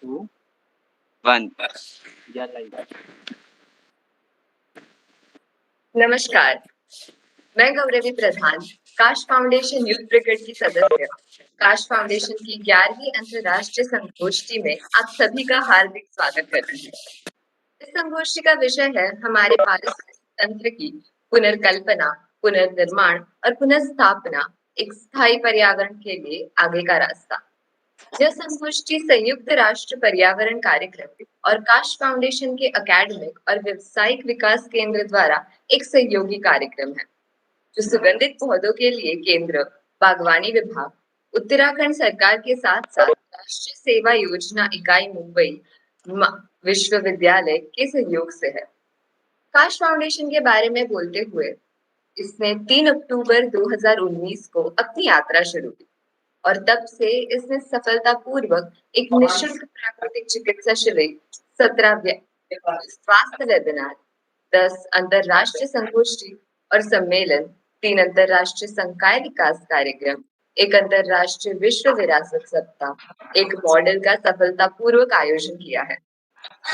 2, 1 या लाइव। नमस्कार, मैं गौरवी प्रधान, काश फाउंडेशन यूथ ब्रिगेड की सदस्य, काश फाउंडेशन की 11वीं अंतर्राष्ट्रीय संगोष्ठी में आप सभी का हार्दिक स्वागत करती हूँ। इस संगोष्ठी का विषय है हमारे पारिस्थितिक तंत्र की पुनर्कल्पना, पुनर्निर्माण और पुनर्स्थापना, एक स्थायी पर्यावरण के लिए आगे का रास्ता। यह संगोष्ठी संयुक्त राष्ट्र पर्यावरण कार्यक्रम और काश फाउंडेशन के अकादमिक और व्यावसायिक विकास केंद्र द्वारा एक सहयोगी कार्यक्रम है, जो सुगंधित पौधों के लिए केंद्र, बागवानी विभाग, उत्तराखंड सरकार के साथ साथ राष्ट्रीय सेवा योजना इकाई मुंबई विश्वविद्यालय के सहयोग से है। काश फाउंडेशन के बारे में बोलते हुए इसने 3 अक्टूबर 2019 को अपनी यात्रा शुरू की और तब से इसने सफलतापूर्वक एक निशुल्क प्राकृतिक चिकित्सा शिविर, 17 स्वास्थ्य वेबिनार, 10 अंतरराष्ट्रीय संगोष्ठी और सम्मेलन, 3 अंतरराष्ट्रीय संकाय विकास कार्यक्रम, एक अंतरराष्ट्रीय विश्व विरासत सप्ताह, एक मॉडल का सफलतापूर्वक आयोजन किया है।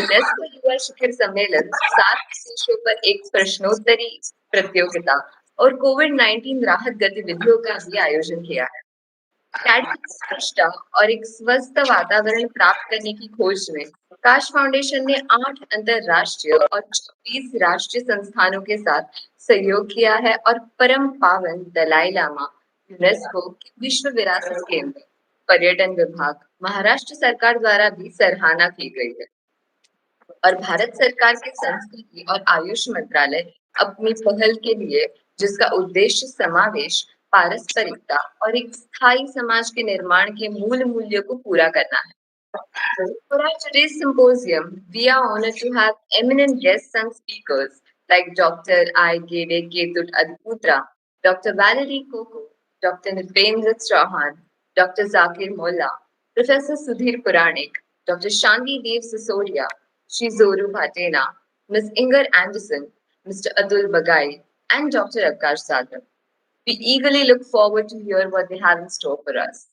यूनेस्को युवा शिखर सम्मेलन, 7 विषयों पर एक प्रश्नोत्तरी प्रतियोगिता और कोविड-19 राहत गतिविधियों का भी आयोजन किया है। उत्कृष्टता और एक स्वस्थ वातावरण प्राप्त करने की खोज में काश फाउंडेशन ने 8 अंतरराष्ट्रीय और 24 राष्ट्रीय संस्थानों के साथ सहयोग किया है और परम पावन दलाई लामा, यूनेस्को के विश्व विरासत केंद्र, पर्यटन विभाग, महाराष्ट्र सरकार द्वारा भी सराहना की गई है और भारत सरकार के संस्कृति और आयुष मंत्रालय अपनी पहल के लिए, जिसका उद्देश्य समावेश, पारस्परिकता और एक स्थायी समाज के निर्माण के मूल मूल्यों को पूरा करना है। For our today's symposium, we are honored to have eminent guests and speakers like Dr. I. Gede Ketut Adputra, Dr. Valerie Koko, Dr. Nilpintra Chauhan, Dr. Zakir Molla, Professor Sudhir Puranik, Dr. Shanti Dev Sisodia, Shri Zoru Bhatena, Ms. Inger Anderson, Mr. Atul Bagai, and Dr. Akash Sadham. We eagerly look forward to hear what they have in store for us.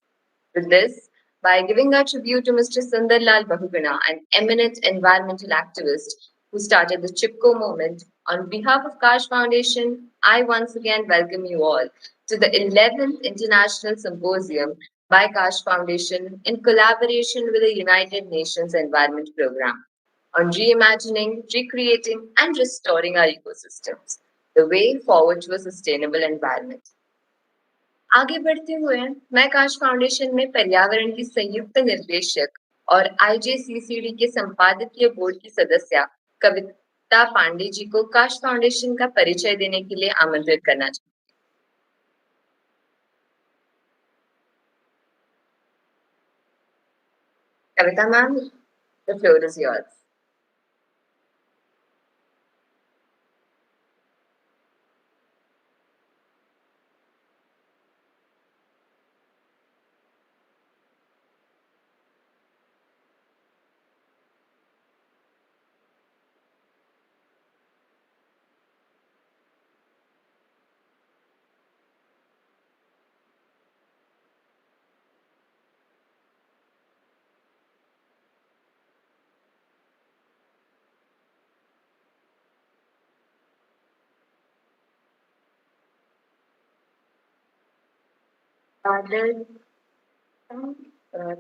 With this, by giving our tribute to Mr. Sundarlal Bahuguna, an eminent environmental activist who started the Chipko movement, on behalf of Kaash Foundation, I once again welcome you all to the 11th International Symposium by Kaash Foundation in collaboration with the United Nations Environment Programme on reimagining, recreating, and restoring our ecosystems, the way forward to a sustainable environment. आगे बढ़ते हुए मैं काश foundation में पर्यावरण की संयुक्त निर्देशक और आईजेसीसीडी के संपादकीय बोर्ड की सदस्य कविता पांडे जी को काश फाउंडेशन का परिचय देने के लिए आमंत्रित करना चाहूंगी। Kavita ma'am, the floor is yours.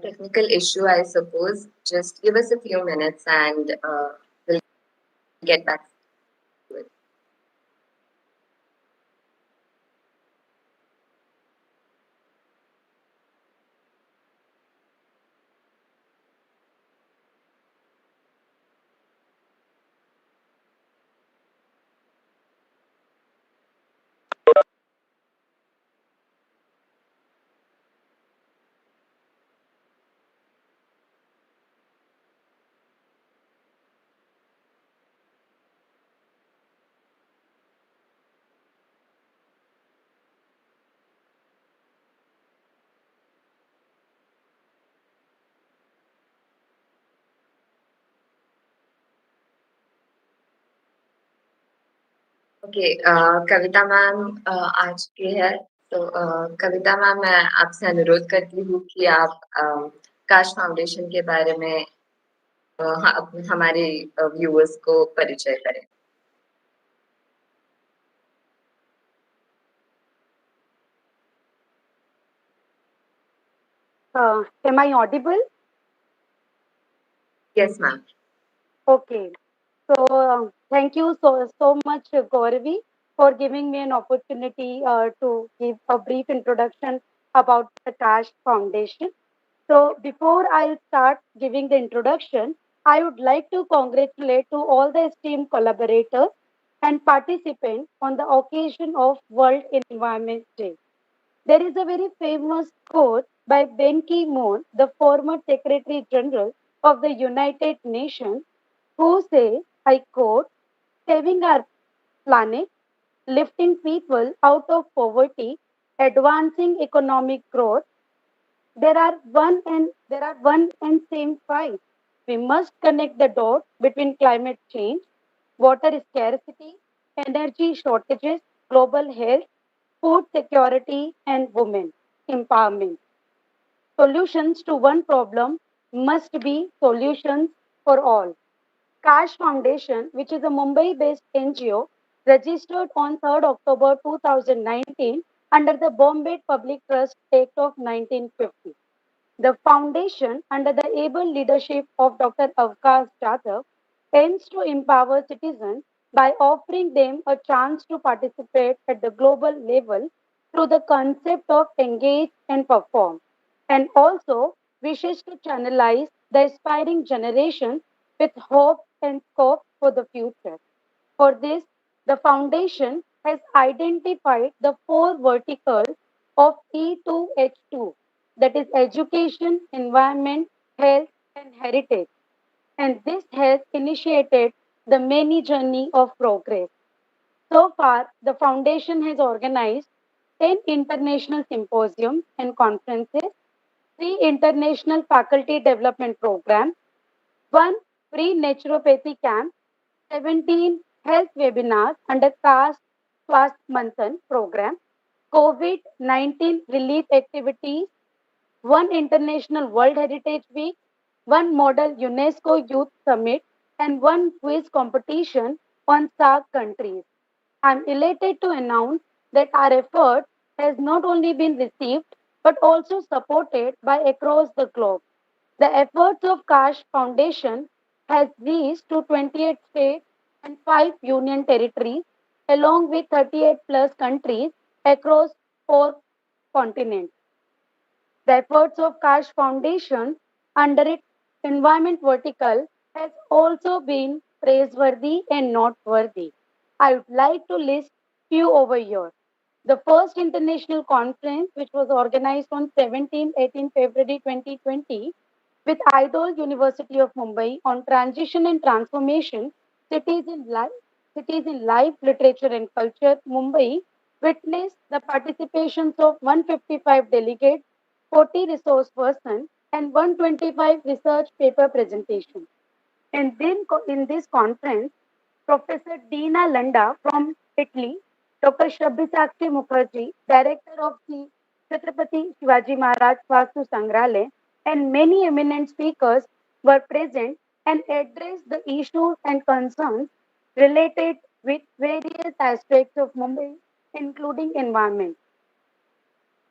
Technical issue, I suppose. Just give us a few minutes and we'll get back to it. Okay, Kavita ma'am आज की है, तो कविता मैम, मैं आपसे अनुरोध करती हूँ कि आप काश फाउंडेशन के बारे में हमारे व्यूअर्स को परिचय करें। Am I audible? Yes, ma'am. Okay. So thank you so much, Gauravi, for giving me an opportunity to give a brief introduction about the Kaash Foundation. So before I start giving the introduction, I would like to congratulate to all the esteemed collaborators and participants on the occasion of World Environment Day. There is a very famous quote by Ban Ki-moon, the former Secretary General of the United Nations, who says, I quote, saving our planet, lifting people out of poverty, advancing economic growth, there are one and same fight. We must connect the dots between climate change, water scarcity, energy shortages, global health, food security, and women empowerment. Solutions to one problem must be solutions for all. Kaash Foundation, which is a Mumbai based NGO, registered on 3rd October 2019 under the Bombay Public Trust Act of 1950. The foundation, under the able leadership of Dr. Avkaz Jadhav, aims to empower citizens by offering them a chance to participate at the global level through the concept of engage and perform, and also wishes to channelize the aspiring generation with hope and scope for the future. For this, the foundation has identified the four verticals of E2H2, that is education, environment, health, and heritage. And this has initiated the many journey of progress. So far, the foundation has organized 10 international symposiums and conferences, 3 international faculty development programs, 1 free naturopathy camp, 17 health webinars under Kaash Swasth Manthan program, COVID-19 relief activities, 1 International World Heritage Week, 1 Model UNESCO Youth Summit, and 1 quiz competition on SAARC countries. I'm elated to announce that our effort has not only been received but also supported by across the globe. The efforts of Kaash Foundation has reached to 28 states and 5 union territories along with 38 plus countries across 4 continents. The efforts of Kaash Foundation under its environment vertical has also been praiseworthy and noteworthy. I would like to list few over here. The first international conference, which was organized on 17-18 February 2020 with Idol University of Mumbai on transition and transformation, cities in life, cities in life, literature and culture, Mumbai witnessed the participations of 155 delegates, 40 resource persons, and 125 research paper presentations. And then in this conference, Professor Dina Landa from Italy, Dr. Shabisakshi Mukherjee, Director of the Chhatrapati Shivaji Maharaj Vastu Sangrahalaya, and many eminent speakers were present and addressed the issues and concerns related with various aspects of Mumbai, including environment.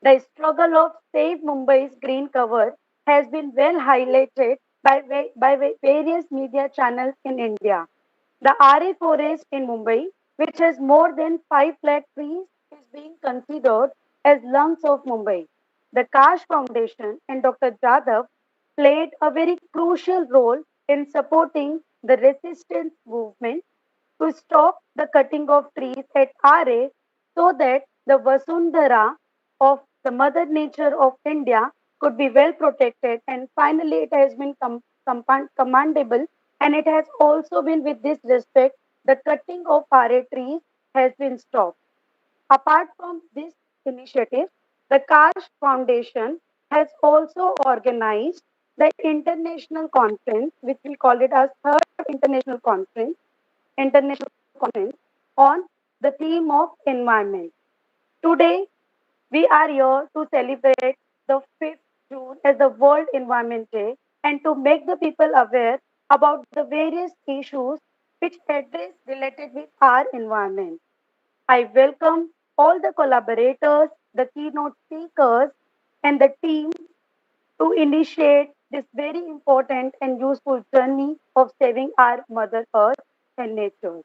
The struggle of Save Mumbai's green cover has been well highlighted by various media channels in India. The RA forest in Mumbai, which has more than 5 lakh trees, is being considered as lungs of Mumbai. The Kaash Foundation and Dr. Jadhav played a very crucial role in supporting the resistance movement to stop the cutting of trees at RA so that the Vasundhara of the Mother Nature of India could be well protected. And finally, it has been commendable and it has also been with this respect the cutting of RA trees has been stopped. Apart from this initiative, the Kaash Foundation has also organized the international conference, which we call it as third international conference on the theme of environment. Today, we are here to celebrate the 5th June as the World Environment Day and to make the people aware about the various issues which address related with our environment. I welcome all the collaborators, the keynote speakers, and the team to initiate this very important and useful journey of saving our Mother Earth and nature.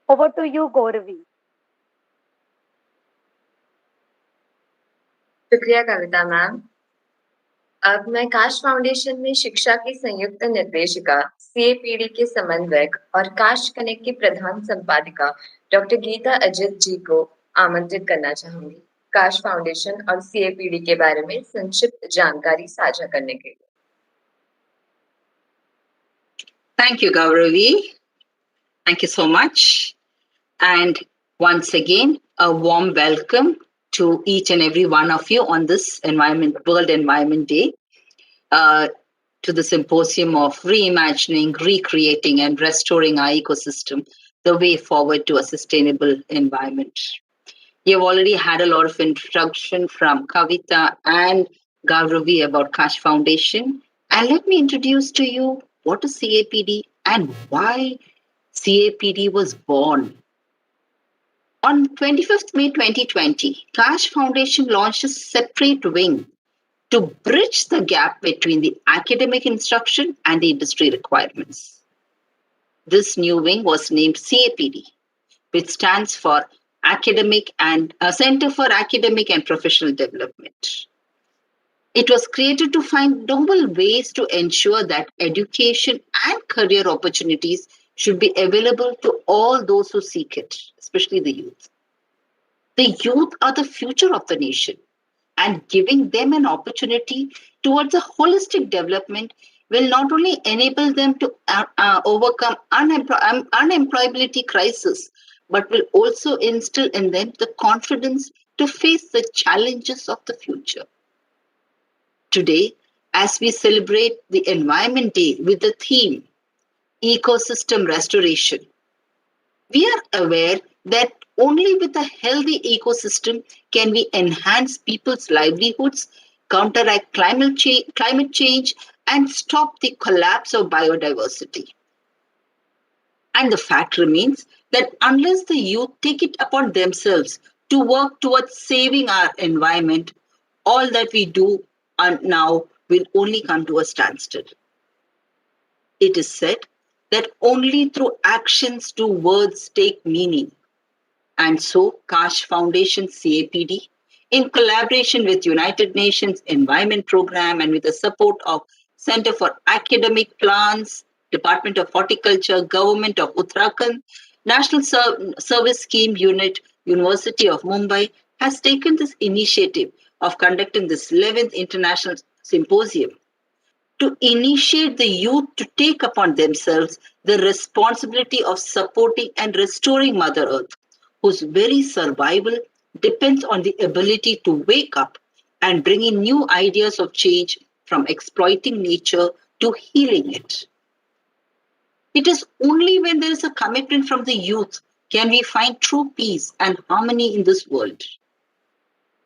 Over to you, Gauravi. शुक्रिया कविता ma'am. अब मैं काश foundation में शिक्षा की संयुक्त निर्देशिका, CAPD के समन्वयक और काश कनेक्ट की प्रधान संपादिका डॉक्टर गीता अजित जी को आमंत्रित करना चाहूंगी काश फाउंडेशन और सीएपीडी के बारे में संक्षिप्त जानकारी साझा करने के लिए। Thank you, Gauravi. Thank you so much. And once again, a warm welcome to each and every one of you on this World Environment Day, to the symposium of reimagining, recreating, and restoring our ecosystem, the way forward to a sustainable environment. You've already had a lot of introduction from Kavita and Gauravi about Kaash Foundation. And let me introduce to you what is CAPD and why CAPD was born. On 25th May 2020, Kaash Foundation launched a separate wing to bridge the gap between the academic instruction and the industry requirements. This new wing was named CAPD, which stands for Academic and Center for Academic and Professional Development. It was created to find novel ways to ensure that education and career opportunities should be available to all those who seek it, especially the youth. The youth are the future of the nation, and giving them an opportunity towards a holistic development will not only enable them to overcome unemployability crisis, but will also instill in them the confidence to face the challenges of the future. Today, as we celebrate the Environment Day with the theme Ecosystem Restoration, we are aware that only with a healthy ecosystem can we enhance people's livelihoods, counteract climate change, and stop the collapse of biodiversity. And the fact remains that unless the youth take it upon themselves to work towards saving our environment, all that we do now will only come to a standstill. It is said that only through actions do words take meaning. And so, Kaash Foundation CAPD, in collaboration with United Nations Environment Program and with the support of Center for Academic Plants, Department of Horticulture, Government of Uttarakhand, National Service Scheme Unit, University of Mumbai, has taken this initiative of conducting this 11th International Symposium to initiate the youth to take upon themselves the responsibility of supporting and restoring Mother Earth, whose very survival depends on the ability to wake up and bring in new ideas of change from exploiting nature to healing it. It is only when there is a commitment from the youth can we find true peace and harmony in this world.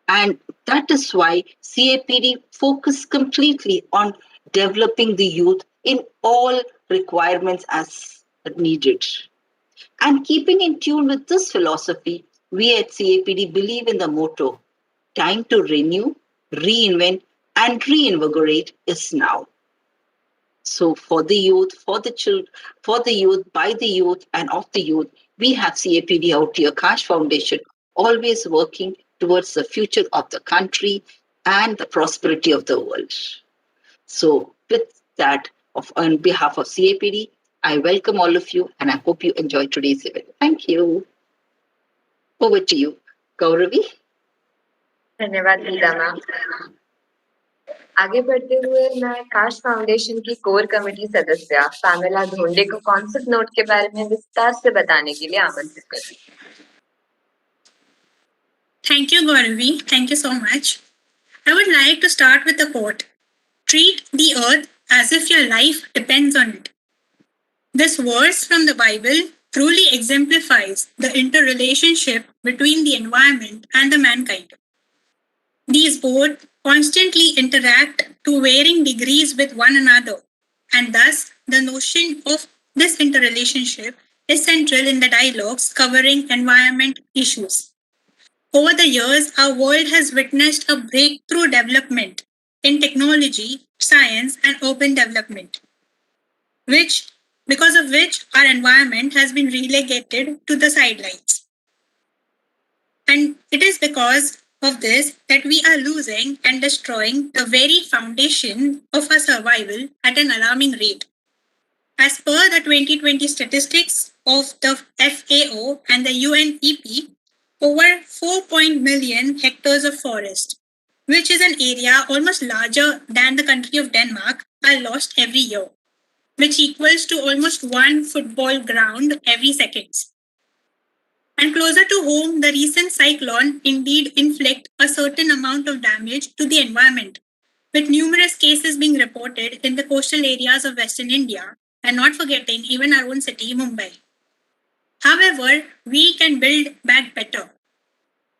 And that is why CAPD focuses completely on developing the youth in all requirements as needed. And keeping in tune with this philosophy, we at CAPD believe in the motto, time to renew, reinvent, and reinvigorate is now. So for the youth, for the children, for the youth, by the youth, and of the youth, we have CAPD out here, Kaash Foundation, always working towards the future of the country and the prosperity of the world. So with that, on behalf of CAPD, I welcome all of you and I hope you enjoy today's event. Thank you. Over to you, Gauravi. धन्यवाद Gita ma'am. आगे बढ़ते हुए मैं काश foundation की core committee सदस्य Pamela धोंडे को concept note के बारे में विस्तार से बताने के लिए आमंत्रित करूंगी। Thank you, Gauravi. Thank you so much. I would like to start with a quote. Treat the earth as if your life depends on it. This verse from the Bible truly exemplifies the interrelationship between the environment and the mankind. These both constantly interact to varying degrees with one another, And thus, the notion of this interrelationship is central in the dialogues covering environment issues. Over the years, our world has witnessed a breakthrough development in technology, science, and urban development, which, because of which our environment has been relegated to the sidelines. And it is because of this that we are losing and destroying the very foundation of our survival at an alarming rate. As per the 2020 statistics of the FAO and the UNEP, over 4 million hectares of forest, which is an area almost larger than the country of Denmark, are lost every year, which equals to almost one football ground every second. And closer to home, the recent cyclone indeed inflict a certain amount of damage to the environment, with numerous cases being reported in the coastal areas of Western India, and not forgetting even our own city, Mumbai. However, we can build back better.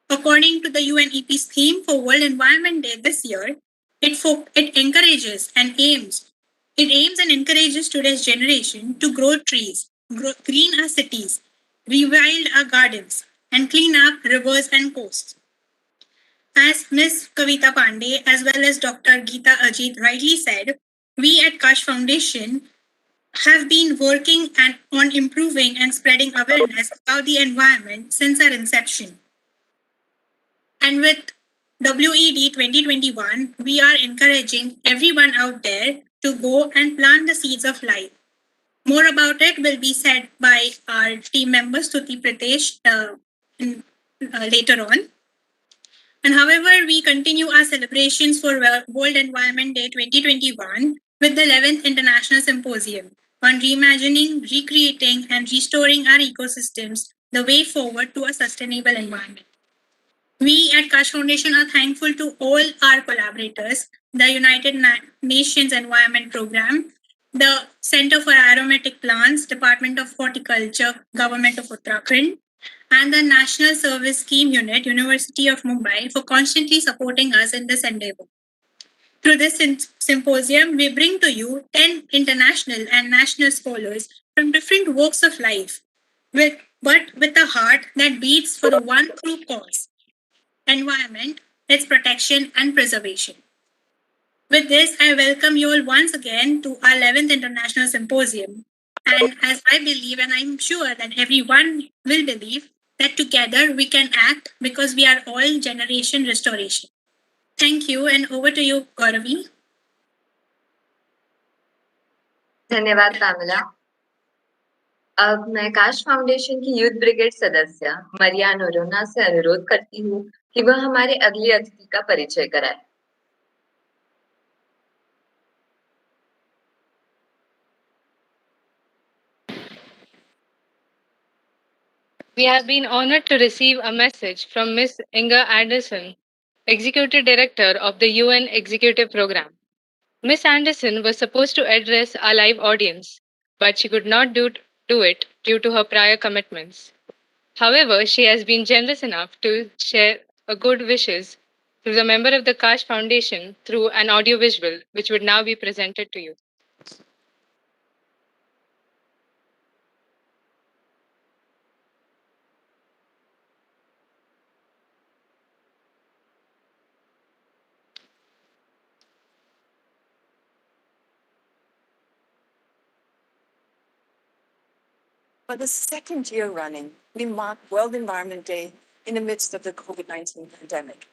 According to the UNEP's theme for World Environment Day this year, it encourages and aims. It aims and encourages today's generation to grow trees, green our cities, rewild our gardens, and clean up rivers and coasts. As Ms. Kavita Pandey as well as Dr. Geeta Ajit rightly said, we at Kaash Foundation have been working on improving and spreading awareness about the environment since our inception. And with WED 2021, we are encouraging everyone out there to go and plant the seeds of life. More about it will be said by our team member Stuti Pritesh later on. And however, we continue our celebrations for World Environment Day 2021 with the 11th International Symposium on reimagining, recreating, and restoring our ecosystems, the way forward to a sustainable environment. We at Kaash Foundation are thankful to all our collaborators, the United Nations Environment Program, the Center for Aromatic Plants, Department of Horticulture, Government of Uttarakhand, and the National Service Scheme Unit, University of Mumbai, for constantly supporting us in this endeavor. Through this symposium, we bring to you 10 international and national scholars from different walks of life, but with a heart that beats for the one true cause: environment, its protection and preservation. With this, I welcome you all once again to our 11th International Symposium. And as I believe, and I'm sure that everyone will believe, that together we can act because we are all generation restoration. Thank you, and over to you, Gauravi. धन्यवाद Pamela. अब मैं काश foundation की youth brigade सदस्य मरिया नोरोना से अनुरोध करती हूँ कि वह हमारे अगले अतिथि का परिचय कराए। We have been honored to receive a message from Ms. Inga Anderson, Executive Director of the UN Executive Program. Ms. Anderson was supposed to address our live audience, but she could not do it due to her prior commitments. However, she has been generous enough to share a good wishes through the member of the Kaash Foundation through an audiovisual, which would now be presented to you. For the second year running, we mark World Environment Day in the midst of the COVID-19 pandemic.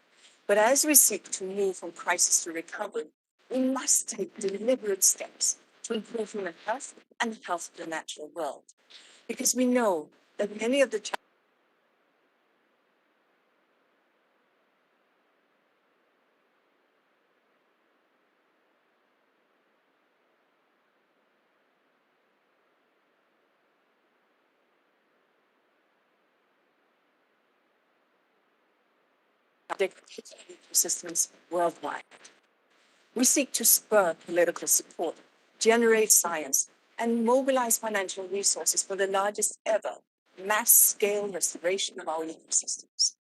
But as we seek to move from crisis to recovery, we must take deliberate steps to improve human health and the health of the natural world. Because we know that many of the ecosystems worldwide. We seek to spur political support, generate science, and mobilize financial resources for the largest ever mass-scale restoration of our ecosystems.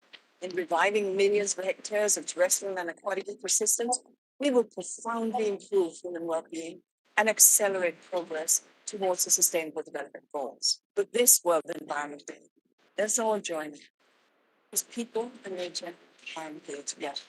In reviving millions of hectares of terrestrial and aquatic ecosystems, we will profoundly improve human well-being and accelerate progress towards the Sustainable Development Goals. With this World Environment Day, let's all join as people and nature and here together.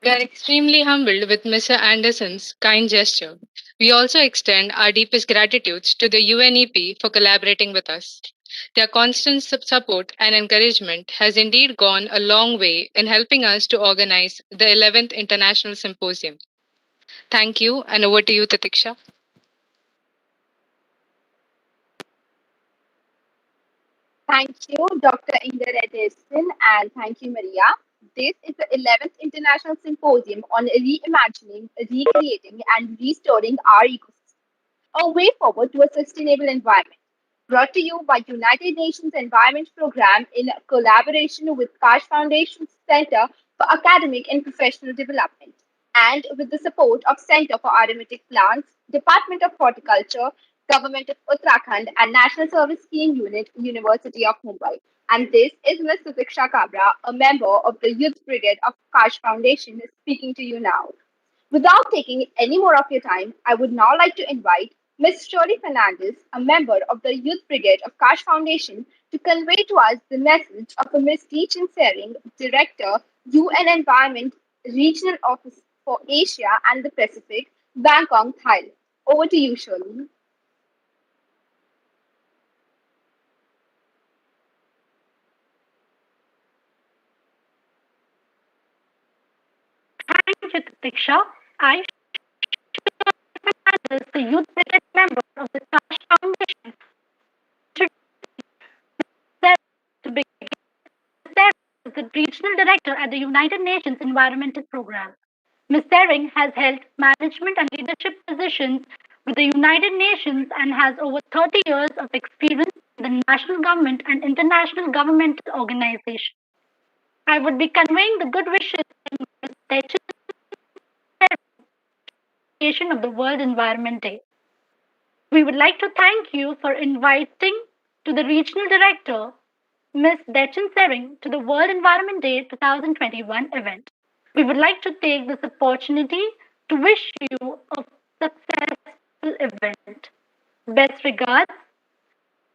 We are extremely humbled with Mr. Anderson's kind gesture. We also extend our deepest gratitude to the UNEP for collaborating with us. Their constant support and encouragement has indeed gone a long way in helping us to organize the 11th International Symposium. Thank you, and over to you, Tatiksha. Thank you, Dr. Inger Edison, and thank you, Maria. This is the 11th International Symposium on reimagining, recreating, and restoring our ecosystem, a way forward to a sustainable environment. Brought to you by United Nations Environment Program in collaboration with Kaash Foundation Center for Academic and Professional Development, and with the support of Center for Aromatic Plants, Department of Horticulture, Government of Uttarakhand, and National Service Scheme Unit, University of Mumbai. And this is Ms. Sutiksha Kabra, a member of the Youth Brigade of Kaash Foundation, speaking to you now. Without taking any more of your time, I would now like to invite Ms. Shirley Fernandez, a member of the Youth Brigade of Kaash Foundation, to convey to us the message of Ms. Teachin Sering, Director, UN Environment Regional Office for Asia and the Pacific, Bangkok, Thailand. Over to you, Shirley. Thank you, Diksha. I as the youth brigade member of the Kaash Foundation to begin. Sarah is the regional director at the United Nations Environmental Program. Ms. Sering has held management and leadership positions with the United Nations and has over 30 years of experience in the national government and international governmental organizations. I would be conveying the good wishes and celebration of the World Environment Day. We would like to thank you for inviting to the regional director, Ms. Dechan Sering, to the World Environment Day 2021 event. We would like to take this opportunity to wish you a successful event. Best regards,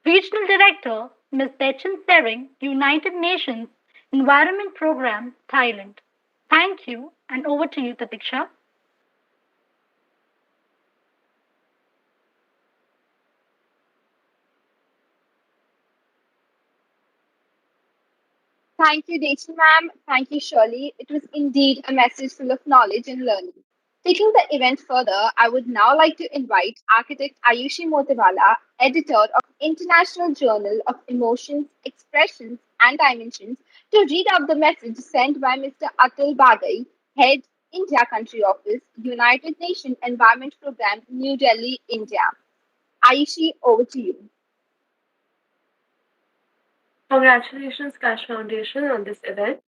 Regional Director, Ms. Dechan Sering, United Nations Environment Program, Thailand. Thank you, and over to you, Tatiksha. Thank you, Dechi ma'am. Thank you, Shirley. It was indeed a message full of knowledge and learning. Taking the event further, I would now like to invite architect Ayushi Motiwala, editor of International Journal of Emotions, Expressions, and Dimensions, to read out the message sent by Mr. Atul Bagai, Head, India Country Office, United Nations Environment Program, New Delhi, India. Ayushi, over to you. Congratulations, Kaash Foundation, on this event.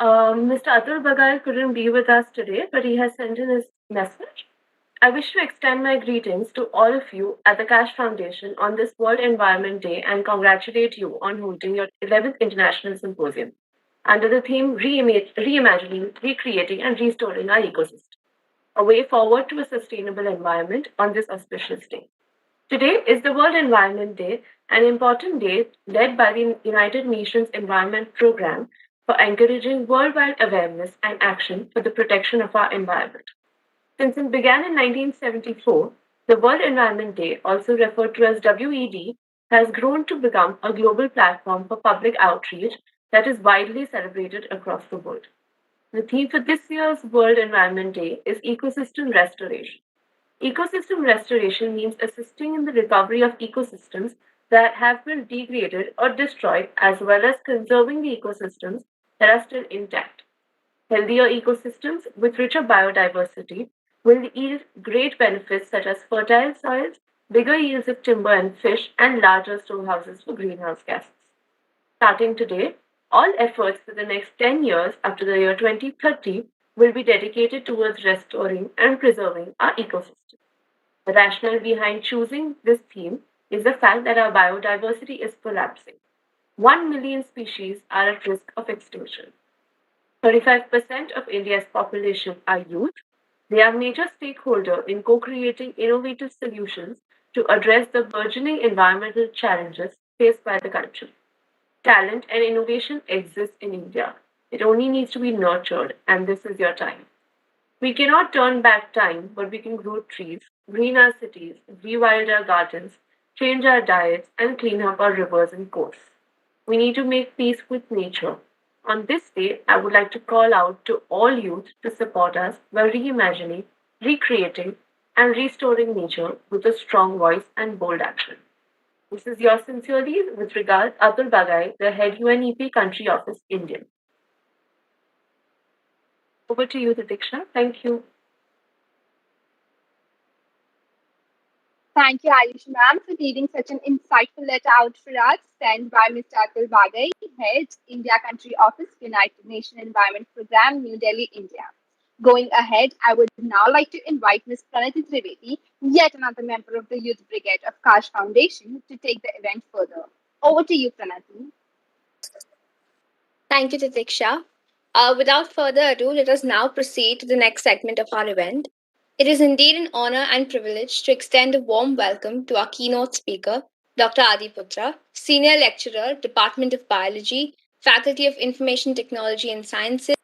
Mr. Atul Bagai couldn't be with us today, but he has sent in his message. I wish to extend my greetings to all of you at the Kaash Foundation on this World Environment Day and congratulate you on holding your 11th International Symposium under the theme Reimagining, Recreating, and Restoring Our Ecosystem, a way forward to a sustainable environment on this auspicious day. Today is the World Environment Day, an important day led by the United Nations Environment Program for encouraging worldwide awareness and action for the protection of our environment. Since it began in 1974, the World Environment Day, also referred to as WED, has grown to become a global platform for public outreach that is widely celebrated across the world. The theme for this year's World Environment Day is ecosystem restoration. Ecosystem restoration means assisting in the recovery of ecosystems that have been degraded or destroyed, as well as conserving the ecosystems that are still intact. Healthier ecosystems with richer biodiversity will yield great benefits such as fertile soils, bigger yields of timber and fish, and larger storehouses for greenhouse gases. Starting today, all efforts for the next 10 years up to the year 2030 will be dedicated towards restoring and preserving our ecosystem. The rationale behind choosing this theme is the fact that our biodiversity is collapsing. 1 million species are at risk of extinction. 35% of India's population are youth. They are major stakeholder in co-creating innovative solutions to address the burgeoning environmental challenges faced by the country. Talent and innovation exist in India. It only needs to be nurtured, and this is your time. We cannot turn back time, but we can grow trees, green our cities, rewild our gardens, change our diets, and clean up our rivers and coasts. We need to make peace with nature. On this day, I would like to call out to all youth to support us by reimagining, recreating, and restoring nature with a strong voice and bold action. This is yours sincerely, with regards, Atul Bagai, the head UNEP Country Office, India. Over to you, Diksha. Thank you. Thank you, Ayush ma'am, for reading such an insightful letter out for us, sent by Mr. Atul Bagai, Head, India Country Office, United Nations Environment Program, New Delhi, India. Going ahead, I would now like to invite Ms. Pranati Trivedi, yet another member of the Youth Brigade of Kaash Foundation, to take the event further. Over to you, Pranati. Thank you, Titiksha. Without further ado, let us now proceed to the next segment of our event. It is indeed an honor and privilege to extend a warm welcome to our keynote speaker, Dr. Adiputra, Senior Lecturer, Department of Biology, Faculty of Information Technology and Sciences,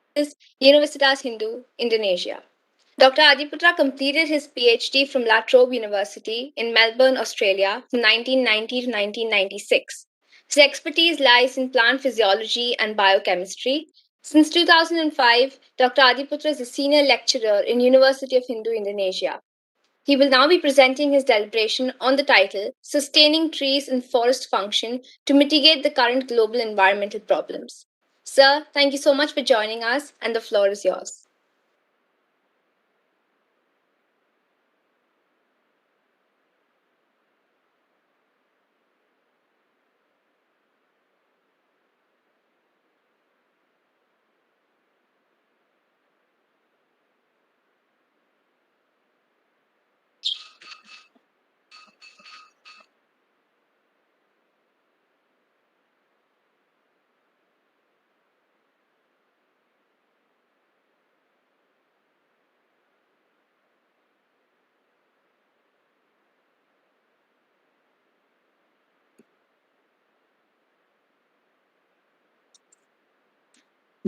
Universitas Hindu, Indonesia. Dr. Adiputra completed his PhD from La Trobe University in Melbourne, Australia from 1990 to 1996. His expertise lies in plant physiology and biochemistry. Since 2005, Dr. Adiputra is a senior lecturer in University of Hindu, Indonesia. He will now be presenting his deliberation on the title Sustaining Trees and Forest Function to Mitigate the Current Global Environmental Problems. Sir, thank you so much for joining us, and the floor is yours.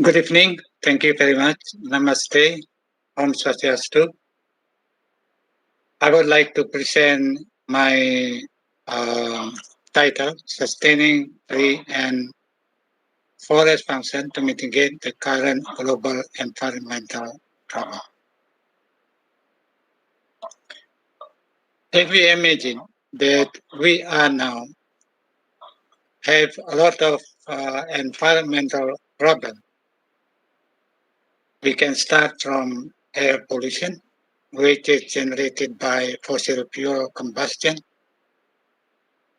Good evening. Thank you very much. Namaste. Om Swastiastu. I would like to present my title, Sustaining Tree and Forest Function to Mitigate the Current Global Environmental Problem. If we imagine that we are now have a lot of environmental problems, we can start from air pollution, which is generated by fossil fuel combustion,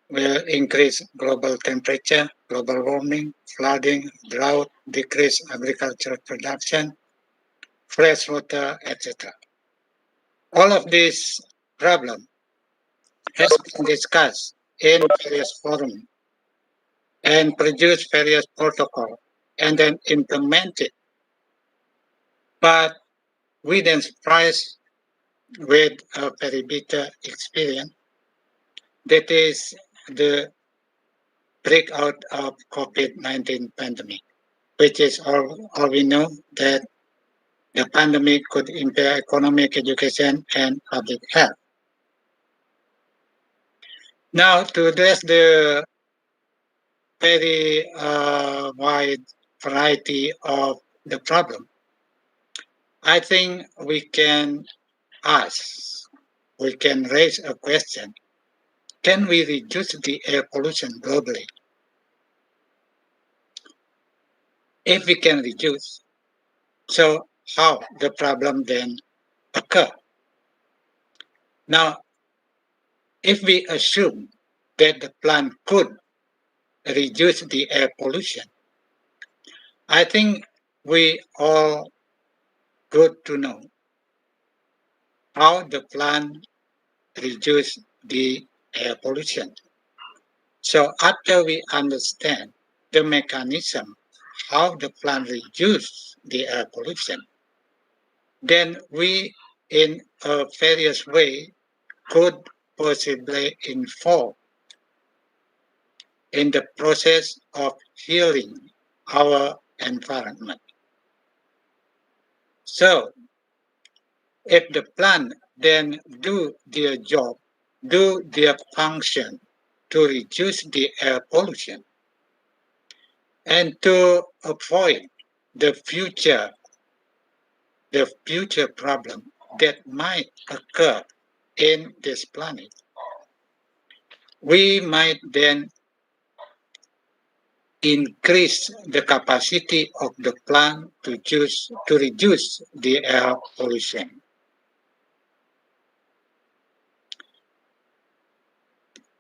will increase global temperature, global warming, flooding, drought, decrease agricultural production, fresh water, etc. All of these problems has been discussed in various forums and produced various protocols and then implemented. But we then surprised with a very bitter experience, that is the breakout of COVID-19 pandemic, which is all we know, that the pandemic could impair economic, education, and public health. Now, to address the very wide variety of the problem, I think we can raise a question: can we reduce the air pollution globally? If we can reduce, so how the problem then occur? Now, if we assume that the plant could reduce the air pollution, I think we all good to know how the plant reduce the air pollution. So after we understand the mechanism, how the plant reduce the air pollution, then we, in a various way, could possibly involve in the process of healing our environment. So, if the plant then do their job, do their function to reduce the air pollution and to avoid the future problem that might occur in this planet, we might then increase the capacity of the plant to reduce the air pollution.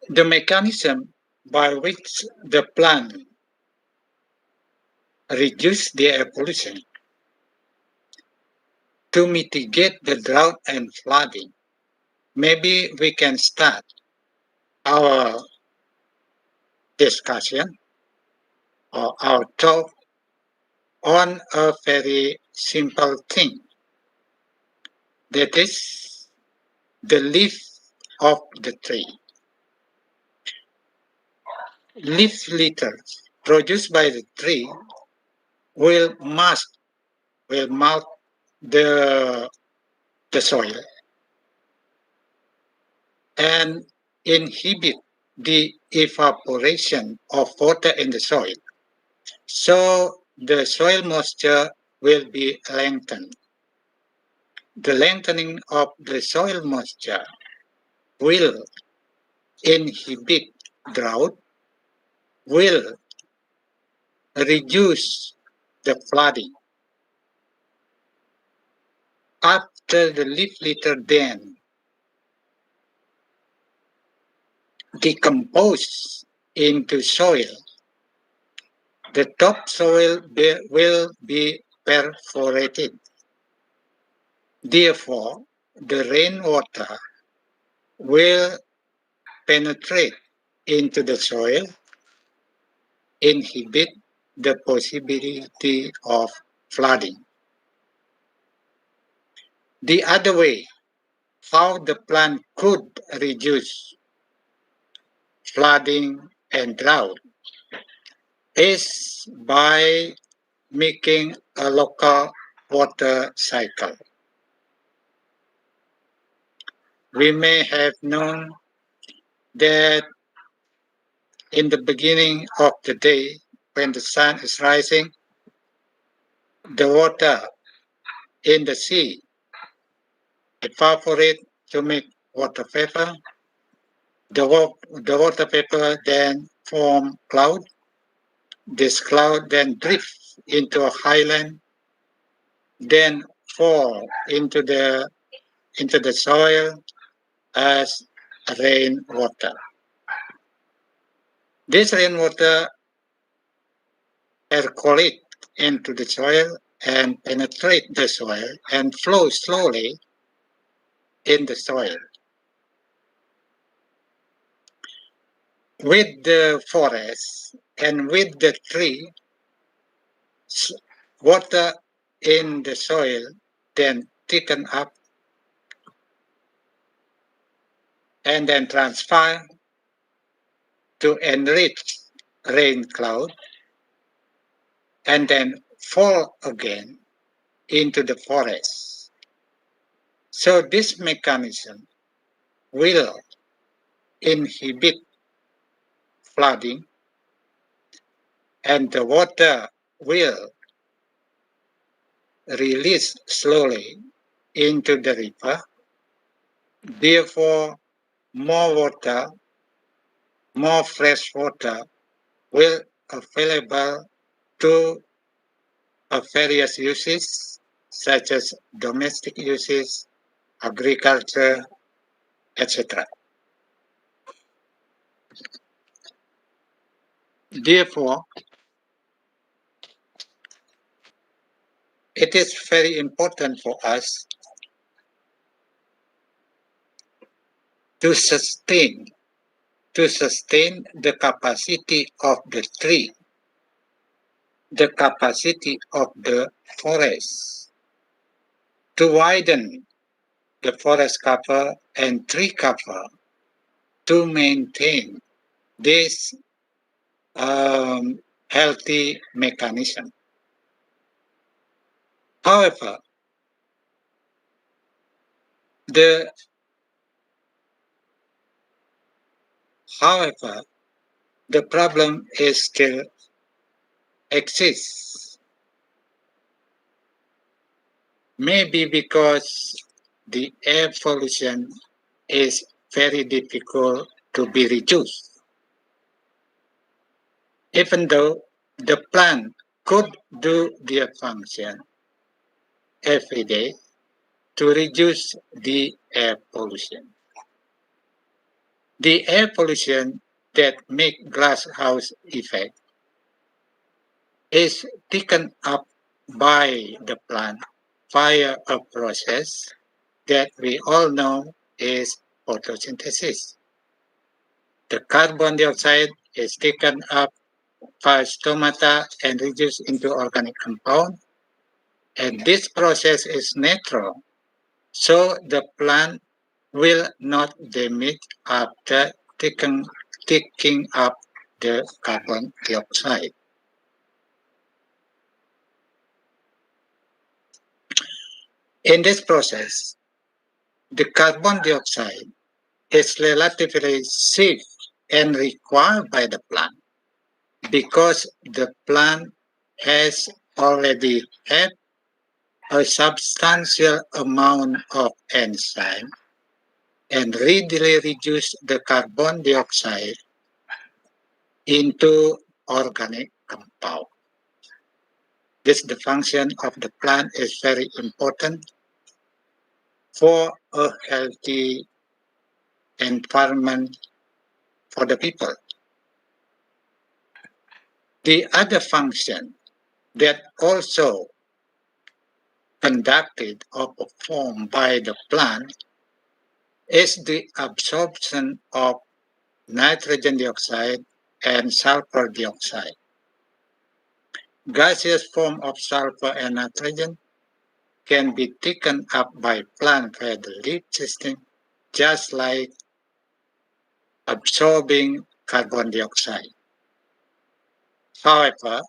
The mechanism by which the plant reduce the air pollution to mitigate the drought and flooding. Maybe we can start our discussion or our talk on a very simple thing. That is the leaf of the tree. Leaf litter produced by the tree will melt the soil and inhibit the evaporation of water in the soil. So the soil moisture will be lengthened. The lengthening of the soil moisture will inhibit drought, will reduce the flooding. After the leaf litter then decompose into soil, the topsoil will be perforated. Therefore, the rainwater will penetrate into the soil, inhibit the possibility of flooding. The other way, how the plant could reduce flooding and drought is by making a local water cycle. We may have known that in the beginning of the day, when the sun is rising, the water in the sea evaporate to make water vapor. The water vapor then form cloud. This cloud then drifts into a highland, then fall into the soil as rainwater. This rainwater percolate into the soil and penetrate the soil and flow slowly in the soil. With the forest and with the tree, water in the soil then taken up and then transfer to enrich rain cloud and then fall again into the forest. So this mechanism will inhibit flooding and the water will release slowly into the river. Therefore, more water, more fresh water will available to various uses such as domestic uses, agriculture, etc. Therefore, it is very important for us to sustain the capacity of the tree the capacity of the forest to widen the forest cover and tree cover to maintain this healthy mechanism. However, the problem is still exists. Maybe because the air pollution is very difficult to be reduced. Even though the plant could do their function every day to reduce the air pollution. The air pollution that make glasshouse effect is taken up by the plant via a process that we all know is photosynthesis. The carbon dioxide is taken up by stomata and reduced into organic compound. And this process is natural, so the plant will not damage after taking up the carbon dioxide. In this process, the carbon dioxide is relatively safe and required by the plant because the plant has already had a substantial amount of enzyme and readily reduce the carbon dioxide into organic compound. This the function of the plant is very important for a healthy environment for the people. The other function that also conducted or performed by the plant is the absorption of nitrogen dioxide and sulfur dioxide. Gaseous form of sulfur and nitrogen can be taken up by plant via the leaf system, just like absorbing carbon dioxide. However,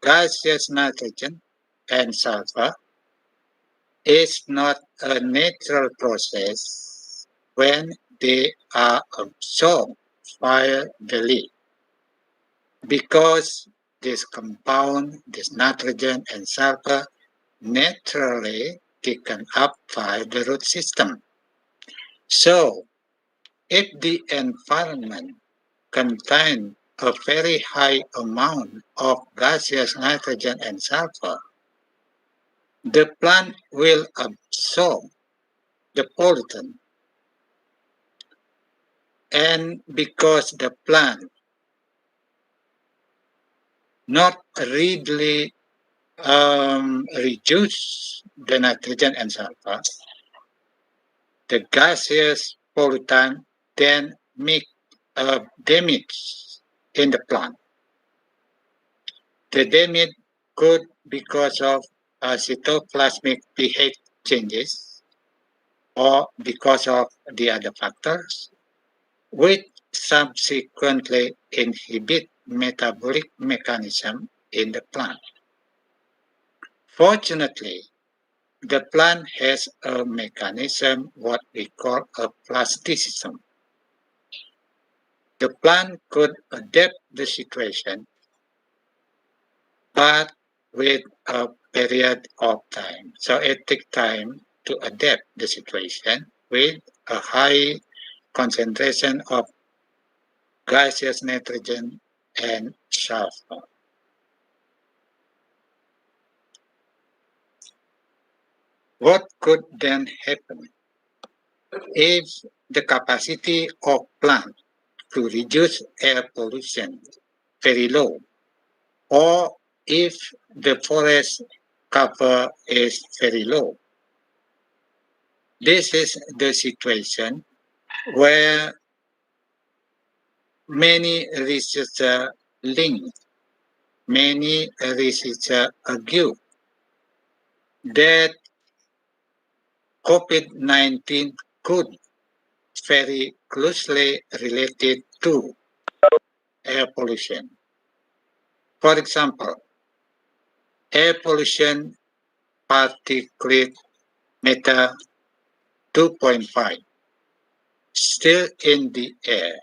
gaseous nitrogen and sulfur is not a natural process when they are absorbed via the leaf, because this compound, this nitrogen and sulfur, naturally taken up by the root system. So, if the environment contains a very high amount of gaseous nitrogen and sulfur, the plant will absorb the pollutant. And because the plant not readily reduce the nitrogen and sulfur, the gaseous pollutant then make damage in the plant. The damage could because of cytoplasmic pH changes or because of the other factors, which subsequently inhibit metabolic mechanism in the plant. Fortunately, the plant has a mechanism what we call a plasticism. The plant could adapt the situation, but with a period of time. So it takes time to adapt the situation with a high concentration of gaseous nitrogen and sulfur. What could then happen if the capacity of plant to reduce air pollution very low, or if the forest cover is very low? This is the situation where many researchers link many researchers argue that COVID-19 could very closely related to air pollution. For example, air pollution particulate matter 2.5 still in the air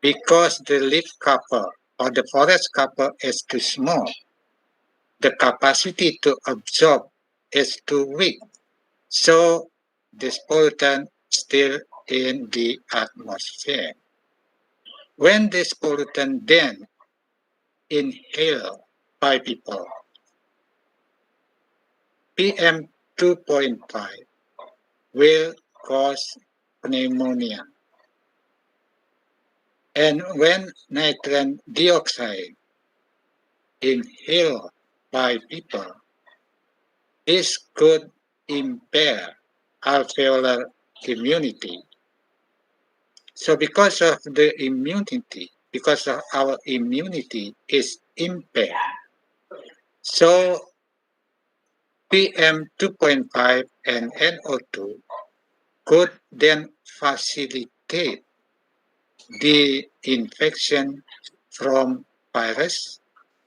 because the leaf cover or the forest cover is too small. The capacity to absorb is too weak. So this pollutant still in the atmosphere. When this pollutant then inhaled by people, PM 2.5 will cause pneumonia. And when nitrogen dioxide inhaled by people, this could impair alveolar immunity. So because of the immunity, because of our immunity is impaired, so PM 2.5 and NO2 could then facilitate the infection from virus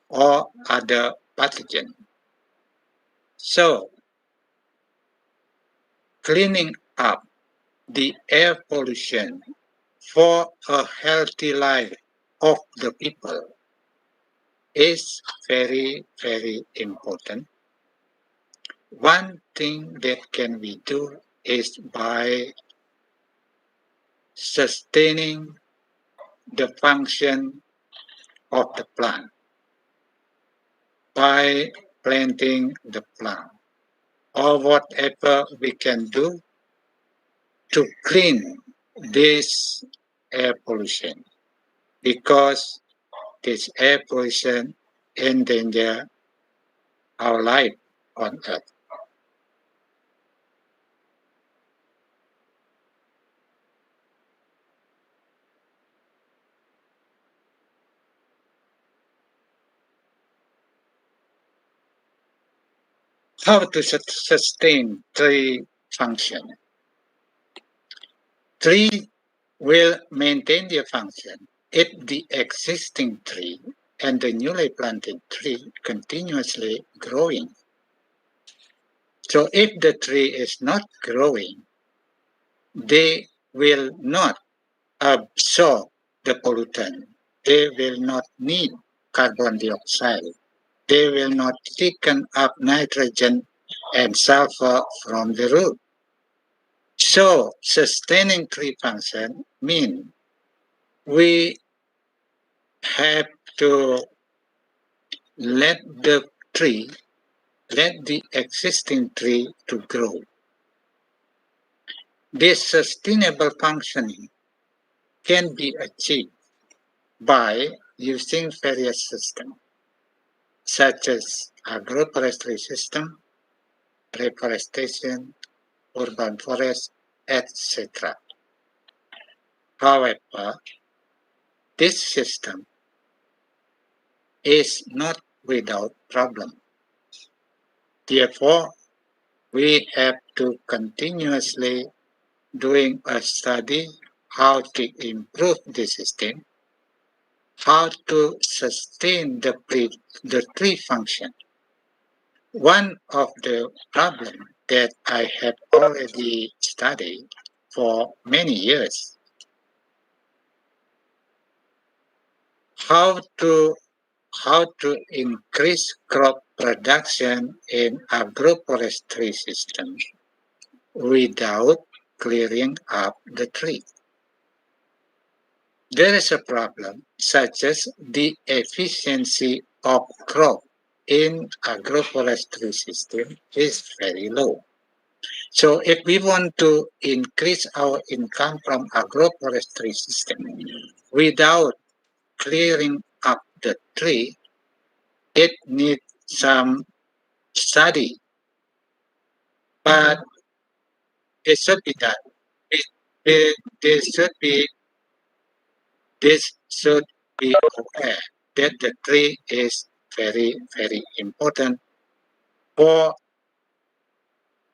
or other pathogen. So cleaning up the air pollution for a healthy life of the people is very, very important. One thing that can we do is by sustaining the function of the plant, by planting the plant, or whatever we can do to clean this air pollution, because this air pollution endanger our life on earth. How to sustain tree function? Tree will maintain their function if the existing tree and the newly planted tree continuously growing. So if the tree is not growing, they will not absorb the pollutant. They will not need carbon dioxide. They will not taken up nitrogen and sulfur from the root. So sustaining tree function means we have to let the existing tree to grow. This sustainable functioning can be achieved by using various systems, such as agroforestry system, reforestation, urban forest, etc. However, this system is not without problem. Therefore, we have to continuously doing a study how to improve the system, how to sustain the tree function. One of the problems that I have already studied for many years, how to increase crop production in agroforestry system without clearing up the tree. There is a problem such as the efficiency of crop in agroforestry system is very low. So if we want to increase our income from agroforestry system without clearing up the tree, it needs some study, but it should be done. This should be aware that the tree is very, very important for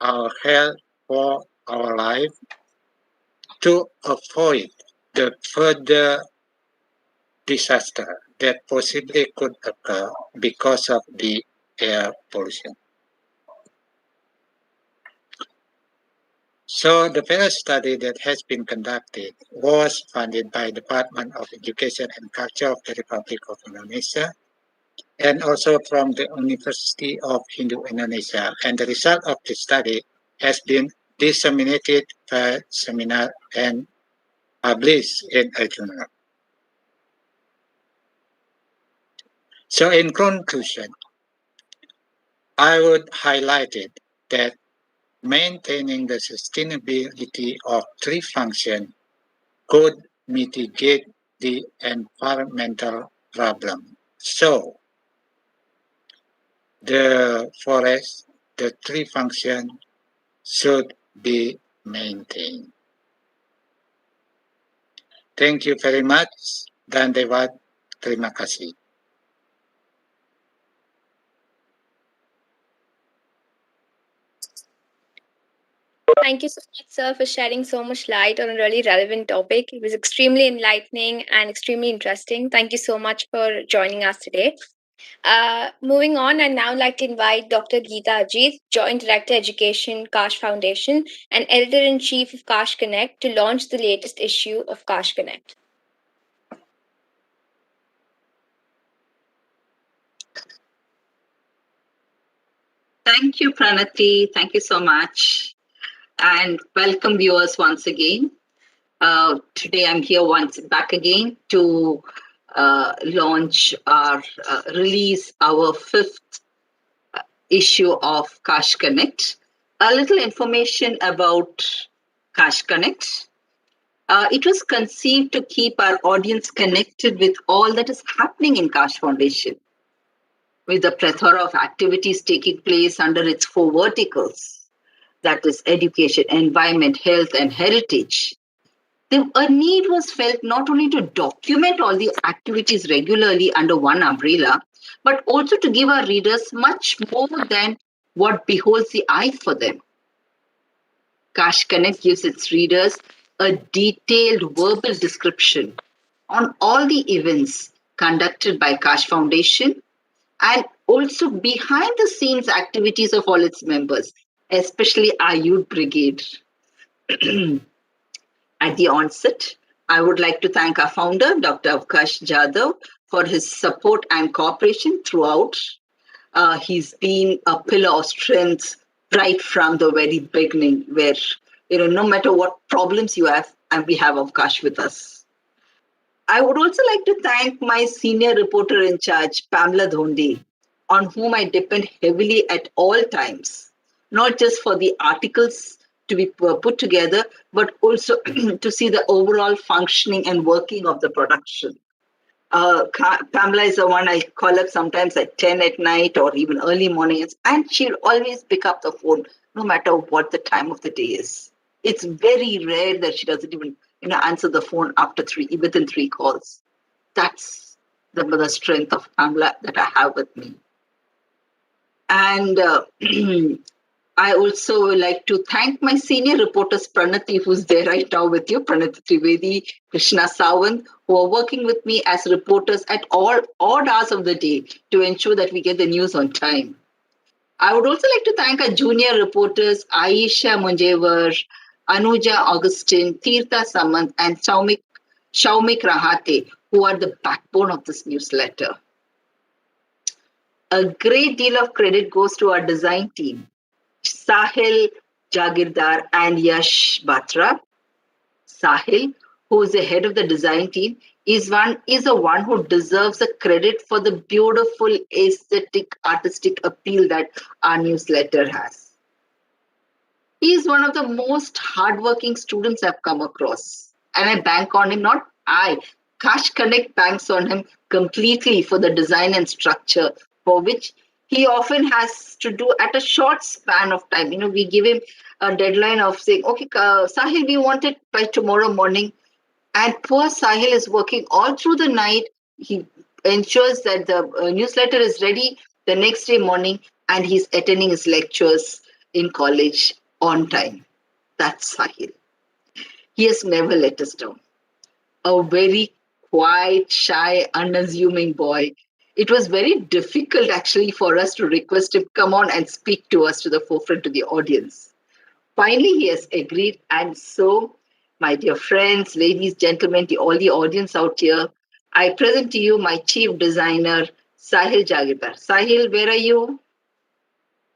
our health, for our life, to avoid the further disaster that possibly could occur because of the air pollution. So the first study that has been conducted was funded by the Department of Education and Culture of the Republic of Indonesia and also from the University of Hindu Indonesia. And the result of the study has been disseminated by seminar and published in a journal. So in conclusion, I would highlight it that maintaining the sustainability of tree function could mitigate the environmental problem. So the forest, the tree function should be maintained. Thank you very much. Dan Dewa, terima kasih. Thank you so much, sir, for shedding so much light on a really relevant topic. It was extremely enlightening and extremely interesting. Thank you so much for joining us today. Moving on, I'd now like to invite Dr. Geeta Ajit, Joint Director Education, Kaash Foundation, and Editor-in-Chief of Kaash Connect, to launch the latest issue of Kaash Connect. Thank you, Pranati. Thank you so much. And welcome viewers once again. Today I'm here once back again to release our fifth issue of Kaash Connect. A little information about Kaash Connect. It was conceived to keep our audience connected with all that is happening in Kaash Foundation, with a plethora of activities taking place under its four verticals. That is education, environment, health, and heritage. A need was felt not only to document all the activities regularly under one umbrella, but also to give our readers much more than what beholds the eye for them. Kaash Connect gives its readers a detailed verbal description on all the events conducted by Kaash Foundation and also behind the scenes activities of all its members, especially our youth brigade. At the onset, I would like to thank our founder, Dr. Avkash Jadhav, for his support and cooperation throughout. He's been a pillar of strength right from the very beginning, where, no matter what problems you have, and we have Avkash with us. I would also like to thank my senior reporter in charge, Pamela Dhonde, on whom I depend heavily at all times, not just for the articles to be put together, but also to see the overall functioning and working of the production. Pamela is the one I call up sometimes at 10 at night or even early mornings, and she'll always pick up the phone no matter what the time of the day is. It's very rare that she doesn't even answer the phone within 3 calls. That's the strength of Pamela that I have with me. And I also would like to thank my senior reporters, Pranati, who's there right now with you, Pranati Trivedi, Krishna Sawant, who are working with me as reporters at all odd hours of the day to ensure that we get the news on time. I would also like to thank our junior reporters, Aisha Munjevar, Anuja Augustine, Tirtha Samant, and Shaumik Rahate, who are the backbone of this newsletter. A great deal of credit goes to our design team, Sahil, Jagita, and Yash Batra. Sahil, who is the head of the design team, is the one who deserves the credit for the beautiful aesthetic, artistic appeal that our newsletter has. He is one of the most hardworking students I've come across, and I bank on him. Not I. Kaash Connect banks on him completely for the design and structure, for which he often has to do at a short span of time. We give him a deadline of saying, okay, Sahil, we want it by tomorrow morning. And poor Sahil is working all through the night. He ensures that the newsletter is ready the next day morning, and he's attending his lectures in college on time. That's Sahil. He has never let us down. A very quiet, shy, unassuming boy. It was very difficult actually for us to request him come on and speak to us to the forefront to the audience. Finally, he has agreed, and so, my dear friends, ladies, gentlemen, all the audience out here, I present to you my chief designer, Sahil Jagita. Sahil, where are you?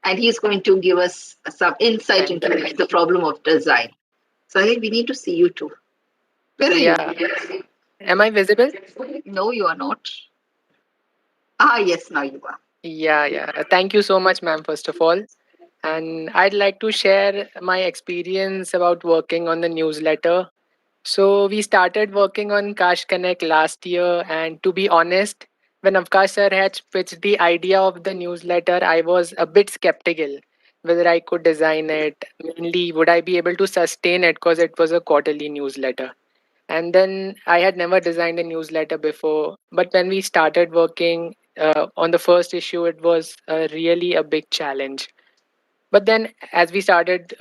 And he's going to give us some insight into the problem of design. Sahil, we need to see you too. Where are you? Am I visible? No, you are not. Ah, yes, now you are. Yeah. Thank you so much, ma'am, first of all. And I'd like to share my experience about working on the newsletter. So we started working on Kaash Connect last year, and to be honest, when Avkash sir had pitched the idea of the newsletter, I was a bit skeptical whether I could design it. Mainly, would I be able to sustain it because it was a quarterly newsletter? And then I had never designed a newsletter before. But when we started working on the first issue, it was really a big challenge. But then, as we started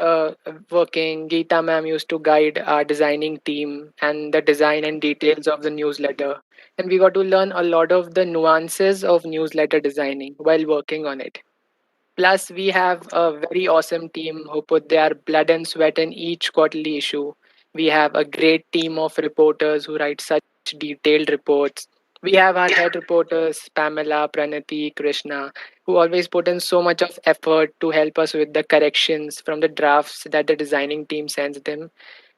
working, Geeta ma'am used to guide our designing team and the design and details of the newsletter. And we got to learn a lot of the nuances of newsletter designing while working on it. Plus, we have a very awesome team who put their blood and sweat in each quarterly issue. We have a great team of reporters who write such detailed reports. We have our head reporters, Pamela, Pranati, Krishna, who always put in so much of effort to help us with the corrections from the drafts that the designing team sends them.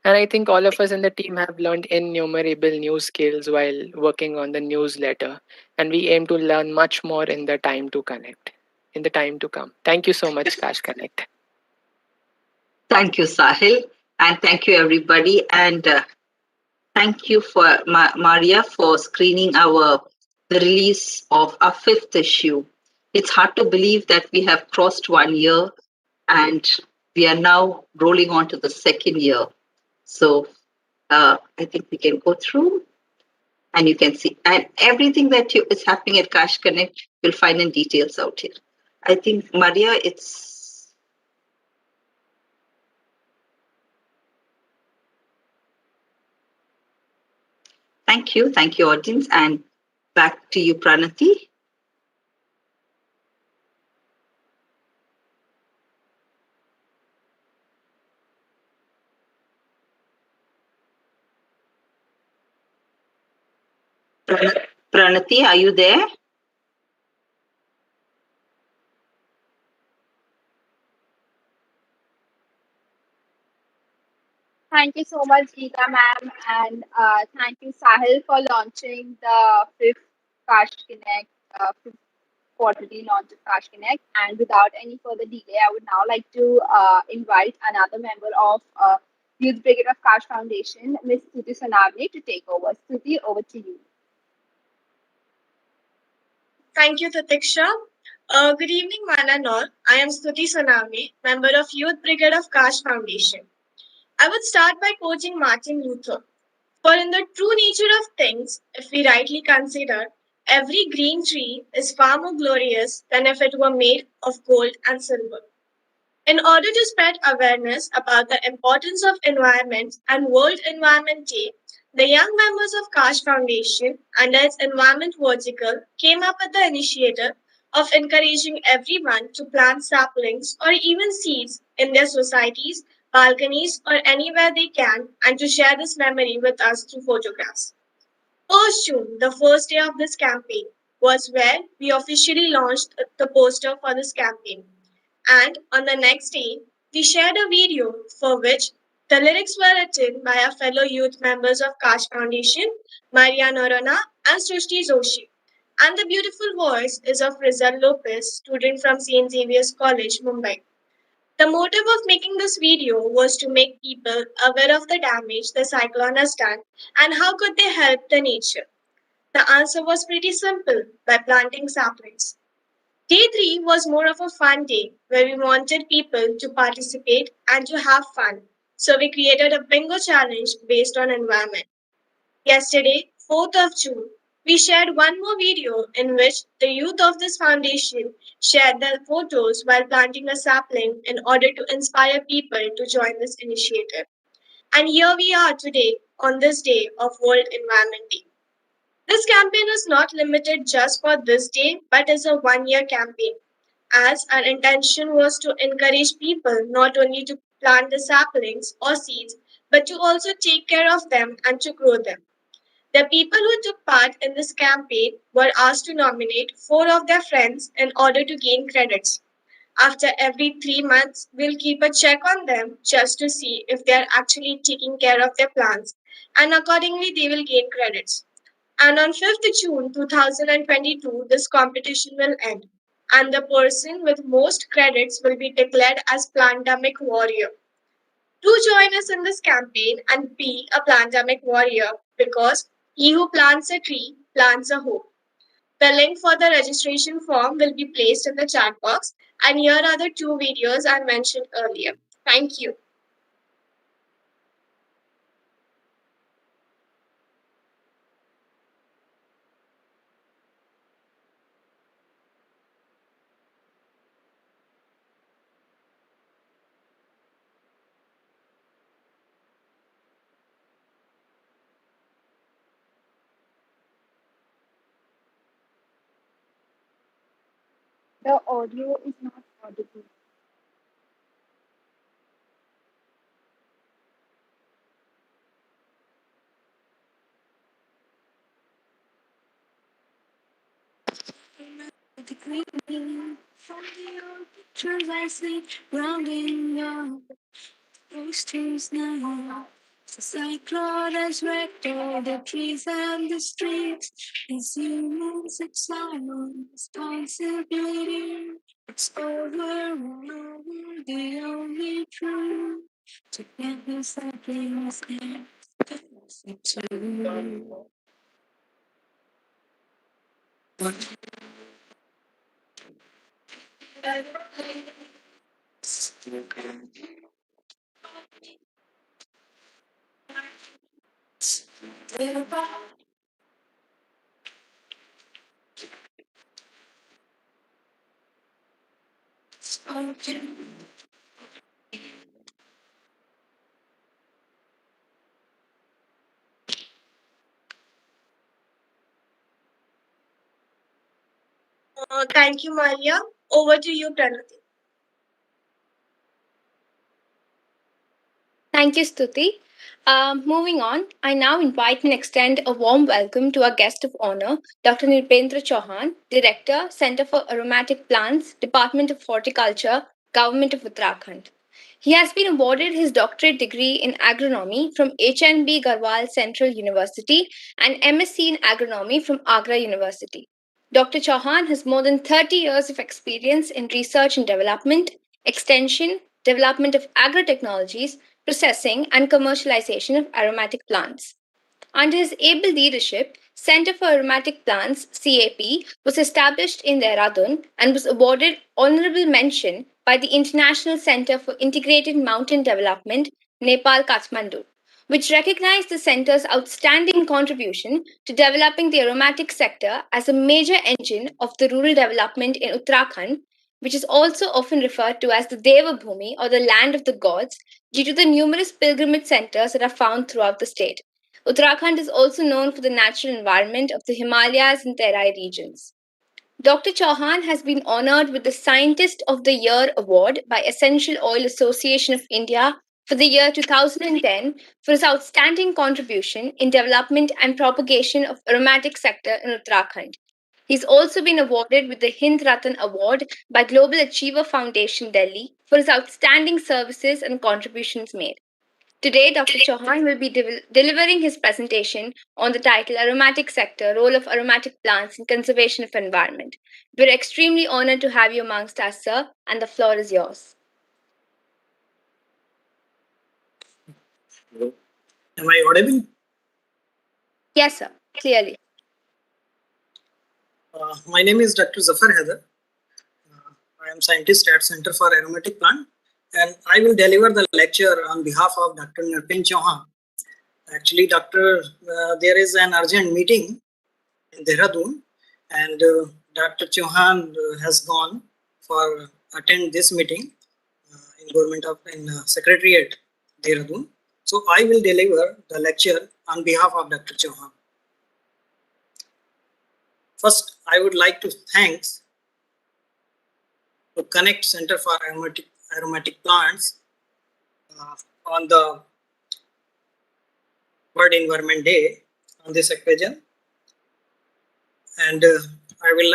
And I think all of us in the team have learned innumerable new skills while working on the newsletter. And we aim to learn much more in the time to connect, in the time to come. Thank you so much, Kaash Connect. Thank you, Sahil. And thank you, everybody. And thank you for Maria for screening the release of our fifth issue. It's hard to believe that we have crossed 1 year and we are now rolling on to the second year. So I think we can go through and you can see. And everything that is happening at Kaash Connect, you'll find in details out here. I think, Maria, it's... Thank you, audience. And back to you, Pranati. Pranati, are you there? Thank you so much, Geeta ma'am, and thank you, Sahil, for launching the fifth Kaash Connect, fifth quarterly launch of Kaash Connect. And without any further delay, I would now like to invite another member of Youth Brigade of Kaash Foundation, Ms. Stuti Sonavne, to take over. Stuti, over to you. Thank you, Tatiksha. Good evening, one and all. I am Stuti Sonavne, member of Youth Brigade of Kaash Foundation. I would start by quoting Martin Luther. For in the true nature of things, if we rightly consider, every green tree is far more glorious than if it were made of gold and silver. In order to spread awareness about the importance of environment and World Environment Day, the young members of Kaash Foundation, under its environment vertical, came up with the initiative of encouraging everyone to plant saplings or even seeds in their societies, balconies, or anywhere they can, and to share this memory with us through photographs. 1st June, the first day of this campaign, was where we officially launched the poster for this campaign. And on the next day, we shared a video for which the lyrics were written by our fellow youth members of Kaash Foundation, Maria Norona and Srishti Joshi. And the beautiful voice is of Rizal Lopez, student from St. Xavier's College, Mumbai. The motive of making this video was to make people aware of the damage the cyclone has done and how could they help the nature. The answer was pretty simple, by planting saplings. Day 3 was more of a fun day where we wanted people to participate and to have fun. So we created a bingo challenge based on environment. Yesterday, 4th of June, We shared one more video in which the youth of this foundation shared their photos while planting a sapling in order to inspire people to join this initiative. And here we are today on this day of World Environment Day. This campaign is not limited just for this day, but is a one-year campaign, as our intention was to encourage people not only to plant the saplings or seeds, but to also take care of them and to grow them. The people who took part in this campaign were asked to nominate 4 of their friends in order to gain credits. After every 3 months, we'll keep a check on them just to see if they are actually taking care of their plants, and accordingly, they will gain credits. And on 5th June 2022, this competition will end, and the person with most credits will be declared as Plandemic Warrior. Do join us in this campaign and be a Plandemic Warrior, because he who plants a tree plants a hope. The link for the registration form will be placed in the chat box, and here are the 2 videos I mentioned earlier. Thank you. The audio is not audible. The green from the old pictures I see rounding up those trees now. The cyclone has wrecked all the trees and the streets. As humans exile responsibility. It's over and over, the only truth. Together, something is to Thank you, Maria. Over to you, Pranati. Thank you, Stuti. Moving on, I now invite and extend a warm welcome to our guest of honor, Dr. Nilpintra Chauhan, Director, Center for Aromatic Plants, Department of Horticulture, Government of Uttarakhand. He has been awarded his doctorate degree in agronomy from HNB Garhwal Central University and MSc in agronomy from Agra University. Dr. Chauhan has more than 30 years of experience in research and development, extension, development of agro-technologies, processing, and commercialization of aromatic plants. Under his able leadership, Center for Aromatic Plants (CAP) was established in Dehradun and was awarded honorable mention by the International Center for Integrated Mountain Development, Nepal Kathmandu, which recognized the center's outstanding contribution to developing the aromatic sector as a major engine of the rural development in Uttarakhand, which is also often referred to as the Deva Bhumi or the land of the gods due to the numerous pilgrimage centers that are found throughout the state. Uttarakhand is also known for the natural environment of the Himalayas and Terai regions. Dr. Chauhan has been honored with the Scientist of the Year award by Essential Oil Association of India for the year 2010 for his outstanding contribution in development and propagation of aromatic sector in Uttarakhand. He's also been awarded with the Hind Ratan Award by Global Achiever Foundation Delhi for his outstanding services and contributions made. Today, Dr. Chauhan will be delivering his presentation on the title Aromatic Sector, Role of Aromatic Plants in Conservation of Environment. We're extremely honored to have you amongst us, sir, and the floor is yours. Am I audible? Yes, sir, clearly. My name is Dr. Zafar Haider. I am scientist at Center for Aromatic Plant, and I will deliver the lecture on behalf of Dr. Nilpintra Chauhan. Actually, there is an urgent meeting in Dehradun, and Dr. Chauhan has gone for attend this meeting in Secretariat Dehradun. So I will deliver the lecture on behalf of Dr. Chauhan. First, I would like to thank to Connect Center for Aromatic Plants on the World Environment Day on this occasion, and I will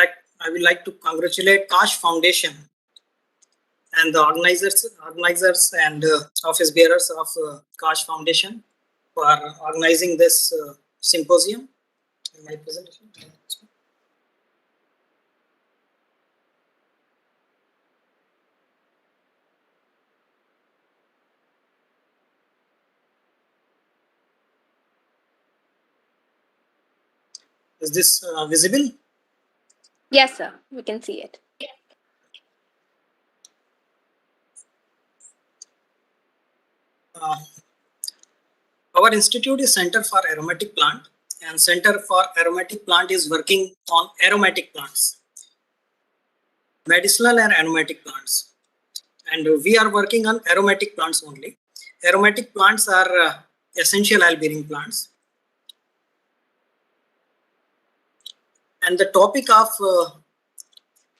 like to congratulate Kaash Foundation and the organizers and office bearers of Kaash Foundation for organizing this symposium. In my presentation. Is this visible? Yes, sir. We can see it. Our institute is Center for Aromatic Plant, and Center for Aromatic Plant is working on aromatic plants, medicinal and aromatic plants, and we are working on aromatic plants only. Aromatic plants are essential oil-bearing plants, and the topic of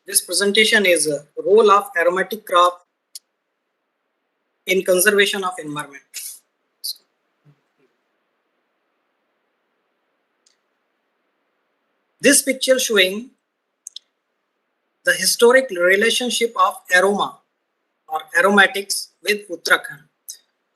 this presentation is role of aromatic crop in conservation of environment. This picture showing the historic relationship of aroma or aromatics with Uttarakhand.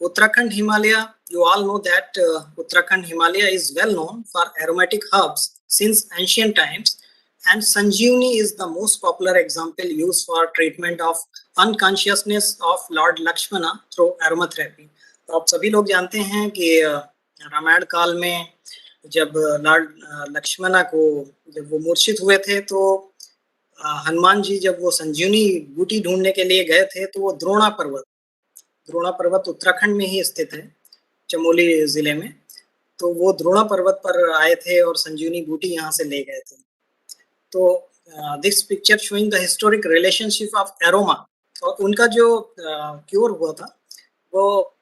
Uttarakhand Himalaya, you all know that Uttarakhand Himalaya is well known for aromatic herbs since ancient times, and Sanjeevani is the most popular example used for treatment of unconsciousness of Lord Lakshmana through aromatherapy. तो आप सभी लोग जानते हैं कि रामायण काल में जब लॉर्ड लक्ष्मणा को जब वो मूर्छित हुए थे तो हनुमान जी जब वो संजीवनी बूटी ढूंढने के लिए गए थे तो वो द्रोणा पर्वत उत्तराखंड में ही स्थित है, चमोली जिले में, तो वो द्रोणा पर्वत पर आए थे और संजीवनी बूटी यहाँ से ले गए थे. तो this picture showing the historic relationship of aroma, और उनका जो क्योर हुआ था वो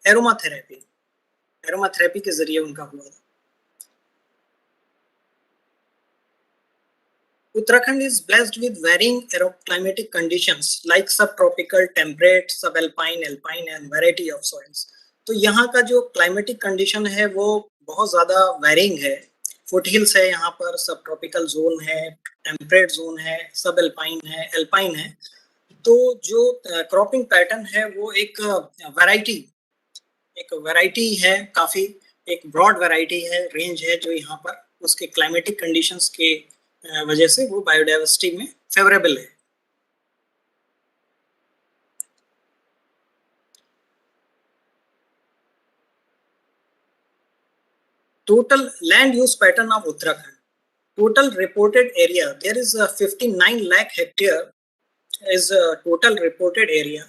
एरोमाथेरेपी के जरिए उनका हुआ था. Uttarakhand is blessed with varying climatic conditions like subtropical, temperate, subalpine, alpine and variety of soils. तो यहाँ का जो climatic condition है वो बहुत ज़्यादा varying है. Foothills है यहाँ पर, subtropical zone है, temperate zone है, subalpine है, alpine है. तो जो cropping pattern है वो एक variety है, काफी एक broad variety है, range है जो यहाँ पर उसके climatic conditions के वजह से वो बायोडाइवर्सिटी में फेवरेबल है. Total land use pattern of Uttarakhand. Total reported area, there is a 59 lakh hectare is a total reported area,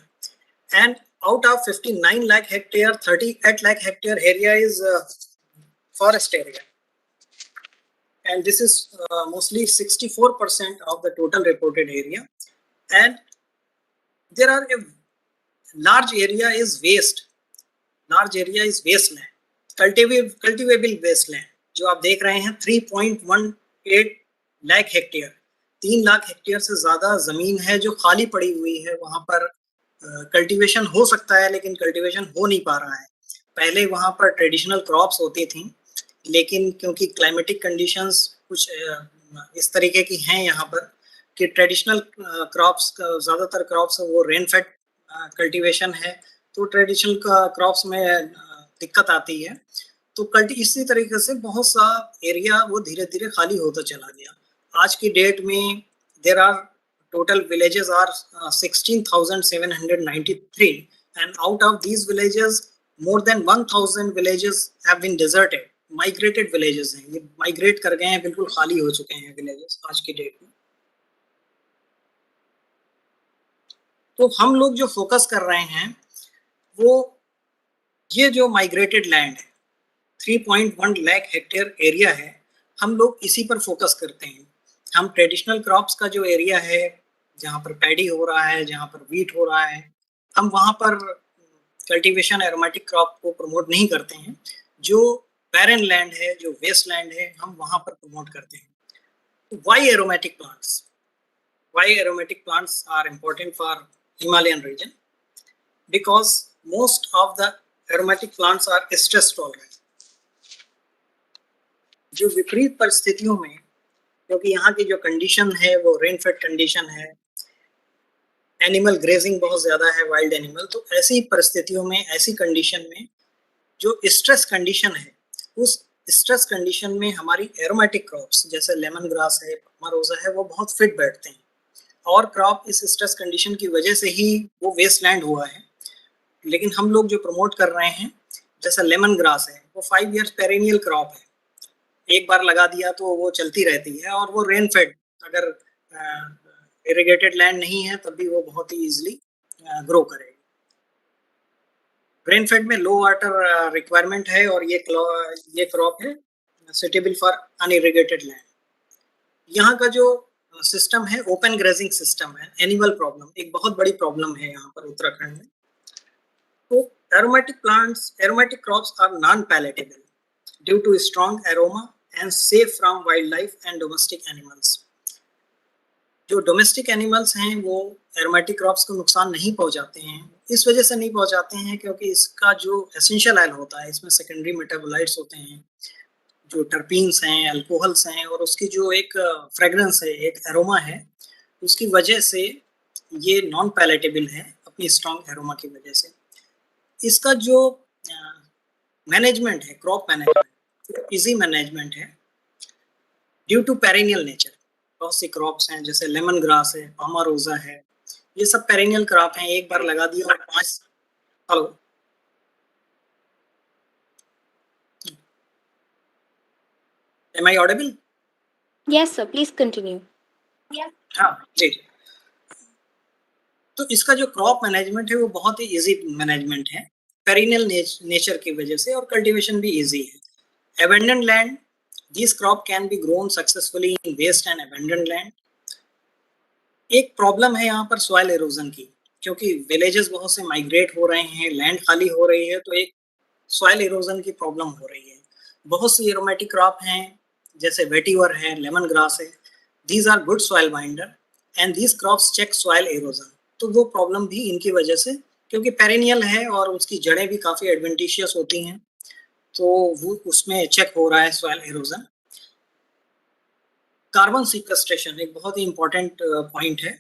and out of 59 lakh hectare, 38 lakh hectare area is forest area. And this is mostly 64% of the total reported area, and there are a large area is wasteland, cultivable wasteland. जो आप देख रहे हैं 3.18 lakh hectare, 3 lakh hectare से ज्यादा जमीन है जो खाली पड़ी हुई है. वहां पर कल्टीवेशन हो सकता है लेकिन कल्टीवेशन हो नहीं पा रहा है. पहले वहां पर ट्रेडिशनल क्रॉप्स होती थी, लेकिन क्योंकि क्लाइमेटिक कंडीशंस कुछ इस तरीके की हैं यहाँ पर कि ट्रेडिशनल क्रॉप्स, ज़्यादातर क्रॉप्स वो रेन फेड कल्टीवेशन है, तो ट्रेडिशनल क्रॉप्स में दिक्कत आती है. तो इसी तरीके से बहुत सा एरिया वो धीरे धीरे खाली होता चला गया. आज की डेट में there are total villages are 16,793, and out of these villages more than 1,000 villages have been deserted. Migrated villages हैं, ये माइग्रेट कर गए हैं, बिल्कुल खाली हो चुके हैं विलेजेस आज की डेट में. तो हम लोग जो फोकस कर रहे हैं वो ये जो माइग्रेटेड लैंड है, 3.1 लाख हेक्टेयर एरिया है, हम लोग इसी पर फोकस करते हैं। हम ट्रेडिशनल क्रॉप्स का जो एरिया है, जहाँ पर पैडी हो रहा है, जहाँ पर वीट हो रहा है, हम वहाँ पर कल्टीवेशन एरोमेटिक क्रॉप को प्रमोट नहीं करते हैं। जो बैरन लैंड है, जो वेस्ट लैंड है, हम वहाँ पर प्रमोट करते हैं। Why aromatic plants? Why aromatic plants are important for Himalayan region? Because most of the aromatic plants are stress tolerant. जो विपरीत परिस्थितियों में, क्योंकि यहाँ की जो कंडीशन है वो रेन फेड कंडीशन है, एनिमल ग्रेजिंग बहुत ज्यादा है, वाइल्ड एनिमल, तो ऐसी परिस्थितियों में, ऐसी कंडीशन में जो स्ट्रेस कंडीशन है, उस स्ट्रेस कंडीशन में हमारी एरोमेटिक क्रॉप्स जैसे लेमन ग्रास है, पमारोजा है, वो बहुत फिट बैठते हैं। और क्रॉप इस स्ट्रेस कंडीशन की वजह से ही वो वेस्ट लैंड हुआ है। लेकिन हम लोग जो प्रमोट कर रहे हैं, जैसा लेमन ग्रास है, वो 5 इयर्स पेरेनियल क्रॉप है, एक बार लगा दिया तो वो चलती रहती है, और वो रेन फेड, अगर इरिगेटेड लैंड नहीं है तब भी वो बहुत ही इजीली ग्रो करेगी। रेन फेड में लो वाटर रिक्वायरमेंट है, और ये क्रॉप है सुटेबल फॉर अनइरिगेटेड लैंड। यहाँ का जो सिस्टम है ओपन ग्रेजिंग सिस्टम है, एनिमल प्रॉब्लम एक बहुत बड़ी प्रॉब्लम है यहाँ पर उत्तराखंड में। तो aromatic crops are non palatable due to strong aroma and safe from wild life and domestic animals. जो डोमेस्टिक एनिमल्स हैं वो एरोमेटिक क्रॉप्स को नुकसान नहीं पहुंचाते हैं। इस वजह से नहीं पहुंचाते हैं क्योंकि इसका जो एसेंशियल ऑयल होता है, इसमें सेकेंडरी मेटाबोलाइट्स होते हैं, जो टर्पीन्स हैं, अल्कोहल्स हैं, और उसकी जो एक फ्रेग्रेंस है, एक एरोमा है, उसकी वजह से ये नॉन पैलेटेबल है, अपनी स्ट्रॉन्ग एरोमा की वजह से। इसका जो मैनेजमेंट है, क्रॉप मैनेजमेंट, इजी मैनेजमेंट है ड्यू टू पेरेनियल नेचर। बहुत सी क्रॉप्स हैं जैसे लेमन ग्रास है, पमारोजा है, ये सब पेरेनियल क्रॉप हैं, एक बार लगा दिया और 5 hello Am I audible? Yes, sir. Please continue. हाँ जी। तो इसका जो क्रॉप मैनेजमेंट है वो बहुत ही इजी मैनेजमेंट है, पेरिनियल नेचर की वजह से, और कल्टीवेशन भी इजी है। Abandon land, this crop can be grown successfully in waste and abandon land. एक प्रॉब्लम है यहाँ पर सॉइल एरोजन की, क्योंकि विलेजेस बहुत से माइग्रेट हो रहे हैं, लैंड खाली हो रही है, तो एक सॉइल एरोजन की प्रॉब्लम हो रही है। बहुत सी एरोमेटिक क्रॉप हैं जैसे वेटिवर है, लेमन ग्रास है, these are good soil binder and these crops check soil erosion. तो वो प्रॉब्लम भी इनकी वजह से, क्योंकि पेरेनियल है और उसकी जड़ें भी काफ़ी एडवेंटिशियस होती हैं, तो वो उसमें चेक हो रहा है सॉइल एरोजन। कार्बन सिक्वेस्ट्रेशन एक बहुत ही इंपॉर्टेंट पॉइंट है।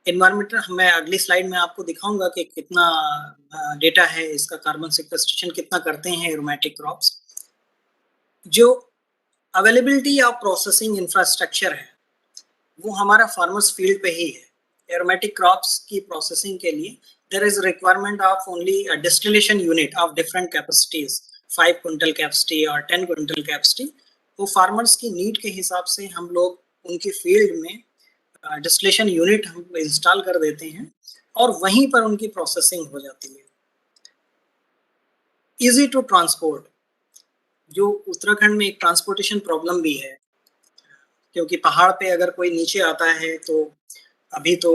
एनवायरमेंटल, मैं अगली स्लाइड में आपको दिखाऊंगा कि कितना डेटा है इसका, कार्बन सिक्वेस्ट्रेशन कितना करते हैं एरोमेटिक क्रॉप्स। जो अवेलेबिलिटी ऑफ प्रोसेसिंग इंफ्रास्ट्रक्चर है वो हमारा फार्मर्स फील्ड पे ही है। एरोमेटिक क्रॉप्स की प्रोसेसिंग के लिए there is requirement of only a distillation unit of different capacities, 5 quintal capacity और 10 क्विंटल कैपेसिटी। तो फार्मर्स की नीड के हिसाब से हम लोग उनकी फील्ड में डिस्टिलेशन यूनिट हम इंस्टॉल कर देते हैं और वहीं पर उनकी प्रोसेसिंग हो जाती है। इजी टू ट्रांसपोर्ट, जो उत्तराखंड में एक ट्रांसपोर्टेशन प्रॉब्लम भी है, क्योंकि पहाड़ पे अगर कोई नीचे आता है तो अभी तो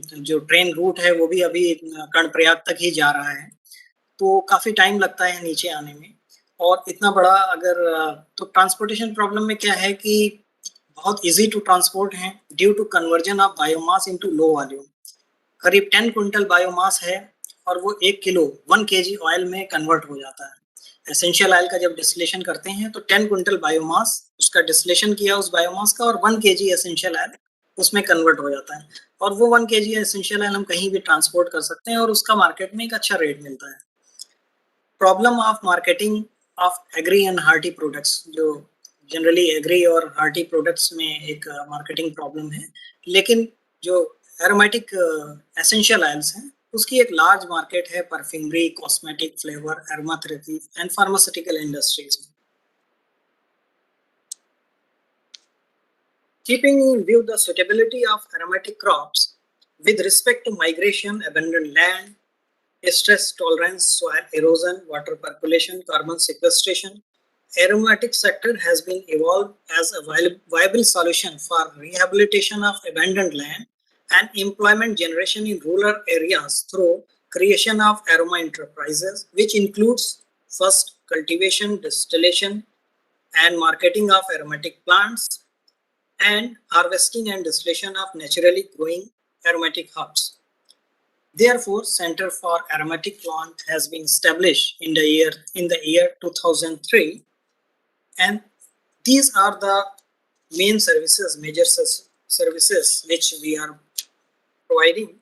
जो ट्रेन रूट है वो भी अभी कर्णप्रयाग तक ही जा रहा है, तो काफ़ी टाइम लगता है नीचे आने में। और इतना बड़ा अगर, तो ट्रांसपोर्टेशन प्रॉब्लम में क्या है कि बहुत इजी टू ट्रांसपोर्ट है due to conversion of biomass into low volume. करीब 10 क्विंटल बायोमास है और वो 1 किलो 1 kg ऑयल में कन्वर्ट हो जाता है। एसेंशियल ऑयल का जब डिस्टिलेशन करते हैं तो 10 क्विंटल बायोमास, उसका डिस्टिलेशन किया उस बायोमास का, और 1 kg एसेंशियल ऑयल उसमें कन्वर्ट हो जाता है। और वो 1 kg एसेंशियल ऑयल हम कहीं भी ट्रांसपोर्ट कर सकते हैं और उसका मार्केट में एक अच्छा रेट मिलता है। Problem of marketing of agri and horti products, जो जनरली एग्री और हार्टी प्रोडक्ट्स में एक मार्केटिंग प्रॉब्लम है, लेकिन जो एरोमेटिक एसेंशियल ऑयल्स हैं उसकी एक लार्ज मार्केट है perfumery, cosmetic, flavour, aromatherapy and pharmaceutical industries में। Keeping in view the suitability of aromatic crops with respect to migration, abandoned land, stress tolerance, soil erosion, water percolation, carbon sequestration, aromatic sector has been evolved as a viable solution for rehabilitation of abandoned land and employment generation in rural areas through creation of aroma enterprises, which includes first cultivation, distillation, and marketing of aromatic plants, and harvesting and distillation of naturally growing aromatic herbs. Therefore, Center for Aromatic Plant has been established in the year 2003, and these are the main major services which we are providing.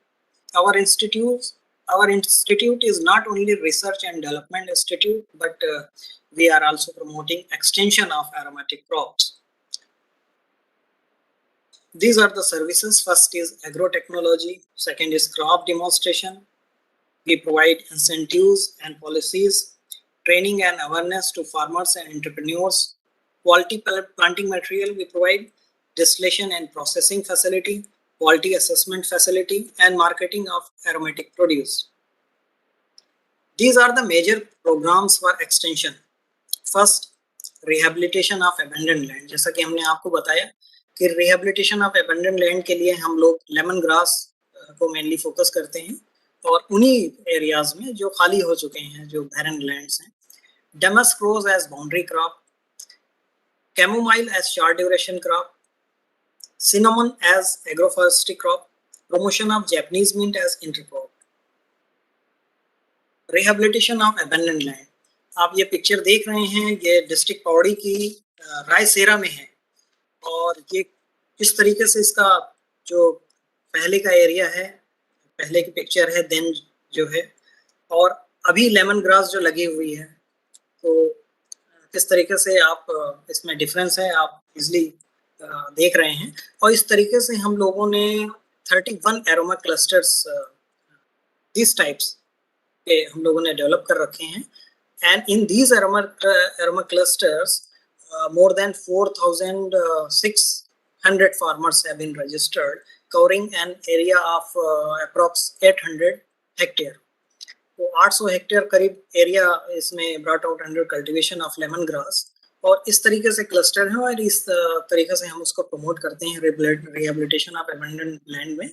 Our institute is not only research and development institute, but we are also promoting extension of aromatic crops. These are the services. First is agrotechnology, second is crop demonstration. We provide incentives and policies, training and awareness to farmers and entrepreneurs, quality planting material we provide, distillation and processing facility, quality assessment facility, and marketing of aromatic produce. These are the major programs for extension. First, rehabilitation of abandoned land. जैसा कि हमने आपको बताया कि rehabilitation of abandoned land के लिए हम लोग लेमन ग्रास को मेनली फोकस करते हैं और उन्हीं एरियाज में जो खाली हो चुके हैं, जो barren lands हैं. Damask rose as boundary crop, chamomile as short duration crop, cinnamon as agroforestry crop, promotion of Japanese mint as intercrop. Rehabilitation of abandoned land. आप ये पिक्चर देख रहे हैं, ये डिस्ट्रिक्ट पौड़ी की रायसेरा में है और ये किस तरीके से इसका जो पहले का एरिया है, पहले की पिक्चर है, देन जो है, और अभी लेमन ग्रास जो लगी हुई है, तो किस तरीके से आप इसमें डिफरेंस है आप इजली देख रहे हैं. और इस तरीके से हम लोगों ने 31 एरोमा क्लस्टर्स दिस टाइप्स के हम लोगों ने डेवलप कर रखे हैं. And in these aroma clusters, more than 4,600 farmers have been registered, covering an area of approx 800 hectare. तो 800 हेक्टेयर करीब एरिया इसमें brought out under cultivation of lemon grass. और इस तरीके से क्लस्टर है और इस तरीके से हम उसको प्रमोट करते हैं रिहेबिलिटेशन ऑफ अबंडन लैंड में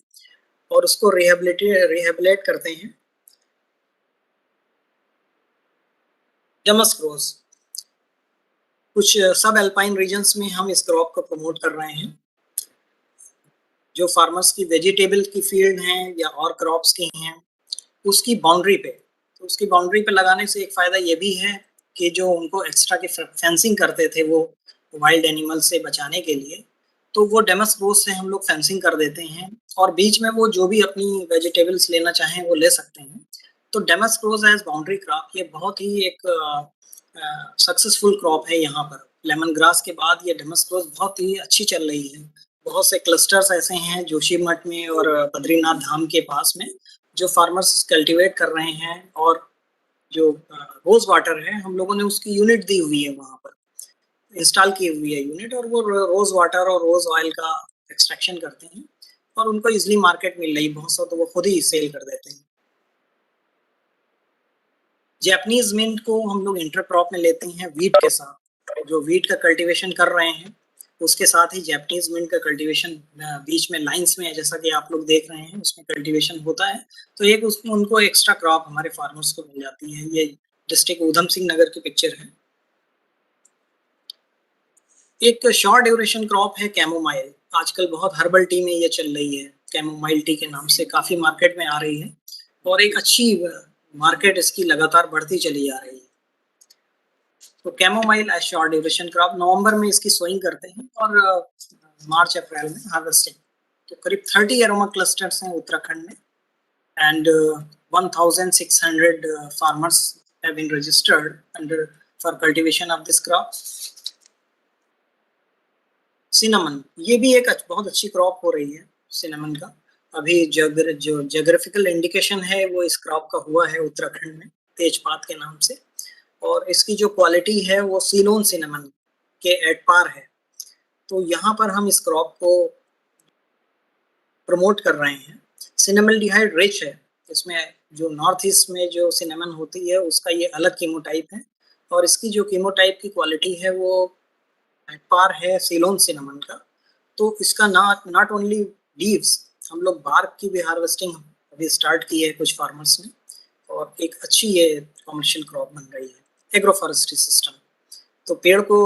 और उसको रिहेबिलेट करते हैं. डमस्क रोज, कुछ सब एल्पाइन रीजन्स में हम इस क्रॉप को प्रमोट कर रहे हैं. जो फार्मर्स की वेजिटेबल की फील्ड हैं या और क्रॉप्स की हैं, उसकी बाउंड्री पे, तो उसकी बाउंड्री पे लगाने से एक फ़ायदा ये भी है कि जो उनको एक्स्ट्रा की फेंसिंग करते थे वो वाइल्ड एनिमल से बचाने के लिए, तो वो डमस्क रोज से हम लोग फेंसिंग कर देते हैं और बीच में वो जो भी अपनी वेजिटेबल्स लेना चाहें वो ले सकते हैं. तो डमस्क रोज एज बाउंड्री क्रॉप ये बहुत ही एक सक्सेसफुल क्रॉप है. यहाँ पर लेमन ग्रास के बाद ये डमस्क रोज बहुत ही अच्छी चल रही है. बहुत से क्लस्टर्स ऐसे हैं जोशीमठ में और बद्रीनाथ धाम के पास में जो फार्मर्स कल्टीवेट कर रहे हैं और जो रोज वाटर है हम लोगों ने उसकी यूनिट दी हुई है, वहाँ पर इंस्टॉल की हुई है यूनिट, और वो रोज वाटर और रोज ऑयल का एक्सट्रैक्शन करते हैं और उनको इजिली मार्केट मिल रही बहुत सा, तो वो खुद ही सेल कर देते हैं. जैपनीज मिंट को हम लोग इंटरक्रॉप में लेते हैं वीट के साथ. जो वीट का कल्टीवेशन कर रहे हैं उसके साथ ही जैपनीज मिंट का कल्टीवेशन बीच में लाइंस में है, जैसा कि आप लोग देख रहे हैं उसमें कल्टीवेशन होता है. तो एक उसमें उनको एक्स्ट्रा क्रॉप हमारे फार्मर्स को मिल जाती है. ये डिस्ट्रिक्ट उधम सिंह नगर की पिक्चर है. एक शॉर्ट ड्यूरेशन क्रॉप है कैमोमाइल. आजकल बहुत हर्बल टी में ये चल रही है, कैमोमाइल टी के नाम से काफ़ी मार्केट में आ रही है और एक अच्छी मार्केट इसकी लगातार बढ़ती चली जा रही है. तो chamomile as short duration crop November में इसकी सोइंग करते हैं और मार्च अप्रैल में हार्वेस्टिंग. तो करीब 30 एरोमा क्लस्टर्स हैं उत्तराखंड में and 1600 farmers have been registered under for cultivation of this crop. Cinnamon, ये भी एक बहुत अच्छी क्रॉप हो रही है सिनेमन का. अभी जो जोग्राफिकल इंडिकेशन है वो इस क्रॉप का हुआ है उत्तराखंड में तेजपात के नाम से, और इसकी जो क्वालिटी है वो सीलोन सिनेमन के एट पार है. तो यहाँ पर हम इस क्रॉप को प्रमोट कर रहे हैं. सिनेमल्डिहाइड रिच है इसमें. जो नॉर्थ ईस्ट में जो सिनेमन होती है उसका ये अलग कीमोटाइप है और इसकी जो कीमोटाइप की क्वालिटी है वो एट पार है सीलोन सिनेमन का। तो इसका नॉट ओनली लीव्स, हम लोग बार्क की भी हार्वेस्टिंग अभी स्टार्ट की है कुछ फार्मर्स ने, और एक अच्छी ये कमर्शियल क्रॉप बन रही है एग्रो फॉरेस्ट्री सिस्टम। तो पेड़ को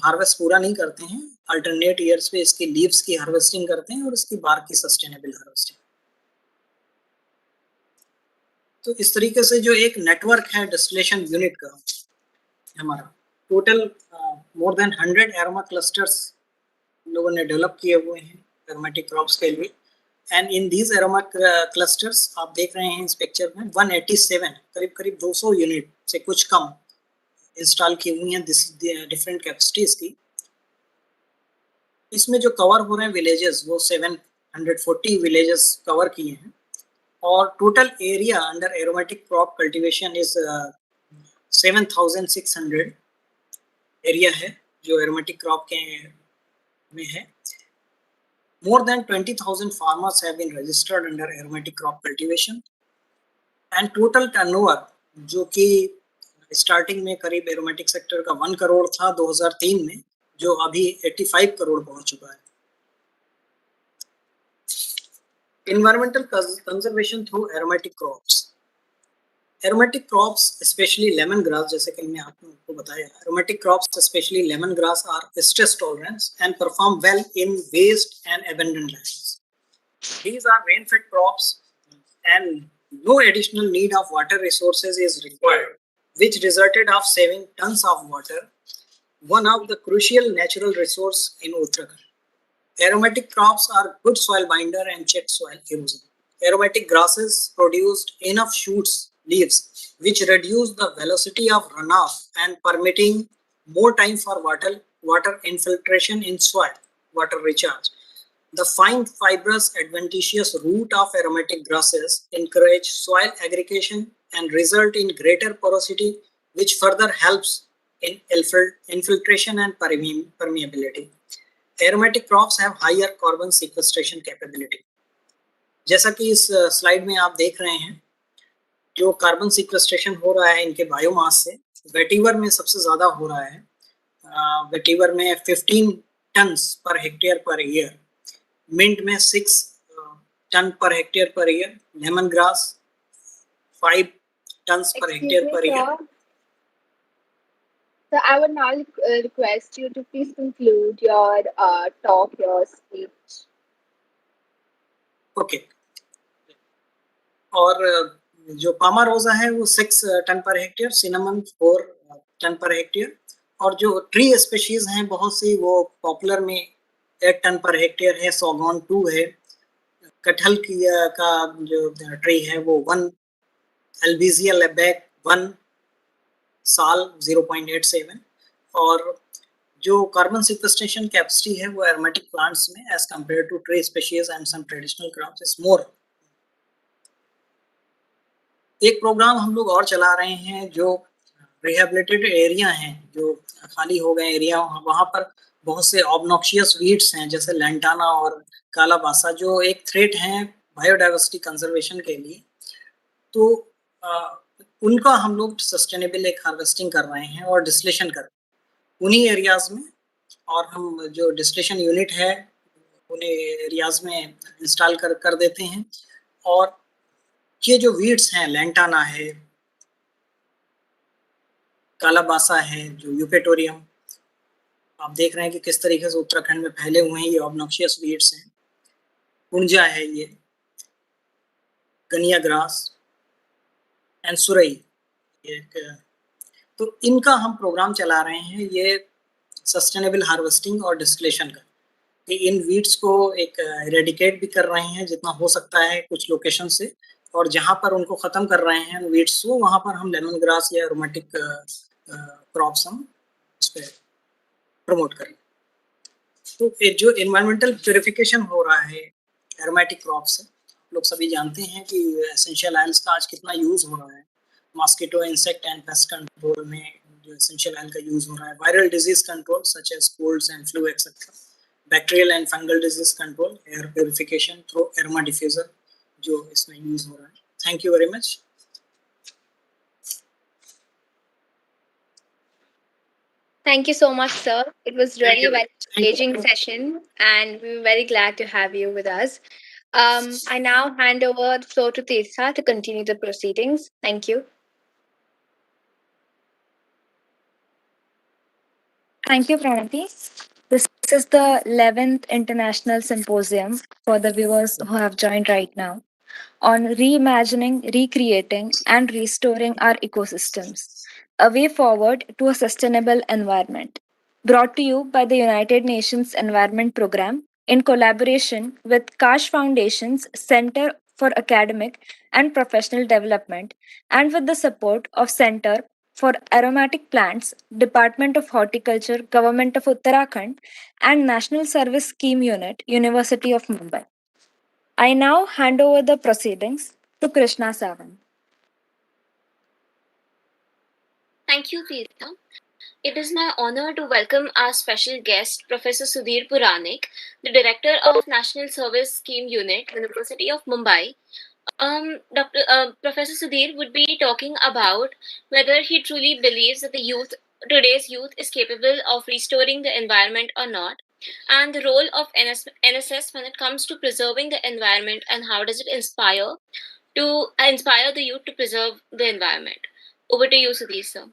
हार्वेस्ट पूरा नहीं करते हैं, अल्टरनेट ईयर्स पे इसकी लीव्स की हार्वेस्टिंग करते हैं और इसकी बार्क की सस्टेनेबल हार्वेस्टिंग। तो इस तरीके से जो एक नेटवर्क है डिस्टिलेशन यूनिट का हमारा, total more than 100 aroma clusters लोगों ने डेवलप किए हुए हैं एरोमेटिक क्रॉप्स के लिए। And in these aroma clusters आप देख रहे हैं इस पिक्चर में 187 करीब 200 यूनिट से कुछ कम इंस्टॉल की हुई हैं डिफरेंट कैपेसिटीज की। इसमें जो कवर हो रहे हैं विलेजेस वो 740 विलेजेस कवर किए हैं, और total area under aromatic crop cultivation is 7600 area है जो एरोमेटिक क्रॉप के में है। More than 20,000 farmers have been registered under aromatic crop cultivation, and total turnover जो कि स्टार्टिंग में करीब एरोमेटिक सेक्टर का 1 करोड़ था 2003 में, जो अभी 85 करोड़ पहुंच चुका है। Environmental conservation through aromatic crops. Aromatic crops, especially lemongrass, जैसे कि मैंने आपको बताया, aromatic crops, especially lemongrass, are stress tolerant and perform well in waste and abandoned lands. These are rain-fed crops, and no additional need of water resources is required, which resulted of saving tons of water, one of the crucial natural resource in Uttarakhand. Aromatic crops are good soil binder and check soil erosion. Aromatic grasses produced enough shoots, leaves, which reduce the velocity of runoff and permitting more time for water infiltration in soil, water recharge. The fine fibrous adventitious root of aromatic grasses encourage soil aggregation and result in greater porosity, which further helps in infiltration and permeability. Aromatic crops have higher carbon sequestration capability. जैसा कि इस slide में आप देख रहे हैं, जो carbon sequestration हो रहा है इनके बायोमास से, वेटिवर में सबसे ज्यादा हो रहा है। वेटिवर में 15 ton per hectare per year, mint में 6 ton per hectare per year, lemon grass 5 ton per hectare per year. So I would now request you to please conclude your talk, your speech. Okay. और जो palmarosa है वो 6 ton per hectare, cinnamon 4 ton per hectare, और जो tree species हैं बहुत सी वो popular में 8 टन पर हेक्टेयर है, सौगौन 2 है, कटहल की का जो ट्री है वो 1, एल्बिजिया लेबैक 1, साल 0.87, और जो कार्बन सिक्वेस्ट्रेशन कैपेसिटी है वो एरोमेटिक प्लांट्स में as compare to tree species and some traditional crops is more. एक प्रोग्राम हम लोग और चला रहे हैं, जो रिहेबिलिटेटेड एरिया हैं, जो खाली हो गए एरिया, वहाँ पर बहुत से ऑब्नॉक्शियस वीड्स हैं जैसे लैंटाना और कालाबासा, जो एक थ्रेट हैं बायोडाइवर्सिटी कंजर्वेशन के लिए। तो उनका हम लोग सस्टेनेबल एक हार्वेस्टिंग कर रहे हैं और डिस्टिलेशन कर रहे हैं उन्हीं एरियाज में, और हम जो डिस्टिलेशन यूनिट है उन्हीं एरियाज में इंस्टॉल कर देते हैं। और ये जो वीड्स हैं, लैंटाना है, कालाबासा है, जो यूपेटोरियम, आप देख रहे हैं कि किस तरीके से उत्तराखंड में फैले हुए हैं, ये ऑब्नॉक्शियस वीड्स हैं। पुंजा है, ये गनिया ग्रास एंड सुरई, तो इनका हम प्रोग्राम चला रहे हैं, ये सस्टेनेबल हार्वेस्टिंग और डिस्टिलेशन का। कि इन वीड्स को एक इरेडिकेट भी कर रहे हैं जितना हो सकता है कुछ लोकेशन से, और जहाँ पर उनको ख़त्म कर रहे हैं वीड्स को, वहाँ पर हम लेमन ग्रास या एरोमेटिक क्रॉप्स हम उस पर प्रमोट करें। तो जो एनवायरमेंटल प्योरिफिकेशन हो रहा है एरोमेटिक क्रॉप्स से, लोग सभी जानते हैं कि एसेंशियल ऑयल्स का आज कितना यूज़ हो रहा है। Mosquito, insect and pest control में जो एसेंशियल ऑयल का यूज़ हो रहा है, viral disease control such as colds and flu etcetera, bacterial and fungal disease control, air purification through aroma diffuser जो इसमें यूज़ हो रहा है। Thank you very much. Thank you so much, sir. It was Thank really a you. very engaging session, and we were very glad to have you with us. I now hand over the floor to Tirtha to continue the proceedings. Thank you. Thank you, Pranati. This is the 11th International Symposium for the viewers who have joined right now on reimagining, recreating, and restoring our ecosystems, a way forward to a sustainable environment. Brought to you by the United Nations Environment Programme in collaboration with Kaash Foundation's Center for Academic and Professional Development and with the support of Center for Aromatic Plants, Department of Horticulture, Government of Uttarakhand, and National Service Scheme Unit, University of Mumbai. I now hand over the proceedings to Krishna Savan. Thank you, Tirtha. It is my honor to welcome our special guest, Professor Sudhir Puranik, the Director of National Service Scheme Unit, University of Mumbai. Professor Sudhir would be talking about whether he truly believes that today's youth, is capable of restoring the environment or not, and the role of NSS when it comes to preserving the environment, and how does it inspire the youth to preserve the environment. Over to you, Sudhir, sir.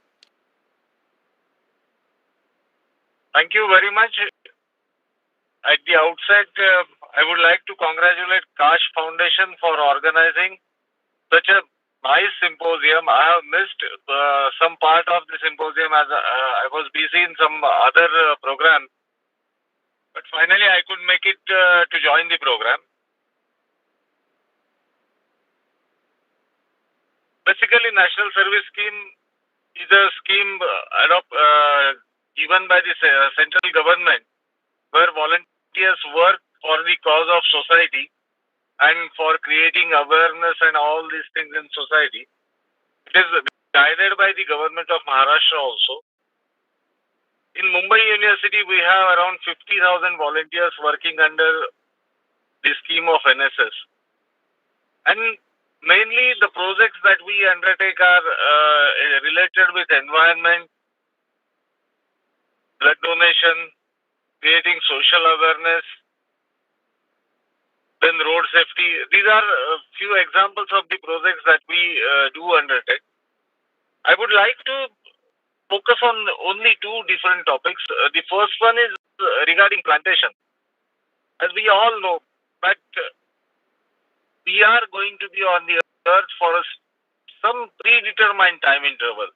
Thank you very much. At the outset, I would like to congratulate Kaash Foundation for organizing such a nice symposium. I have missed some part of the symposium as I was busy in some other program. But finally, I could make it to join the program. Basically, National Service Scheme is a scheme given by the central government where volunteers work for the cause of society and for creating awareness and all these things in society. It is guided by the government of Maharashtra also. In Mumbai University, we have around 50,000 volunteers working under the scheme of NSS. And mainly the projects that we undertake are related with environment, blood donation, creating social awareness, then road safety. These are a few examples of the projects that we do undertake. I would like to focus on only two different topics. The first one is regarding plantation. As we all know, that we are going to be on the earth for some predetermined time interval.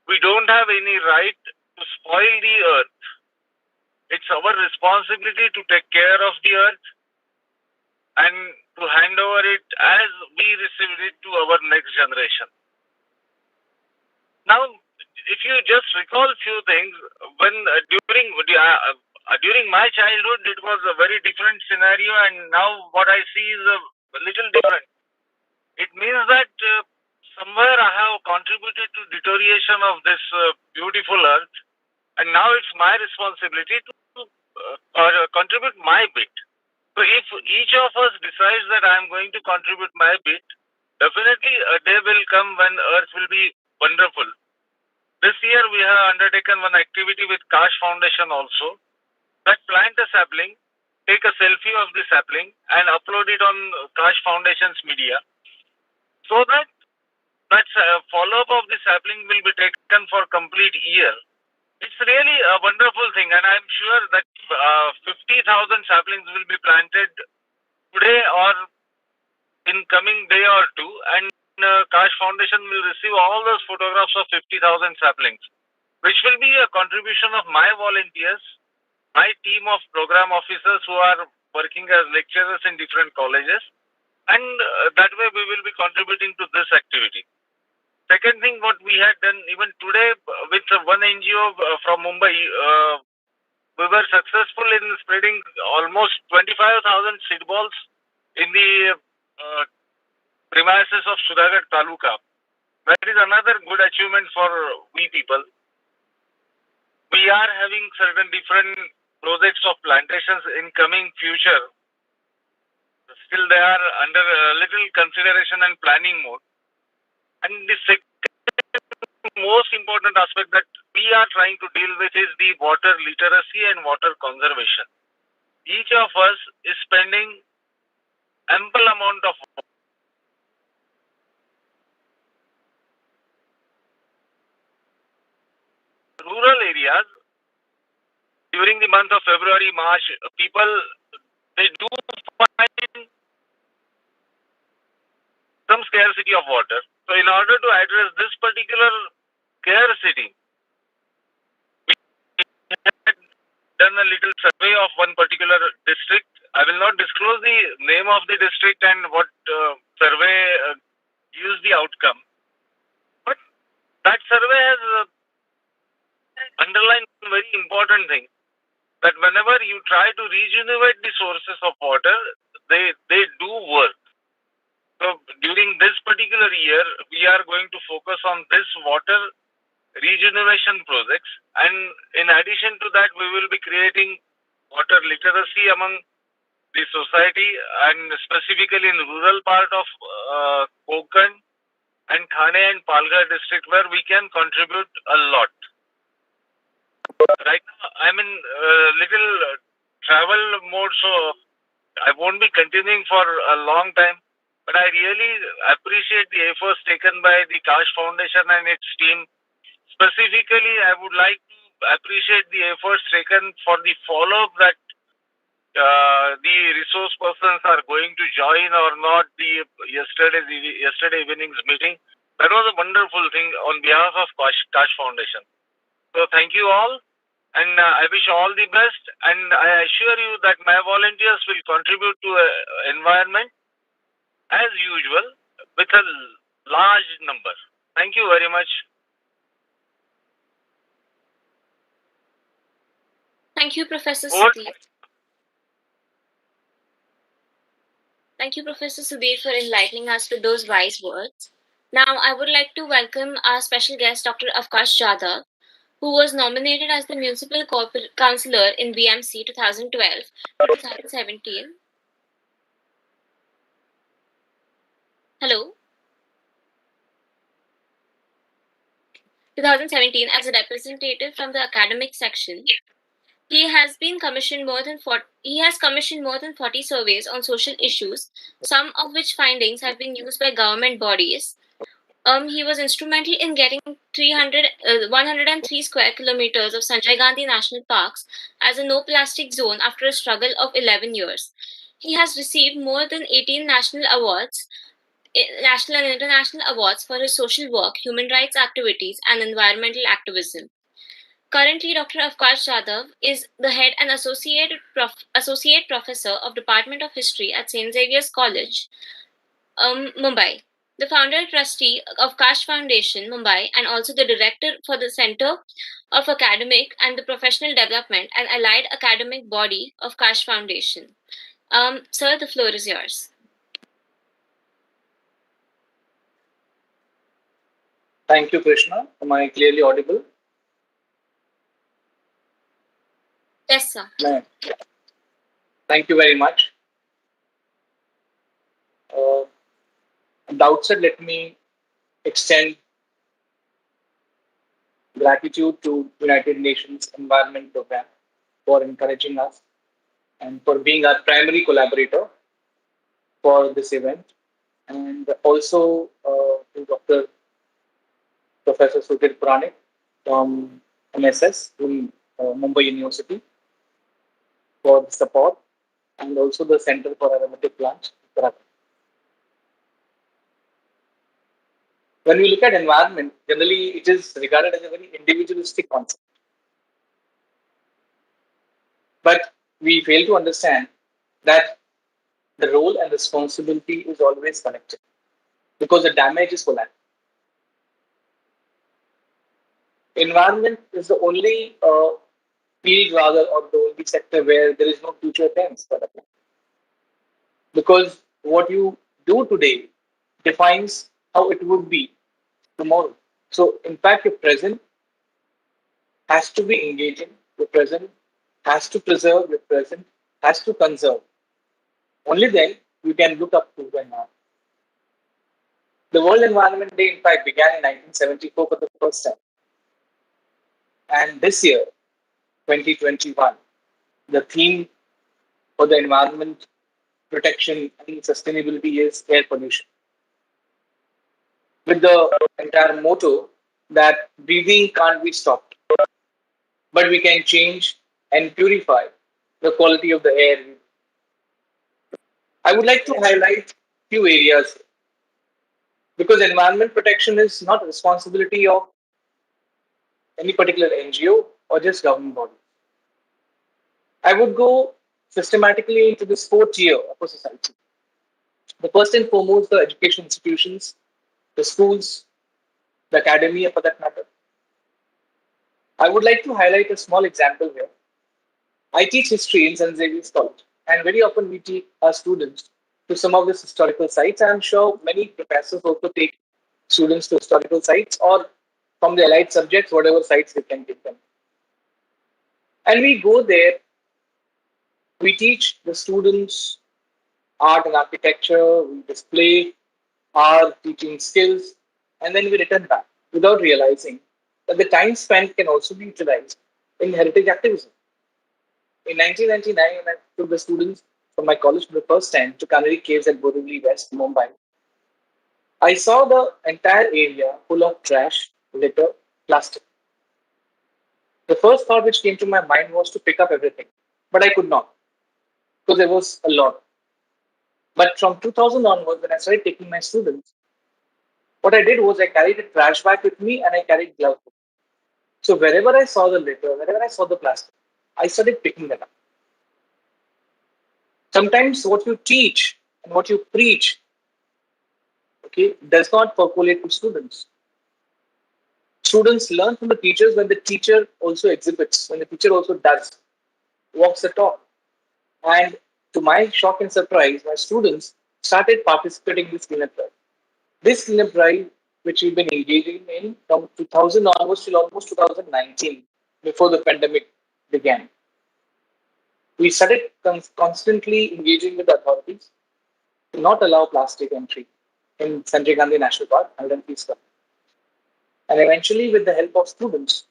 We don't have any right to spoil the earth. It's our responsibility to take care of the earth and to hand over it as we received it to our next generation. Now, if you just recall few things, when during my childhood, it was a very different scenario, and now what I see is a little different. It means that somewhere I have contributed to deterioration of this beautiful earth, and now it's my responsibility to contribute my bit. So if each of us decides that I am going to contribute my bit, definitely a day will come when earth will be wonderful. This year we have undertaken one activity with Kaash Foundation also, that plant a sapling, take a selfie of the sapling and upload it on Kaash Foundation's media, so that follow-up of the sapling will be taken for complete year. It's really a wonderful thing, and I'm sure that 50,000 saplings will be planted today or in coming day or two, and Kaash Foundation will receive all those photographs of 50,000 saplings, which will be a contribution of my volunteers, my team of program officers who are working as lecturers in different colleges, and that way we will be contributing to this activity. Second thing, what we had done even today with one NGO from Mumbai, we were successful in spreading almost 25,000 seed balls in the premises of Sudhagarh Taluka. That is another good achievement for we people. We are having certain different projects of plantations in coming future. Still they are under a little consideration and planning mode. And the second most important aspect that we are trying to deal with is the water literacy and water conservation. Each of us is spending ample amount of rural areas during the month of February, March. People, they do find some scarcity of water. So in order to address this particular scarcity, we had done a little survey of one particular district. I will not disclose the name of the district and what survey used the outcome. But that survey has underlined one very important thing, that whenever you try to regenerate the sources of water, they do work. So during this particular year, we are going to focus on this water regeneration projects, and in addition to that, we will be creating water literacy among the society, and specifically in rural part of Konkan and Thane and Palghar district, where we can contribute a lot. Right now, I'm in little travel mode, so I won't be continuing for a long time. But I really appreciate the efforts taken by the Kaash Foundation and its team. Specifically, I would like to appreciate the efforts taken for the follow-up that the resource persons are going to join or not the yesterday evening's meeting. That was a wonderful thing on behalf of Kaash Foundation. So thank you all, and I wish all the best. And I assure you that my volunteers will contribute to environment as usual with a large number. Thank you very much. Thank you, Professor Sudhir. Thank you, Professor Sudhir, for enlightening us with those wise words. Now, I would like to welcome our special guest, Dr. Avkash Jadhav, who was nominated as the Municipal Councillor in BMC 2012 to 2017. Hello? 2017 as a representative from the academic section. He has commissioned more than 40 surveys on social issues, some of which findings have been used by government bodies. He was instrumental in getting 103 square kilometers of Sanjay Gandhi National Parks as a no plastic zone after a struggle of 11 years. He has received more than 18 national and international awards for his social work, human rights activities, and environmental activism. Currently, Dr. Avkash Jadhav is the head and associate professor of Department of History at St. Xavier's College, Mumbai. The founder trustee of Kaash Foundation, Mumbai, and also the director for the Center of Academic and the Professional Development and Allied Academic Body of Kaash Foundation. Sir, the floor is yours. Thank you, Krishna. Am I clearly audible? Yes, sir. Thank you very much. At the outset, let me extend gratitude to United Nations Environment Program for encouraging us and for being our primary collaborator for this event, and also to Dr. Professor Sudhir Puranik from MSS in Mumbai University for the support, and also the Center for Aromatic Plants, Uttarakhand. When we look at environment, generally it is regarded as a very individualistic concept. But we fail to understand that the role and responsibility is always connected because the damage is collateral. Environment is the only field rather, or the only sector where there is no future tense for the planet. Because what you do today defines how it would be tomorrow. So, in fact, your present has to be engaging, your present has to preserve, your present has to conserve. Only then you can look up to the environment. The World Environment Day, in fact, began in 1974 for the first time. And this year, 2021, the theme for the environment protection and sustainability is air pollution. With the entire motto that breathing can't be stopped, but we can change and purify the quality of the air. I would like to highlight few areas because environment protection is not a responsibility of any particular NGO or just government body. I would go systematically into this 4 tier of a society. The first and foremost, the education institutions, the schools, the academia for that matter. I would like to highlight a small example here. I teach history in St. Xavier's College, and very often we teach our students to some of these historical sites. I'm sure many professors also take students to historical sites or from the allied subjects, whatever sites they can take them. And we go there, we teach the students art and architecture, we display our teaching skills, and then we return back without realizing that the time spent can also be utilized in heritage activism. In 1999, when I took the students from my college for the first time to Canary Caves at Borivali West, Mumbai, I saw the entire area full of trash, litter, plastic. The first thought which came to my mind was to pick up everything, but I could not because there was a lot. But from 2000 onwards, when I started taking my students, what I did was I carried a trash bag with me and I carried gloves. So wherever I saw the litter, wherever I saw the plastic, I started picking them up. Sometimes what you teach and what you preach, okay, does not percolate to students. Students learn from the teachers when the teacher also exhibits, when the teacher also does, walks the talk. And to my shock and surprise, my students started participating in this cleanup drive. This cleanup drive, which we've been engaging in from 2000 onwards till almost 2019, before the pandemic began. We started constantly engaging with the authorities to not allow plastic entry in Sanjay Gandhi National Park, 100 Club. And eventually, with the help of students,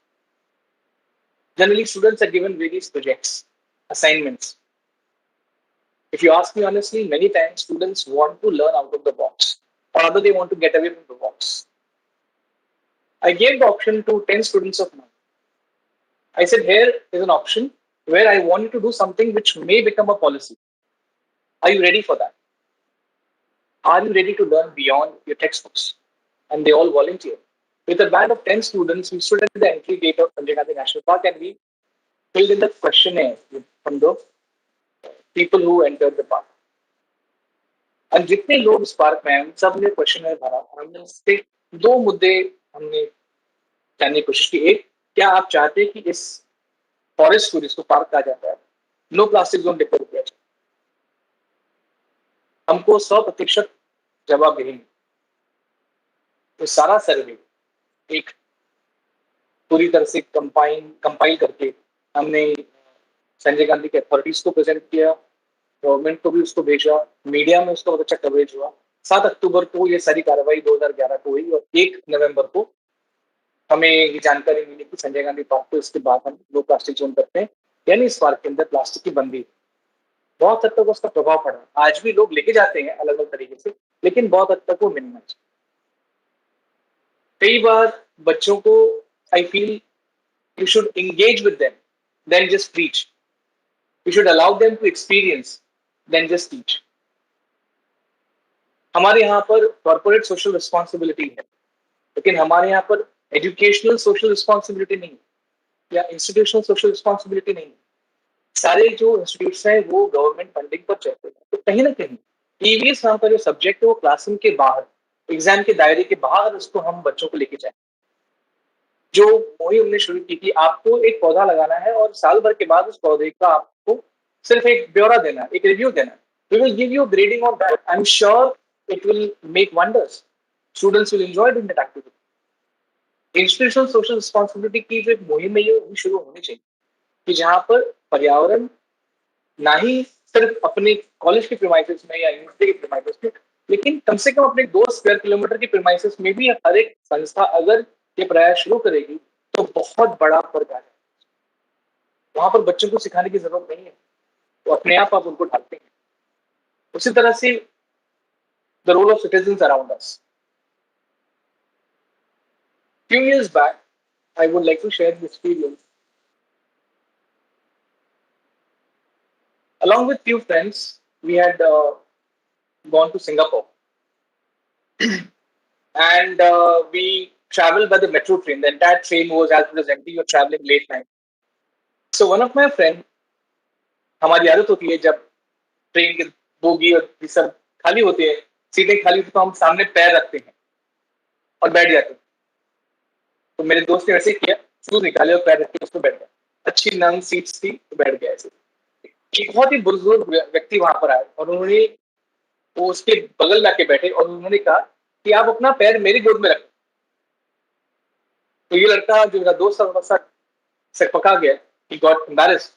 generally students are given various projects, assignments. If you ask me honestly, many times students want to learn out of the box, or rather they want to get away from the box. I gave the option to 10 students of mine. I said, here is an option where I want you to do something which may become a policy. Are you ready for that? Are you ready to learn beyond your textbooks? And they all volunteered. With a band of 10 students, we stood at the entry gate of Sanjay Gandhi National Park and we filled in the questionnaire from the people who entered the park. And जितने लोग इस park में आए सब ने questionnaire भरा हमने इसके दो मुद्दे हमने जानने की कोशिश की एक क्या आप चाहते हैं कि इस फॉरेस्ट को जिसको पार्क कहा जाता है नो प्लास्टिक जोन डिक्लेयर किया जाए हमको 100% जवाब देंगे तो सारा सर्वे एक पूरी तरह से कंपाइल करके हमने संजय गांधी के अथॉरिटीज को प्रेजेंट किया गवर्नमेंट को भी उसको भेजा मीडिया में उसका बहुत अच्छा कवरेज हुआ 7 अक्टूबर को ये सारी कार्रवाई 2011 को हुई और 1 नवंबर को हमें ये जानकारी मिली कि संजय गांधी पार्क को इसके बाद हम नो प्लास्टिक जोन करते हैं यानी इस पार्क के अंदर प्लास्टिक की बंदी बहुत हद तक उसका प्रभाव पड़ा आज भी लोग लेके जाते हैं अलग अलग तरीके से लेकिन बहुत हद तक वो मिनिमाइज कई बार बच्चों को I feel you should engage with them then just preach you should allow them to experience then just teach हमारे यहाँ पर कॉर्पोरेट सोशल रिस्पॉन्सिबिलिटी है लेकिन हमारे यहाँ पर एजुकेशनल सोशल रिस्पॉन्सिबिलिटी नहीं या इंस्टीट्यूशनल सोशल रिस्पॉन्सिबिलिटी नहीं सारे जो इंस्टीट्यूट्स हैं वो गवर्नमेंट फंडिंग पर चलते हैं तो कहीं ना कहीं ईवीएस नाम का जो सब्जेक्ट है वो क्लासरूम के बाहर एग्जाम के दायरे के बाहर उसको हम बच्चों को लेके जाए जो मुहिम हमने शुरू की कि आपको एक पौधा लगाना है और साल भर के बाद उस पौधे का आपको सिर्फ एक ब्यौरा देना एक रिव्यू देना we will give you grading of that I am sure it will make wonders students will enjoy doing that activity institutional social responsibility की जो एक मुहिम है ये शुरू होनी चाहिए कि जहां पर पर्यावरण ना ही सिर्फ अपने कॉलेज के प्रीमाइसेस में या यूनिवर्सिटी के प्रीमाइसेस में लेकिन कम से कम अपने 2 स्क्वायर किलोमीटर की प्रीमाइसेस में भी हर एक संस्था अगर ये प्रयास शुरू करेगी तो बहुत बड़ा फर्क आएगा। वहां पर बच्चों को सिखाने की जरूरत नहीं है, तो अपने आप उनको ढालते हैं। उसी तरह से the role of citizens around us. Few years back, I would like to share this experience. Along with few friends, we had gone to Singapore, and we traveled by the metro train. The entire train was as good as empty. You're traveling late night. So one of my friend, हमारी आदत होती है जब train के bogie और ये सब खाली होती है, सीटें खाली होती है, तो हम सामने पैर रखते हैं और बैठ जाते हैं। तो मेरे दोस्त ने वैसे ही किया, शूज निकाले और पैर रख के उस पर बैठ गया। अच्छी नंग सीट्स थी तो बैठ गया ऐसे। एक बहुत ही बुजुर्ग व्यक्ति वहां पर आए और उन्होंने वो उसके बगल में आके बैठे और उन्होंने कहा कि आप अपना पैर मेरी गोद में रखें। तो ये लड़का जो मेरा दोस्त था थोड़ा सा सकपका गया, he got embarrassed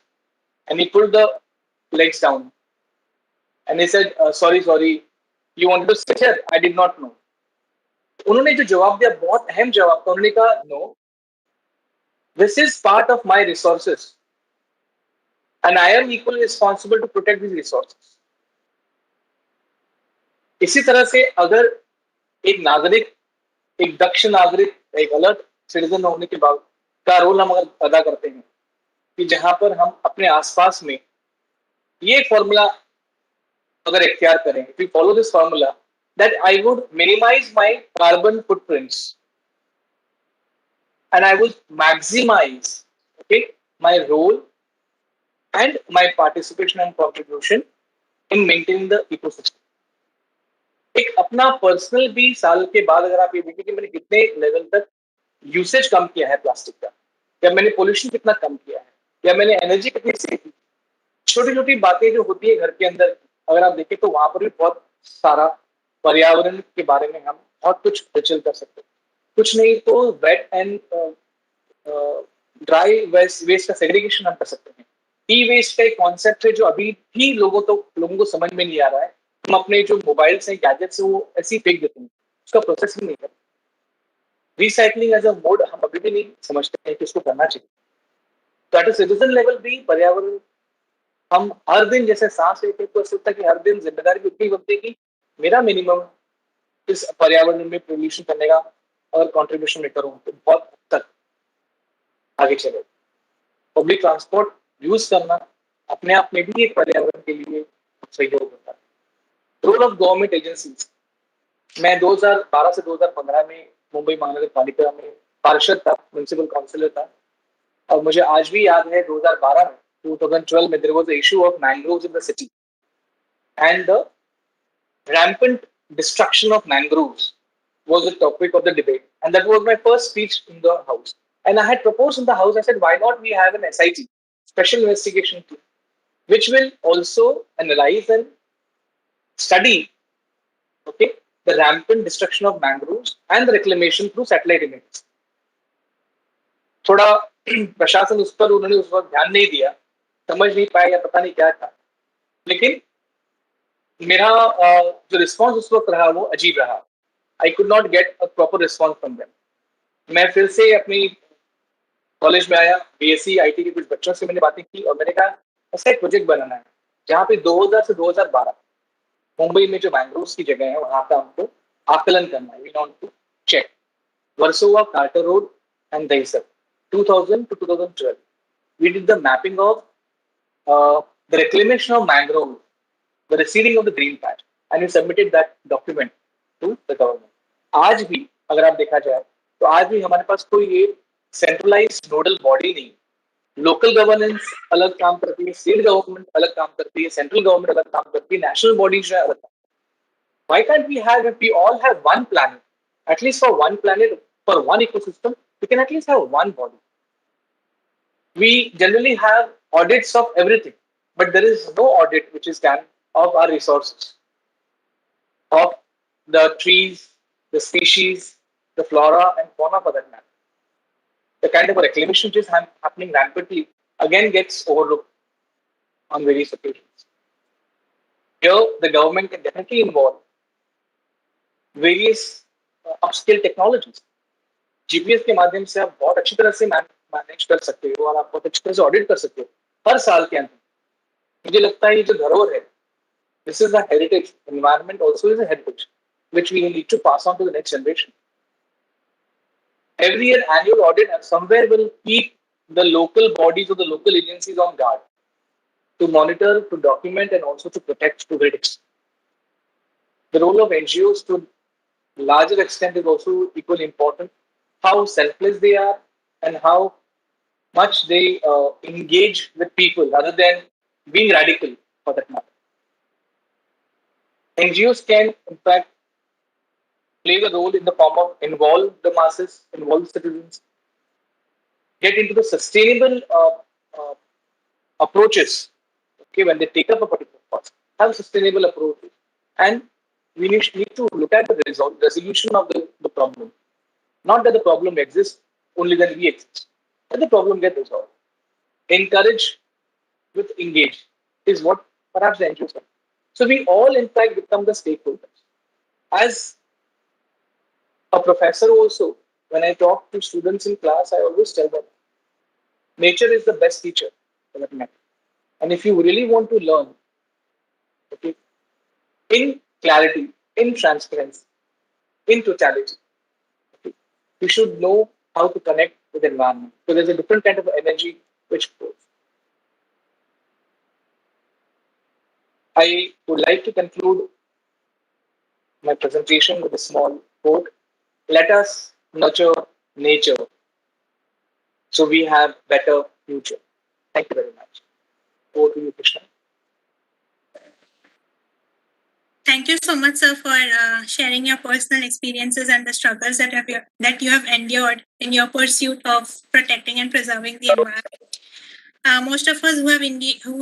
and he pulled the legs down and he said sorry you wanted to sit here, I did not know. उन्होंने जो जवाब दिया बहुत अहम जवाब था। उन्होंने कहा no, this is part of my resources and I am equally responsible to protect these resources. इसी तरह से अगर एक नागरिक, एक दक्ष नागरिक, एक अलर्ट सिटीजन होने के बाद का रोल हम अगर अदा करते हैं कि जहां पर हम अपने आसपास में ये फॉर्मूला अगर इख्तियार करें, if we follow this formula, that I would minimize my carbon footprints and I would maximize my role and my participation and contribution in maintaining the ecosystem. एक अपना पर्सनल भी साल के बाद अगर आप ये देखें कि मैंने कितने लेवल तक यूसेज कम किया है प्लास्टिक का, या मैंने पोल्यूशन कितना कम किया है, या मैंने एनर्जी कितनी सेव की, छोटी छोटी बातें जो होती है घर के अंदर अगर आप देखें तो वहां पर भी बहुत सारा पर्यावरण के बारे में हम बहुत कुछ डिजिटल कर सकते हैं। कुछ नहीं तो वेट एंड ड्राई वेस्ट का सेग्रीगेशन हम कर सकते हैं। ई वेस्ट का एक कॉन्सेप्ट है जो अभी भी लोगों को समझ में नहीं आ रहा है। हम अपने जो मोबाइल्स हैं, गैजेट्स हैं, वो ऐसे ही फेंक देते हैं, उसका प्रोसेसिंग नहीं करते। रिसाइकलिंग एज अ मोड हम अभी भी नहीं समझते हैं कि उसको करना चाहिए। तो एट अ सिटीजन लेवल भी पर्यावरण हम हर दिन जैसे सांस लेते हैं तो ऐसा लगता है कि हर दिन जिम्मेदारी उतनी बनती है कि मेरा मिनिमम इस पर्यावरण में पोल्यूशन करने का अगर कॉन्ट्रीब्यूशन में करूँ तो बहुत हद तक आगे चले। पब्लिक ट्रांसपोर्ट यूज करना अपने आप में भी एक पर्यावरण के लिए सहयोग होता है। रोल ऑफ गवर्नमेंट एजेंसीज, मैं 2012 से 2015 में मुंबई महानगर पालिका में पार्षद था, म्युनिसिपल काउंसिलर था, और मुझे आज भी याद है 2012 में there was the issue of mangroves in the city and the rampant destruction of mangroves was the topic of the debate, and that was my first speech in the house. And I had proposed in the house, I said, why not we have an SIT, special investigation team, which will also analyze and study the rampant destruction of mangroves and the reclamation through satellite images. थोड़ा प्रशासन उस पर उन्होंने उस वक्त ध्यान नहीं दिया, समझ नहीं पाया या पता नहीं क्या था, लेकिन मेरा जो रिस्पॉन्स उस वक्त रहा वो अजीब रहा। I could not get a proper response from them. मैं फिर से अपनी कॉलेज में आया, बीएससी आईटी के कुछ बच्चों से मैंने बातें की और मैंने कहा ऐसा एक प्रोजेक्ट बनाना है जहाँ पे 2000 से 2012 मुंबई में जो मैंग्रोव्स की जगह है वहां पे हमको आकलन करना है। We want to check Versova, Carter road and Dahisar 2000 to 2012. We did the mapping of the reclamation of mangrove, the reseeding of the green patch, and we submitted that document to the government. आज भी अगर आप देखा जाए तो आज भी हमारे पास कोई ये सेंट्रलाइज्ड नोडल बॉडी नहीं। लोकल गवर्नेंस अलग काम करती है, स्टेट गवर्नमेंट अलग काम करती है, सेंट्रल गवर्नमेंट अलग काम करती है, नेशनल बॉडीज अलग काम। Why can't we have, if we all have one planet, at least for one planet, for one ecosystem, we can at least have one body. We generally have audits of everything, but there is no audit which is done of our resources, of the trees, the species, the flora and fauna for that matter. The kind of reclamation which is happening rampantly again gets overlooked on various occasions. Here, the government can definitely involve various upscale technologies. GPS के माध्यम से आप बहुत अच्छी तरह से manage कर सकते हो और आप बहुत अच्छी तरह से ऑडिट कर सकते हो हर साल के अंत में। मुझे लगता है ये जो धरोहर है, this is a heritage. Environment also is a heritage which we need to pass on to the next generation. Every year annual audit somewhere will keep the local bodies or the local agencies on guard to monitor, to document, and also to protect to great extent. The role of NGOs to larger extent is also equally important. How selfless they are and how much they engage with people rather than being radical for that matter. NGOs can, in fact, play the role in the form of involve the masses, involve citizens, get into the sustainable approaches. Okay, when they take up a particular cause, have sustainable approaches, and we need to look at the resolution of the problem. Not that the problem exists, only that we exist. That the problem gets resolved. Encourage with engage is what perhaps the NGOs are. So we all, in fact, become the stakeholders. As a professor also, when I talk to students in class, I always tell them, nature is the best teacher for that matter. And if you really want to learn, okay, in clarity, in transparency, in totality, okay, you should know how to connect with the environment. So there's a different kind of energy which goes. I would like to conclude my presentation with a small quote. Let us nurture nature so we have better future. Thank you very much. Over to you, Krishna. Thank you so much, sir, for sharing your personal experiences and the struggles that you have endured in your pursuit of protecting and preserving the environment. Most of us who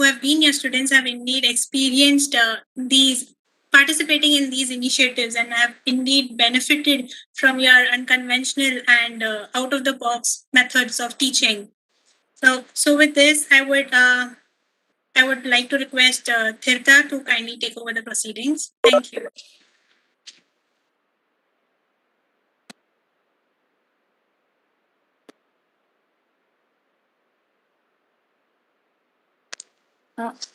have been your students have indeed experienced these participating in these initiatives and have indeed benefited from your unconventional and out of the box methods of teaching. So with this, I would like to request Tirtha to kindly take over the proceedings. Thank you.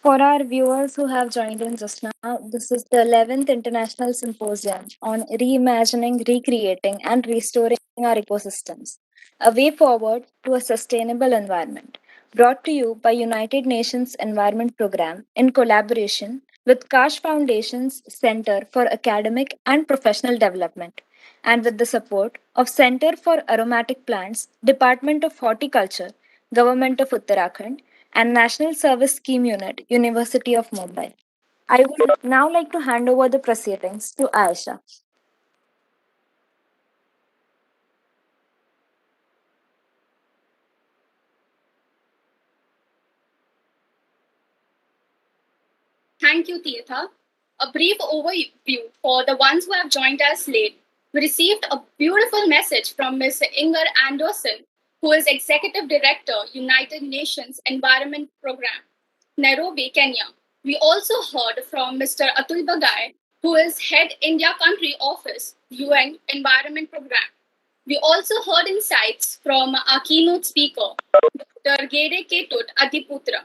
For our viewers who have joined in just now, this is the 11th International Symposium on Reimagining, Recreating, and Restoring Our Ecosystems, a way forward to a sustainable environment, brought to you by United Nations Environment Programme in collaboration with Kaash Foundation's Center for Academic and Professional Development, and with the support of Center for Aromatic Plants, Department of Horticulture, Government of Uttarakhand, and National Service Scheme Unit, University of Mumbai. I would now like to hand over the proceedings to Aisha. Thank you, Tirtha. A brief overview for the ones who have joined us late. We received a beautiful message from Ms. Inger Anderson, who is Executive Director, United Nations Environment Programme, Nairobi, Kenya. We also heard from Mr. Atul Bagai, who is Head India Country Office, UN Environment Programme. We also heard insights from our keynote speaker, Dr. Gede Ketut Adiputra,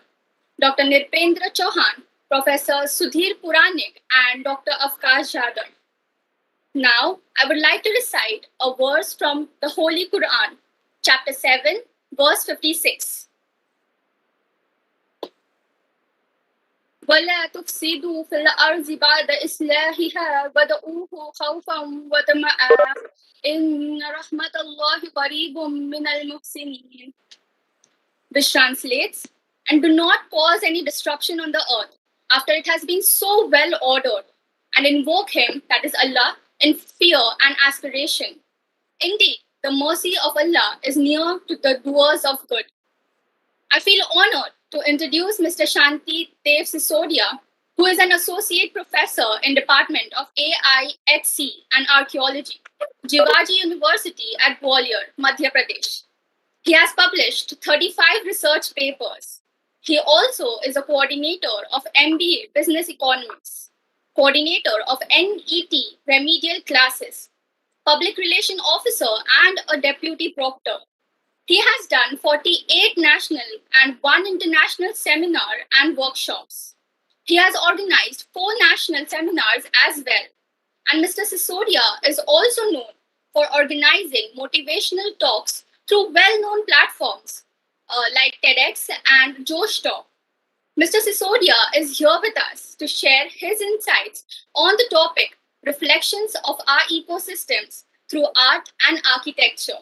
Dr. Nilpintra Chauhan, Professor Sudhir Puranik, and Dr. Kaash. Now, I would like to recite a verse from the Holy Quran, chapter 7, verse 56. وَلَا تُفْسِدُوا فِي الْأَرْضِ بَعْدَ إِصْلَاحِهَا وَادْعُوهُ خَوْفًا وَطَمَعًا إِنَّ رَحْمَةَ اللَّهِ قَرِيبٌ مِنَ الْمُحْسِنِينَ. Which translates, and do not cause any disruption on the earth after it has been so well ordered, and invoke him, that is Allah, in fear and aspiration. Indeed, the mercy of Allah is near to the doers of good. I feel honored to introduce Mr. Shanti Dev Sisodia, who is an associate professor in Department of AIHC and Archaeology, Jivaji University at Gwalior, Madhya Pradesh. He has published 35 research papers. He also is a coordinator of MBA Business Economics. coordinator of NET remedial classes, public relation officer, and a deputy proctor. He has done 48 national and 1 international seminar and workshops. He has organized 4 national seminars as well. And Mr. Sisodia is also known for organizing motivational talks through well-known platforms like TEDx and Josh Talk. Mr. Sisodia is here with us to share his insights on the topic Reflections of Our Ecosystems Through Art and Architecture.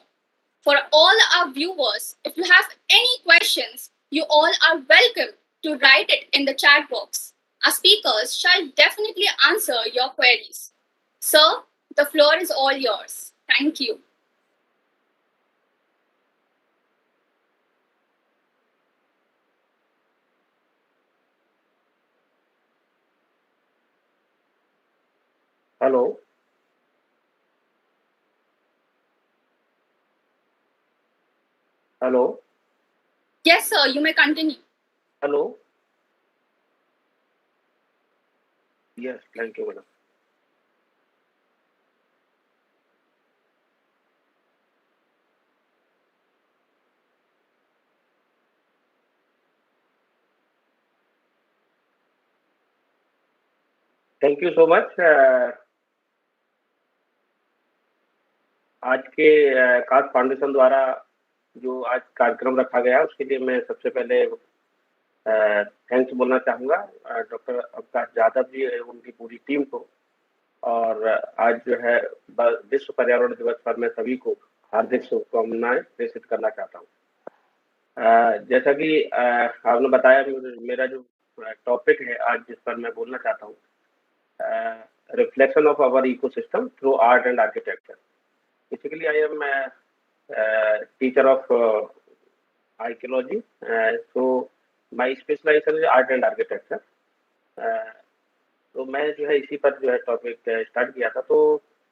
For all our viewers, if you have any questions, you all are welcome to write it in the chat box. Our speakers shall definitely answer your queries. Sir, the floor is all yours. Thank you. Hello. Hello. Yes, sir, you may continue. Hello. Yes, thank you, madam. Thank you so much. आज के काश foundation द्वारा जो आज कार्यक्रम रखा गया उसके लिए मैं सबसे पहले थैंक्स बोलना चाहूँगा डॉक्टर अवकाश यादव जी उनकी पूरी टीम को। और आज जो है विश्व पर्यावरण दिवस पर मैं सभी को हार्दिक शुभकामनाएं प्रेषित करना चाहता हूँ। जैसा कि आपने बताया, मेरा जो टॉपिक है आज जिस पर मैं बोलना चाहता हूँ, reflection of our ecosystem through art and architecture. Basically, I am a teacher of archaeology, so my specialization is art and architecture. तो मैं जो है इसी पर जो है टॉपिक स्टार्ट किया था। तो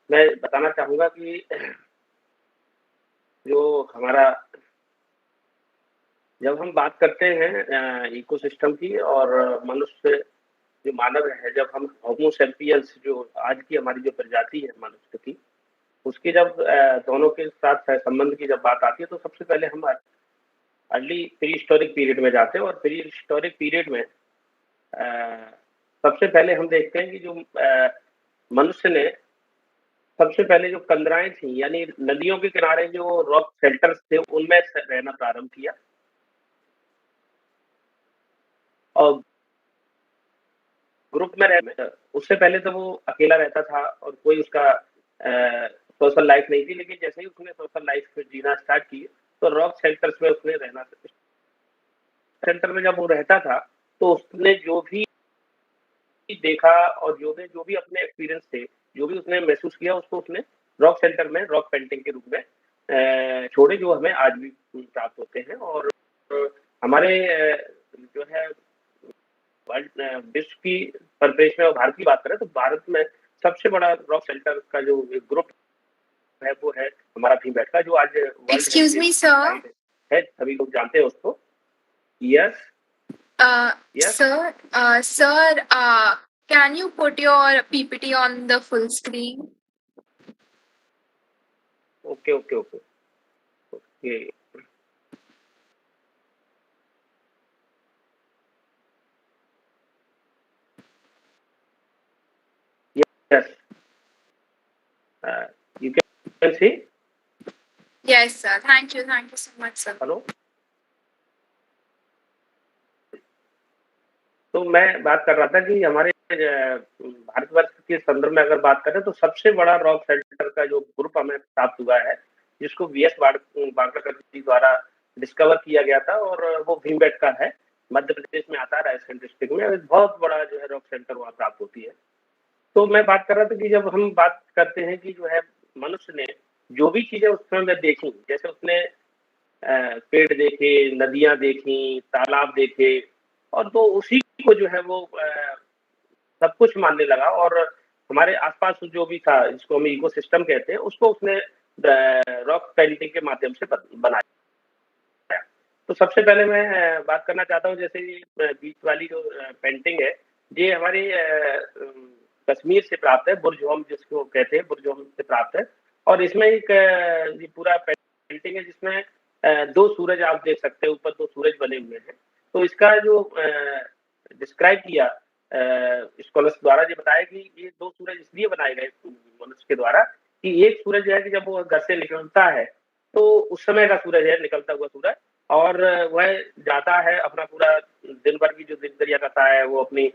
मैं बताना चाहूँगा कि जो हमारा जब हम बात करते हैं इकोसिस्टम की और मनुष्य जो मानव है, जब हम होमो सेपियंस जो आज की हमारी जो प्रजाति है मनुष्य की, उसकी जब दोनों के साथ संबंध की जब बात आती है तो सबसे पहले हम अर्ली प्री हिस्टोरिक पीरियड में जाते हैं। और प्री हिस्टोरिक पीरियड में सबसे पहले हम देखते हैं कि जो मनुष्य ने सबसे पहले जो कंदराएं थी यानी नदियों के किनारे जो रॉक शेल्टर्स थे उनमें रहना प्रारंभ किया। और ग्रुप में रहना, उससे पहले तो वो अकेला रहता था और कोई उसका सोशल लाइफ नहीं थी। लेकिन जैसे ही उसने सोशल लाइफ जीना स्टार्ट की तो रॉक शेल्टर्स में उसने रहना, शेल्टर में जब वो रहता था तो उसने जो भी देखा और जो भी अपने एक्सपीरियंस थे, जो भी उसने महसूस किया, उसको उसने रॉक शेल्टर में रॉक पेंटिंग के रूप में छोड़े, जो हमें आज भी प्राप्त होते हैं। और हमारे जो है विश्व की परिप्रेक्ष्य में और भारत की बात करें तो भारत में सबसे बड़ा रॉक शेल्टर का जो ग्रुप है वो है हमारा भीमबेटका, जो आज Excuse me, sir. है, सभी लोग जानते हैं उसको। Yes Yes. Sir, can you put your PPT on the full screen? Okay. Yes. You can see? Yes, sir. Thank you so much, sir. Hello. तो मैं बात कर रहा था कि हमारे भारतवर्ष के संदर्भ में अगर बात करें तो सबसे बड़ा रॉक शेल्टर का जो ग्रुप हमें प्राप्त हुआ है, जिसको वीएस वाडकर जी द्वारा डिस्कवर किया गया था, और वो भीमबेटका है, मध्य प्रदेश में आता है, राजस्थान डिस्ट्रिक्ट में। एक बहुत बड़ा जो है रॉक शेल्टर वहाँ प्राप्त होती है। तो मैं बात कर रहा था कि जब हम बात करते हैं कि जो है मनुष्य ने जो भी चीजें उस समय देखी, जैसे उसने पेड़ देखे, नदियां देखी, तालाब देखे, और तो उसी को जो है वो सब कुछ मानने लगा। और हमारे आसपास जो भी था, जिसको हम इकोसिस्टम कहते हैं, उसको उसने रॉक पेंटिंग के माध्यम से बनाया। तो सबसे पहले मैं बात करना चाहता हूँ, जैसे बीच वाली जो पेंटिंग है, ये हमारी कश्मीर से प्राप्त है, बुर्जोम जिसको कहते हैं, बुर्जोम से प्राप्त है। और इसमें एक ये पूरा पेंटिंग है जिसमें 2 सूरज आप देख सकते हैं, ऊपर 2 सूरज बने हुए हैं। तो इसका जो डिस्क्राइब किया स्कॉलर्स द्वारा, ये बताया कि ये 2 सूरज इसलिए बनाए गए मनुष्य के द्वारा कि एक सूरज है कि जब वो घर से निकलता है तो उस समय का सूरज है, निकलता हुआ सूरज, और वह जाता है अपना पूरा दिन भर की जो दिनचर्या करता है, वो अपनी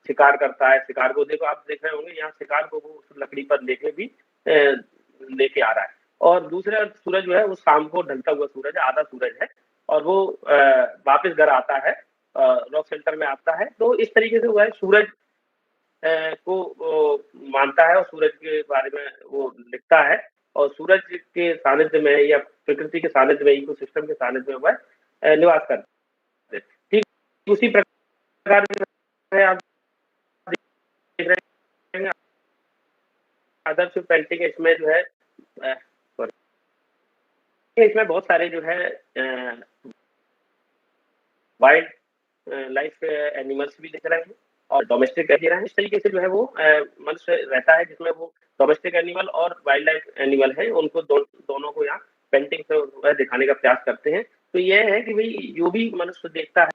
शिकार करता है। शिकार को देखो, आप देख रहे होंगे यहाँ शिकार को वो उस लकड़ी पर लेके भी लेके आ रहा है। और दूसरा सूरज जो है वो शाम को ढलता हुआ सूरज है, आधा सूरज है, और वो वापस घर आता है, रॉक सेंटर में आता है। तो इस तरीके से वो है सूरज को मानता है और सूरज के बारे में वो लिखता है, और सूरज के सानिध्य में या प्रकृति के सानिध्य में, इकोसिस्टम के सानिध्य में वह निवास करते हैं। ठीक उसी प्रकार है आप देख रहे हैं आदर्श पेंटिंग, इसमें जो है इसमें बहुत सारे जो है वाइल्ड लाइफ एनिमल्स भी दिख रहे हैं और डोमेस्टिक दे रहे हैं। इस तरीके से जो है वो मनुष्य रहता है जिसमें वो डोमेस्टिक एनिमल और वाइल्ड लाइफ एनिमल है, उनको दोनों को यहाँ पेंटिंग से दिखाने का प्रयास करते हैं। तो यह है कि भाई जो भी मनुष्य देखता है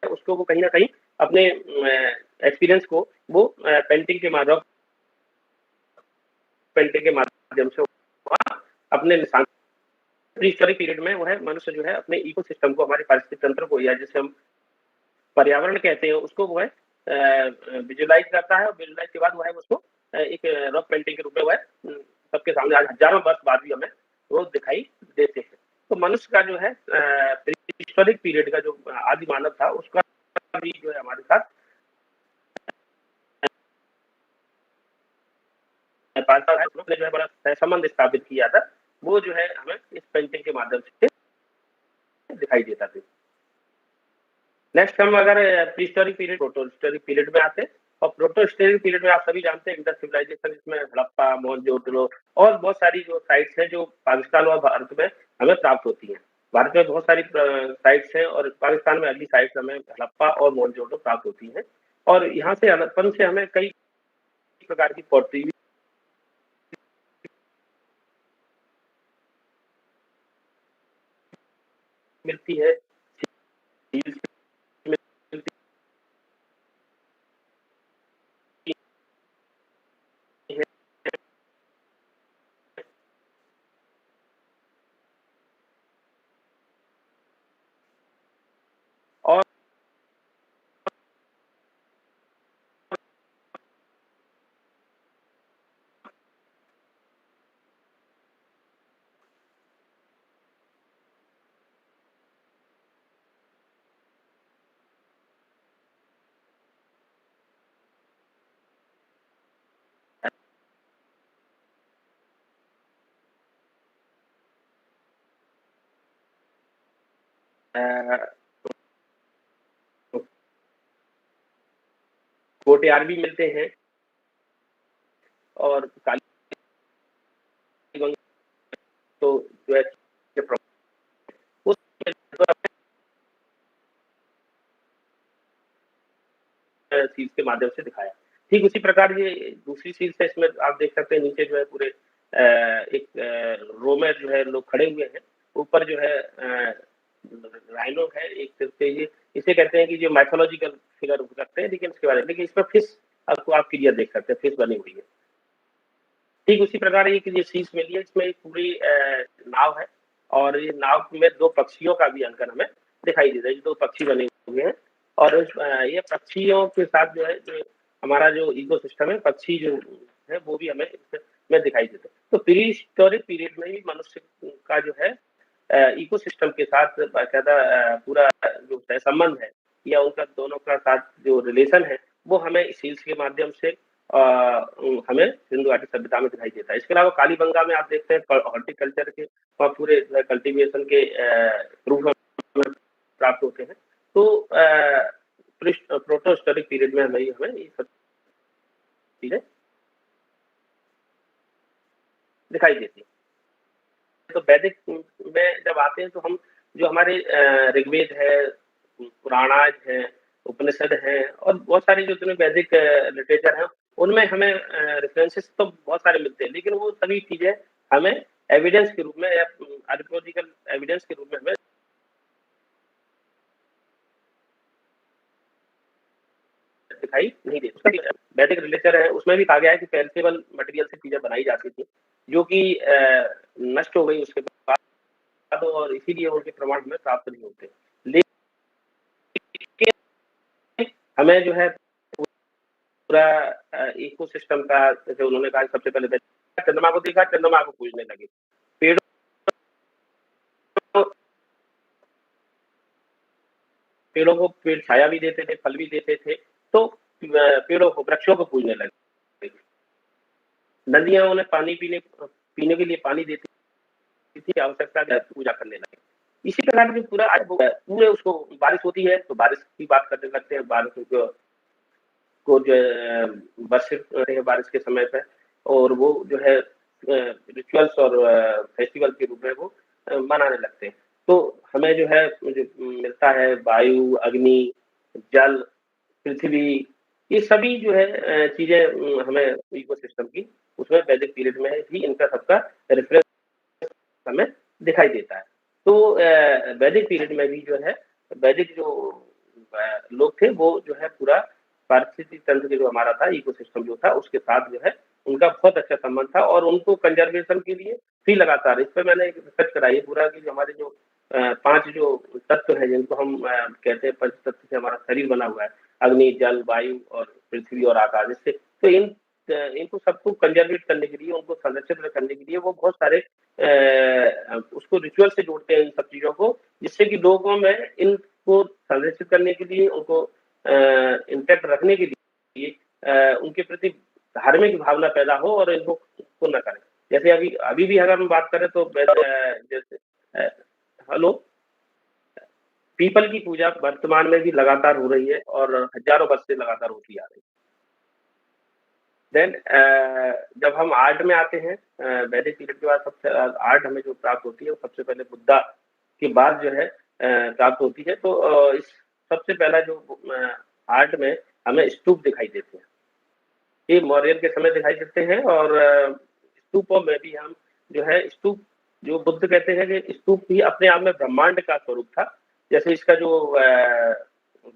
उसको वो कहीं ना कहीं अपने एक्सपीरियंस को वो पेंटिंग के माध्यम से अपने निशान प्रीहिस्टोरिक पीरियड में वो है मनुष्य जो है अपने इकोसिस्टम को, हमारे पारिस्थितिक तंत्र को, या जिसे हम पर्यावरण कहते हैं, उसको वो है विजुअलाइज करता है, और विजुअलाइज के बाद वो है उसको एक रॉक पेंटिंग के रूप में वो है सबके सामने आज हजारों वर्ष बाद भी हमें वो दिखाई देते हैं। तो मनुष्य का जो है प्रीहिस्टोरिक पीरियड का जो आदि मानव था उसका भी जो है हमारे साथ जो है बड़ा संबंध स्थापित किया था, वो जो है हमें इस पेंटिंग के माध्यम से दिखाई देता था। नेक्स्ट हम अगर प्रीहिस्टोरिक पीरियड, प्रोटोहिस्टोरिक पीरियड में आते हैं, और प्रोटोहिस्टोरिक पीरियड में आप सभी जानते हैं इंडस सिविलाइजेशन, जिसमें हड़प्पा, मोहनजोदड़ो और बहुत सारी जो साइट्स हैं जो पाकिस्तान और भारत में हमें प्राप्त होती हैं। भारत में बहुत सारी साइट्स हैं और पाकिस्तान में अगली साइट्स हमें हड़प्पा और मोहनजोदड़ो प्राप्त होती हैं, और यहाँ से हड़प्पन से हमें कई प्रकार की पॉटरी मिलती है, और कोटियार भी मिलते हैं, और काली तो जो है उस सीज के माध्यम से दिखाया। ठीक उसी प्रकार ये दूसरी सीज है, इसमें आप देख सकते हैं नीचे जो है पूरे एक रो में जो है लोग खड़े हुए हैं, ऊपर जो है राइनो है एक सिर पे, ये इसे कहते हैं कि जो माइथोलॉजिकल फिगर हो सकते हैं, लेकिन इसके बारे में, लेकिन इसमें फिश आपको आप क्लियर देख सकते हैं, फिश बनी हुई है। ठीक उसी प्रकार एक ये सीज मिली है, इसमें एक पूरी नाव है, और ये नाव में 2 पक्षियों का भी अंकन हमें दिखाई देता है, 2 पक्षी बने हुए हैं, और ये पक्षियों के साथ जो है जो हमारा जो इकोसिस्टम है, पक्षी जो है वो भी हमें इसमें दिखाई देता है। तो प्रीहिस्टोरिक पीरियड में ही मनुष्य का जो है इकोसिस्टम के साथ बाकायदा पूरा जो संबंध है, या उनका दोनों का साथ जो रिलेशन है, वो हमें सील्स के माध्यम से हमें सिंधु घाटी सभ्यता में दिखाई देता है। इसके अलावा कालीबंगा में आप देखते हैं हॉर्टिकल्चर के पूरे कल्टीवेशन के रूप में प्राप्त होते हैं। तो प्रोटोहिस्टोरिक पीरियड में हमें ये सब चीजें दिखाई देती है। तो वैदिक में जब आते हैं तो हम जो हमारे ऋग्वेद है, पुराणाज है, उपनिषद है, और बहुत सारी जो वैदिक लिटरेचर है, उनमें हमें रेफरेंसेस तो बहुत सारे मिलते हैं, लेकिन वो सभी चीजें हमें एविडेंस के रूप में या आर्कियोलॉजिकल एविडेंस के रूप में हमें दिखाई नहीं देती। वैदिक लिटरेचर है, उसमें भी कहा गया है कि पेरिसेबल मटेरियल से चीजें बनाई जाती थी, जो कि नष्ट हो गई उसके बाद, और इसीलिए उनके प्रमाण हमें प्राप्त नहीं होते। लेकिन हमें जो है पूरा इकोसिस्टम का, जैसे उन्होंने कहा सबसे पहले चंद्रमा को देखा, चंद्रमा को पूजने लगे, पेड़ों को पेड़ छाया भी देते थे, फल भी देते थे, तो पेड़ों को, वृक्षों को पूजने लगे। नदियां उन्हें पानी पीने के लिए पानी देती थी, आवश्यकता पूजा करने लगे। इसी प्रकार से पूरा पूरे उसको बारिश होती है तो बारिश की बात करने लगते हैं, बारिश को जो वर्षित करते हैं बारिश के समय पे, और वो जो है रिचुअल्स और फेस्टिवल के रूप में वो मनाने लगते हैं। तो हमें जो है जो मिलता है वायु, अग्नि, जल, पृथ्वी, ये सभी जो है चीजें हमें इकोसिस्टम की उसमें वैदिक पीरियड में ही इनका सबका रेफरेंस हमें दिखाई देता है। तो वैदिक पीरियड में भी जो है वैदिक जो लोग थे वो जो है पूरा पारिस्थितिक तंत्र के जो हमारा था, इकोसिस्टम जो था, उसके साथ जो है उनका बहुत अच्छा संबंध था, और उनको कंजर्वेशन के लिए भी लगातार, इस पर मैंने एक रिसर्च कराई है पूरा कि हमारे जो 5 जो तत्व है जिनको हम कहते हैं पंच तत्व से हमारा शरीर बना हुआ है, अग्नि, जल, वायु और पृथ्वी और आकाश, इससे तो इनको सबको कंजर्वेट करने के लिए, उनको संरक्षित करने के लिए वो बहुत सारे उसको रिचुअल से जोड़ते हैं इन सब चीजों को, जिससे कि लोगों में इनको संरक्षित करने के लिए, उनको इंटैक्ट रखने के लिए उनके प्रति धार्मिक भावना पैदा हो और इनको न करें। जैसे अभी भी अगर हम बात करें तो जैसे हेलो, पीपल की पूजा वर्तमान में भी लगातार हो रही है और हजारों वर्ष से लगातार होती आ रही है। देन जब हम आर्ट में आते हैं, वैदिक पीरियड के बाद सबसे आर्ट हमें जो प्राप्त होती है वो सबसे पहले बुद्धा के बाद जो है प्राप्त होती है। तो इस सबसे पहला जो आर्ट में हमें स्तूप दिखाई देते हैं, ये मौर्य के समय दिखाई देते हैं, और स्तूपों में भी हम जो है स्तूप, जो बुद्ध कहते हैं कि स्तूप भी अपने आप में ब्रह्मांड का स्वरूप था। जैसे इसका जो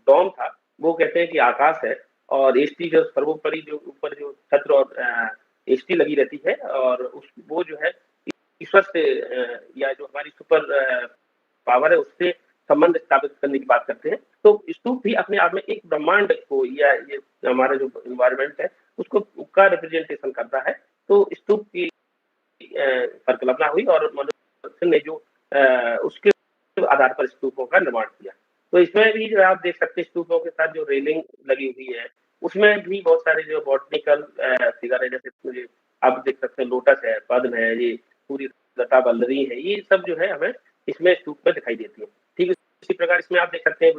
डोम था वो कहते हैं कि आकाश है, और एष्टि जो सर्वोपरि जो ऊपर जो छत्र और एष्टि लगी रहती है, और वो जो है ईश्वर से या जो हमारी सुपर पावर है उससे संबंध स्थापित करने की बात करते हैं। तो स्तूप भी अपने आप में एक ब्रह्मांड को, या ये हमारा जो इन्वायरमेंट है उसको का रिप्रेजेंटेशन करता है। तो स्तूप की परिकल्पना हुई और मनुष्य ने जो उसके आधार पर स्तूपों का निर्माण किया। तो इसमें भी जो आप देख सकते हैं स्तूपों के साथ जो रेलिंग लगी हुई है उसमें भी बहुत सारे जो बॉटनिकल फिगर है, जैसे आप देख सकते हैं लोटस है, पद्म है, ये पूरी लता बल्लरी है, ये सब जो है हमें इसमें स्तूप में दिखाई देती है। ठीक इसी प्रकार इसमें आप देख सकते हैं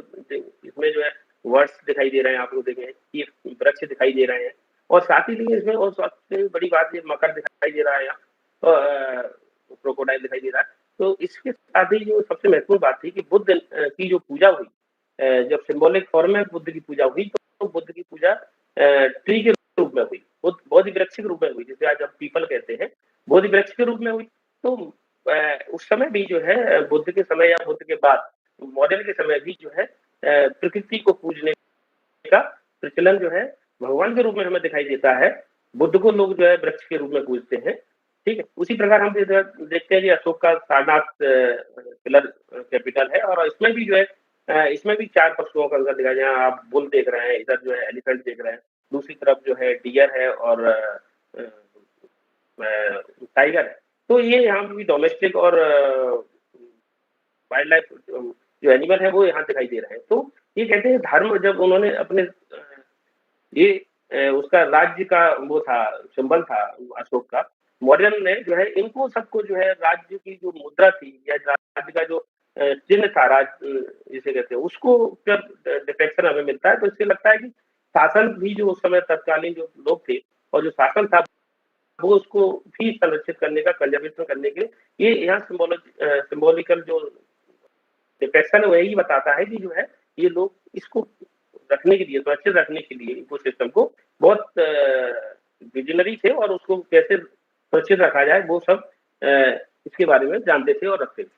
इसमें जो है वर्ड्स दिखाई दे रहे हैं, आपको देखें ये वृक्ष दिखाई दे रहे हैं, और साथ ही इसमें और सबसे बड़ी बात ये मकर दिखाई दे रहा है, यहाँ क्रोकोडाइल दिखाई दे रहा है। तो इसके साथ ही जो सबसे महत्वपूर्ण बात थी कि बुद्ध की जो पूजा हुई, जब सिंबॉलिक फॉर्म में बुद्ध की पूजा हुई, तो बुद्ध की पूजा ट्री के रूप में हुई, बोधि वृक्ष के रूप में हुई, जिसे आज हम पीपल कहते हैं, बोधि वृक्ष के रूप में हुई। तो उस समय भी जो है बुद्ध के समय या बुद्ध के बाद मॉडर्न के समय भी जो है प्रकृति को पूजने का प्रचलन जो है भगवान के रूप में हमें दिखाई देता है। बुद्ध को लोग जो है वृक्ष के रूप में पूजते हैं। ठीक है, उसी प्रकार हम देखते हैं कि अशोक का सारनाथ पिलर कैपिटल है, और इसमें भी जो है इसमें भी 4 पशुओं का अंदर दिखाया गया। आप बुल देख रहे हैं, इधर जो है एलिफेंट देख रहे हैं, दूसरी तरफ जो है डियर है और टाइगर है। तो ये यहाँ भी डोमेस्टिक और वाइल्ड लाइफ जो एनिमल है वो यहाँ दिखाई दे रहे हैं। तो ये कहते हैं धर्म, जब उन्होंने अपने ये उसका राज्य का वो था, सिंबल था अशोक का, मॉडर्न ने जो है इनको सबको जो है राज्य की जो मुद्रा थी या राज्य का जो चिन्ह था, राज्य जिसे कहते हैं, उसको जब डिफेक्शन हमें मिलता है तो इससे लगता है कि शासन भी जो उस समय तत्कालीन जो लोग थे और जो शासन था वो उसको भी संरक्षित करने का, कंजर्वेशन करने के लिए, ये यहाँ सिंबॉलिकल जो डिफेक्शन है वही बताता है कि जो है ये लोग इसको रखने के लिए, सुरक्षित रखने के लिए इकोसिस्टम को बहुत विजनरी थे और उसको कैसे सुरक्षित रखा जाए वो सब इसके बारे में जानते थे और रखते थे।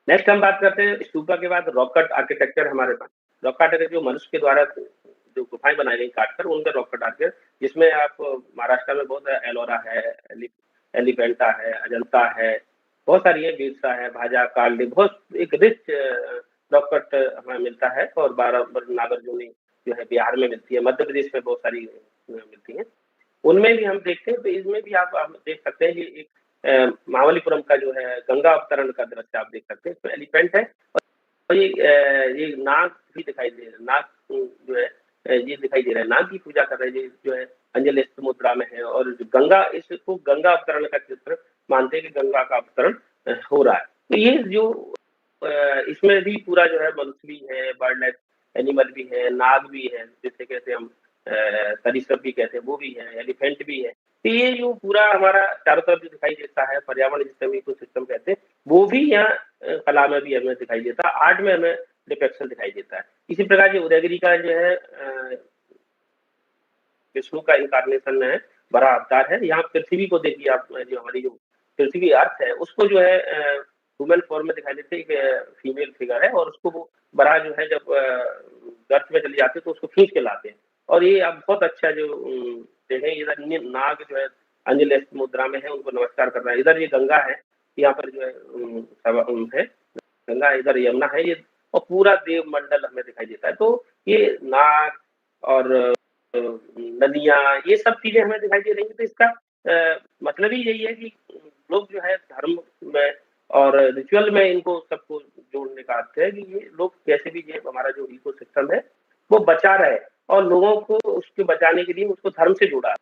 नेक्स्ट हम बात करते हैं स्तूपा के बाद रॉक कट आर्किटेक्चर। हमारे पास रॉक कट आर्किटेक्चर जो मनुष्य के द्वारा जो गुफाएं बनाई गई काटकर, उनका रॉक कट आर्किटेक्चर, जिसमें आप महाराष्ट्र में बहुत एलोरा है, एलिफेंटा है, अजंता है, बहुत सारी है, बिरसा है, भाजा, कालडी, बहुत एक रिच रॉक कट हमें मिलता है। और नागार्जुनी जो है बिहार में मिलती है, मध्य प्रदेश में बहुत सारी मिलती है। उनमें भी हम देखते हैं तो इसमें भी आप देख सकते हैं कि एक महाबलीपुरम का जो है गंगा अवतरण का दृश्य आप देख सकते हैं। इसमें एलिफेंट है और ये नाग भी दिखाई दे रहा है, नाग जो है ये दिखाई दे रहा है, नाग की पूजा कर रहे हैं जो है अंजलि मुद्रा में है। और गंगा, इसको गंगा अवतरण का चित्र मानते हैं कि गंगा का अवतरण हो रहा है। तो ये जो इसमें भी पूरा जो है मनुष्य भी है, बर्ड लाइफ एनिमल भी है, नाग भी है, जिसे कहते हैं हम सरीसृप भी कहते हैं, वो भी है, एलिफेंट भी है। तो ये जो पूरा हमारा चारों तरफ जो दिखाई देता है पर्यावरण जिसे इकोसिस्टम कहते हैं, वो भी यहाँ कला में भी हमें दिखाई देता है, आर्ट में हमें डिपिक्शन दिखाई देता है। इसी प्रकार जो उदयगिरी का जो है विष्णु का इनकारनेशन है, बड़ा अवतार है। यहाँ पृथ्वी को देखिए आप, जो हमारी जो पृथ्वी अर्थ है उसको जो है ह्यूमन फॉर्म में दिखाई देते, एक फीमेल फिगर है और उसको वो बड़ा जो है जब गर्त में चली जाती है तो उसको खींच के लाते हैं। और ये अब बहुत अच्छा जो देखें, इधर नाग जो है अंजलि मुद्रा में है, उनको नमस्कार कर रहा है। इधर ये गंगा है, यहाँ पर जो है गंगा, इधर यमुना है ये, और पूरा देव मंडल हमें दिखाई देता है। तो ये नाग और नदियाँ, ये सब चीजें हमें दिखाई दे रही है। तो इसका मतलब ही यही है कि लोग जो है धर्म में और रिचुअल में इनको सबको जोड़ने का अर्थ है कि ये लोग कैसे भी ये हमारा जो इकोसिस्टम है वो बचा रहे, और लोगों को उसके बचाने के लिए उसको धर्म से जोड़ा,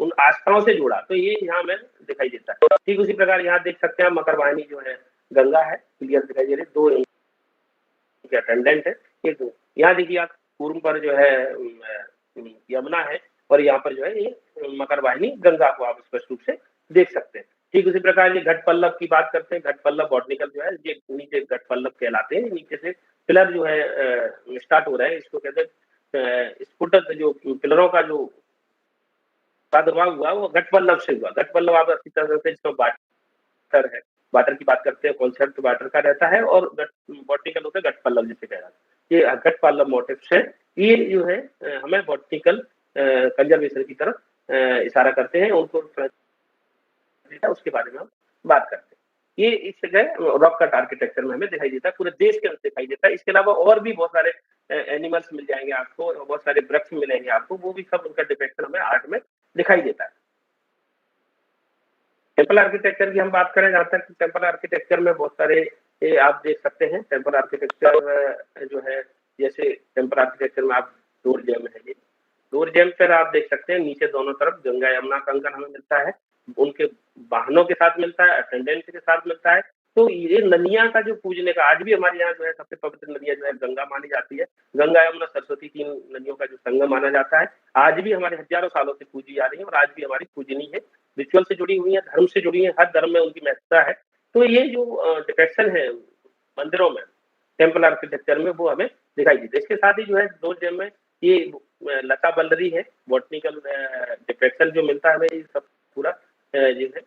उन आस्थाओं से जोड़ा। तो ये यहाँ हमें दिखाई देता है। ठीक उसी प्रकार यहाँ देख सकते हैं मकर वाहिनी जो है गंगा है, क्लियर दिखाई दे रही, दो अटेंडेंट है। एक यहाँ देखिए आप पूर्व पर जो है यमुना है और यहाँ पर जो है ये मकर वाहिनी गंगा को आप स्पष्ट रूप से देख सकते हैं। ठीक उसी प्रकार ये घट पल्लव की बात करते हैं। घट पल्लव बॉटनिकल जो है, ये नीचे घट पल्लव कहलाते हैं। नीचे से पिलर जो है स्टार्ट हो रहा है, इसको कहते हैं स्फुटक, जो पिलरों का जो प्रादुर्भाव हुआ वो घट पल्लव से हुआ। घट पल्लव आप अच्छी तरह से, जिसमें वाटर है, वाटर की बात करते हैं, कॉन्सेप्ट वाटर का रहता है, और बॉटनिकल होता है घट पल्लव जिसे कह रहा है। ये घट पल्लव मोटिव्स है, ये जो है हमें बॉटनिकल कंजर्वेशन की तरफ इशारा करते हैं, उनको उसके बारे में हम बात करते हैं। ये इस जगह रॉक कट आर्किटेक्चर में हमें दिखाई देता है, पूरे देश के अंदर दिखाई देता है। इसके अलावा और भी बहुत सारे एनिमल्स मिल जाएंगे आपको, बहुत सारे वृक्ष मिलेंगे आपको, वो भी सब उनका डिपिक्शन हमें आर्ट में दिखाई देता है। टेम्पल आर्किटेक्चर की हम बात करें, जहाँ तक टेम्पल आर्किटेक्चर में बहुत सारे आप देख सकते हैं। टेम्पल आर्किटेक्चर जो है, जैसे टेम्पल आर्किटेक्चर में आप डोर जैम है, ये डोर जैम पर आप देख सकते हैं नीचे दोनों तरफ गंगा यमुना का अंकन हमें मिलता है, उनके वाहनों के साथ मिलता है, अटेंडेंट के साथ मिलता है। तो ये नदियां का जो पूजने का, आज भी हमारे यहाँ जो है सबसे पवित्र नदियां जो है गंगा मानी जाती है। गंगा यमुना सरस्वती, तीन नदियों का जो संगम माना जाता है, आज भी हमारे हजारों सालों से पूजी जा रही है और आज भी हमारी पूजनीय है, रिचुअल से जुड़ी हुई है, धर्म से जुड़ी है, हर धर्म में उनकी महत्वता है। तो ये जो डिपेक्शन है मंदिरों में टेम्पल आर्किटेक्चर में, वो हमें दिखाई देती है। इसके साथ ही जो है डोर जैम में ये लता बल्लरी है, बॉटनिकल डिपेक्शन जो मिलता है हमें, ये सब पूरा जो है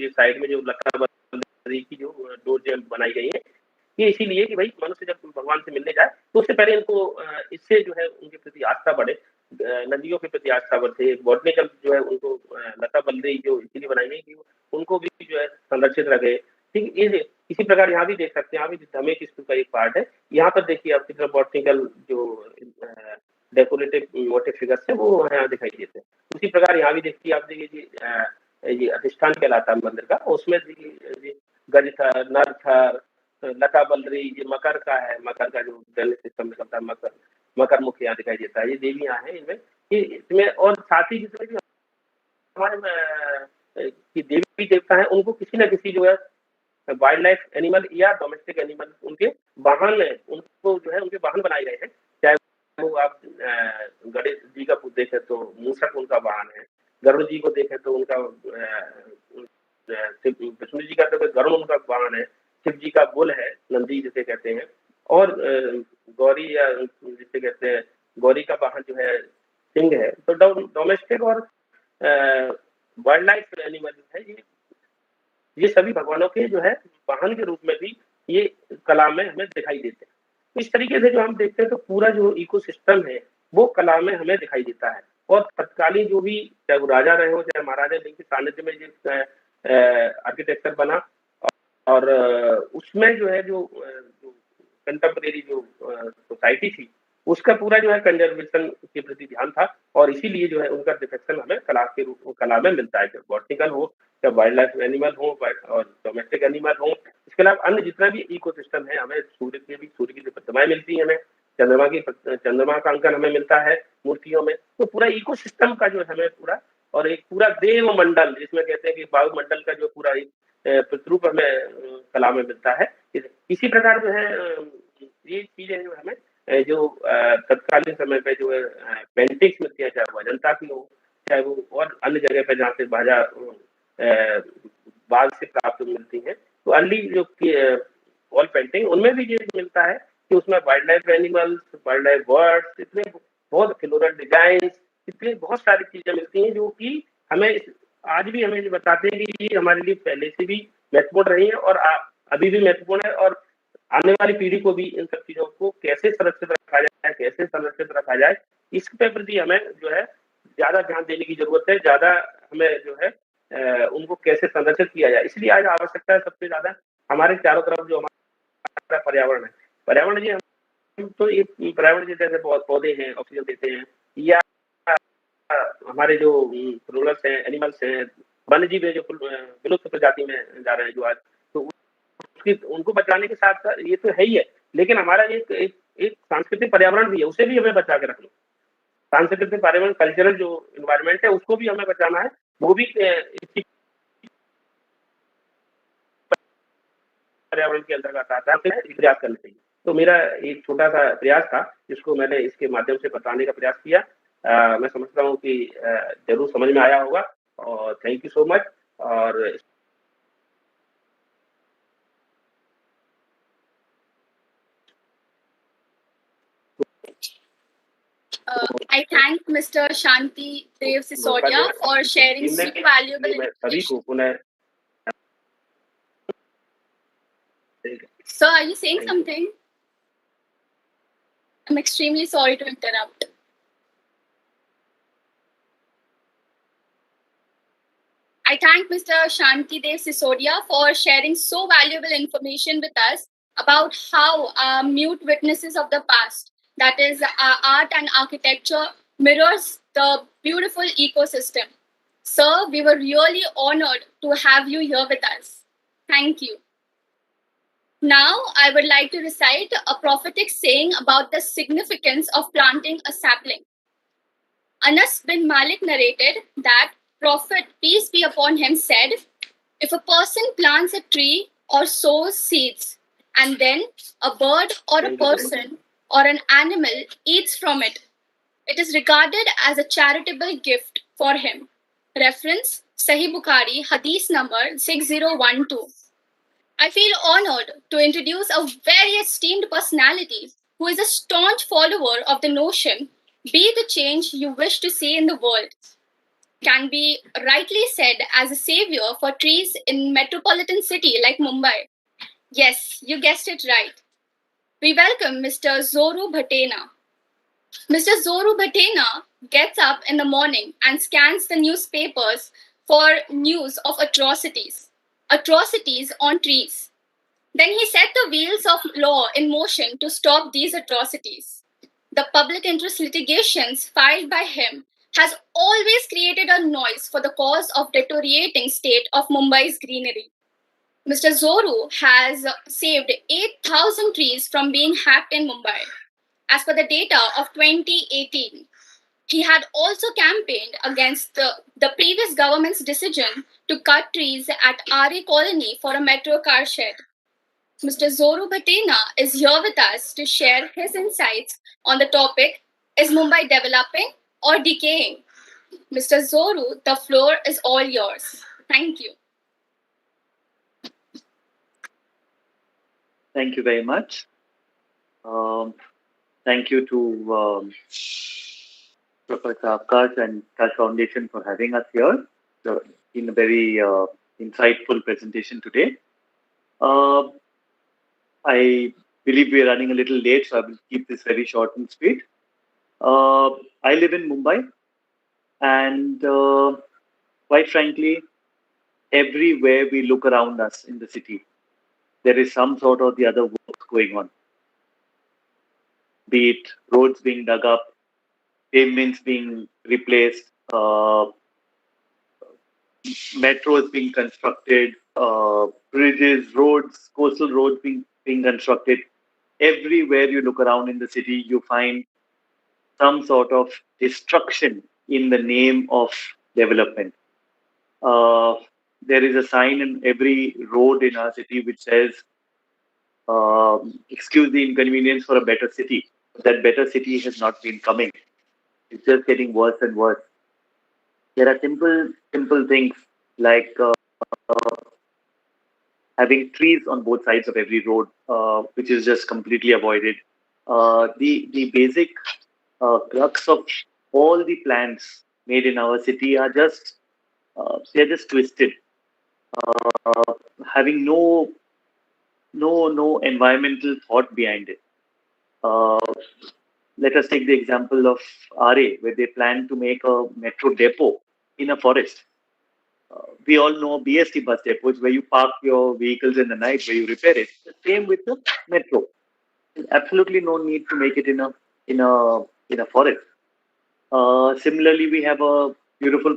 ये साइड में जो लता बल्लरी की जो डोर जैम बनाई गई है, ये इसीलिए कि भाई मनुष्य जब भगवान से मिलने जाए तो उससे पहले इनको इससे जो है उनके प्रति आस्था बढ़े, नदियों के प्रति आस्था बढ़े। बॉटनिकल जो है उनको लता बल्लरी जो इसीलिए बनाई गई कि उनको भी जो है संरक्षित रखे। ठीक इसी प्रकार यहाँ भी देख सकते हैं, यहाँ भी धमेक स्तूप का एक पार्ट है। यहाँ पर देखिए आपकी तरफ बॉटनिकल जो डेकोरेटिव मोटिव फिगर्स है वो यहाँ दिखाई देते हैं। उसी प्रकार यहाँ भी देखिए आप, देखिए ये अधिष्ठान कहलाता है मंदिर का, उसमें देखिए गजथर, नरथर, लता बल्लरी, ये मकर का है, मकर का जो जल सिस्टम में चलता है, मकर मुख यहाँ दिखाई देता है। ये देवियाँ हैं इनमें, इसमें और साथ ही जिसमें हमारे की देवी देवता है, उनको किसी न किसी जो है वाइल्ड लाइफ एनिमल या डोमेस्टिक एनिमल उनके वाहन है, उनको जो है उनके वाहन बनाए गए हैं। चाहे वो आप गणेश जी का देखें तो मूषक उनका वाहन है, गरुड़ जी को देखें तो उनका विष्णु जी का तो गरुड़ उनका वाहन है, शिव जी का बुल है, नंदी जिसे कहते हैं, और गौरी या जिसे कहते हैं गौरी का वाहन जो है सिंह है। तो डोमेस्टिक और वाइल्ड लाइफ एनिमल है, ये सभी भगवानों के जो है वाहन के रूप में भी ये कला में हमें दिखाई देते हैं। इस तरीके से जो हम देखते हैं तो पूरा जो इकोसिस्टम है वो कला में हमें दिखाई देता है। और तत्कालीन जो भी, चाहे वो राजा रहे हो चाहे महाराजा, जिनके सानिध्य में जो आर्किटेक्चर बना, और उसमें जो है जो कंटेम्परेरी जो सोसाइटी थी उसका पूरा जो है कंजर्वेशन के प्रति ध्यान था, और इसीलिए जो है उनका डिफेक्शन हमें कला में मिलता है, चाहे बॉटनिकल हो, चाहे वाइल्ड लाइफ एनिमल हो और डोमेस्टिक एनिमल हो। इसके अलावा अन्य जितना भी इकोसिस्टम है, हमें सूर्य की जो प्रतिमाएं मिलती है, हमें चंद्रमा का अंकन हमें मिलता है मूर्तियों में। तो पूरा इकोसिस्टम का जो हमें पूरा, और एक पूरा देव मंडल जिसमें कहते हैं कि वायुमंडल का जो पूरा एक प्रतिरूप हमें कला में मिलता है। इसी प्रकार जो है ये चीजें जो हमें जो तत्कालीन समय पे जो है पेंटिंग्स मिलती है, चाहे वो अजंता की हो, चाहे वो और अन्य जगह पे जहाँ से बाल से प्राप्त मिलती है, तो अर्ली जो वॉल पेंटिंग उनमें भी ये मिलता है कि उसमें wild life animals, wild life birds, इतने बहुत फ्लोरल डिजाइन, इतनी बहुत सारी चीजें मिलती हैं जो कि हमें आज भी हमें बताते हैं कि ये हमारे लिए पहले से भी महत्वपूर्ण रही है और अभी भी महत्वपूर्ण है, और आने वाली पीढ़ी को भी इन सब चीजों को कैसे संरक्षित रखा जाए, कैसे संरक्षित रखा जाए, इसके प्रति हमें जो है ज्यादा ध्यान देने की जरूरत है। ज्यादा हमें जो है उनको कैसे संरक्षित किया जाए, इसलिए आज आवश्यकता है सबसे ज्यादा हमारे चारों तरफ जो हमारा पर्यावरण है। पर्यावरण जी, हम तो ये पर्यावरण जैसे पौधे हैं ऑक्सीजन देते हैं, या हमारे जो रूरल्स हैं, एनिमल्स हैं, वन्य जीव है जो विलुप्त प्रजाति में जा रहे हैं जो आज, तो उनको बचाने के साथ साथ ये तो है ही है, लेकिन हमारा एक सांस्कृतिक पर्यावरण भी है, उसे भी हमें बचा के रखना। सांस्कृतिक पर्यावरण, कल्चरल जो इन्वायरमेंट है उसको भी हमें बचाना है, वो भी इसी पर्यावरण के अंतर्गत आता है, प्रयास करना चाहिए। तो मेरा एक छोटा सा प्रयास था जिसको मैंने इसके माध्यम से बताने का प्रयास किया। मैं समझता हूँ कि जरूर समझ में आया होगा, और थैंक यू सो मच। और I thank Mr. Shanti Dev Sisodia for sharing so valuable information. Sir, are you saying something? I'm extremely sorry to interrupt. I thank Mr. Shanti Dev Sisodia for sharing so valuable information with us about how mute witnesses of the past, that is art and architecture, mirrors the beautiful ecosystem. Sir, we were really honored to have you here with us. Thank you. Now, I would like to recite a prophetic saying about the significance of planting a sapling. Anas bin Malik narrated that Prophet, peace be upon him, said, if a person plants a tree or sows seeds, and then a bird or a person or an animal eats from it, it is regarded as a charitable gift for him. Reference, Sahih Bukhari, Hadith number 6012. I feel honored to introduce a very esteemed personality who is a staunch follower of the notion, be the change you wish to see in the world. Can be rightly said as a savior for trees in metropolitan city like Mumbai. Yes, you guessed it right. We welcome Mr. Zoru Bhatena. Mr. Zoru Bhatena gets up in the morning and scans the newspapers for news of atrocities on trees. Then he set the wheels of law in motion to stop these atrocities. The public interest litigations filed by him has always created a noise for the cause of deteriorating state of Mumbai's greenery. Mr. Zoru has saved 8,000 trees from being hacked in Mumbai. As per the data of 2018, he had also campaigned against the previous government's decision to cut trees at RA Colony for a metro car shed. Mr. Zoru Bhatena is here with us to share his insights on the topic, is Mumbai developing or decaying? Mr. Zoru, the floor is all yours. Thank you. Thank you very much. Thank you to Professor Kaash and Kaash Foundation for having us here in a very insightful presentation today. Uh, I believe we are running a little late, so I will keep this very short and sweet. I live in Mumbai, and quite frankly, everywhere we look around us in the city, there is some sort of the other work going on. Be it roads being dug up, pavements being replaced, metros being constructed, bridges, roads, coastal roads being constructed. Everywhere you look around in the city, you find some sort of destruction in the name of development. Uh, there is a sign in every road in our city which says, excuse the inconvenience for a better city. That better city has not been coming. It's just getting worse and worse. There are simple things like having trees on both sides of every road, which is just completely avoided. The basic crux of all the plans made in our city are just they're just twisted, having no environmental thought behind it. Uh, Let us take the example of RA, where they plan to make a metro depot in a forest. We all know BST bus depots where you park your vehicles in the night, where you repair it. The same with the metro. There's absolutely no need to make it in a forest. Similarly, we have a beautiful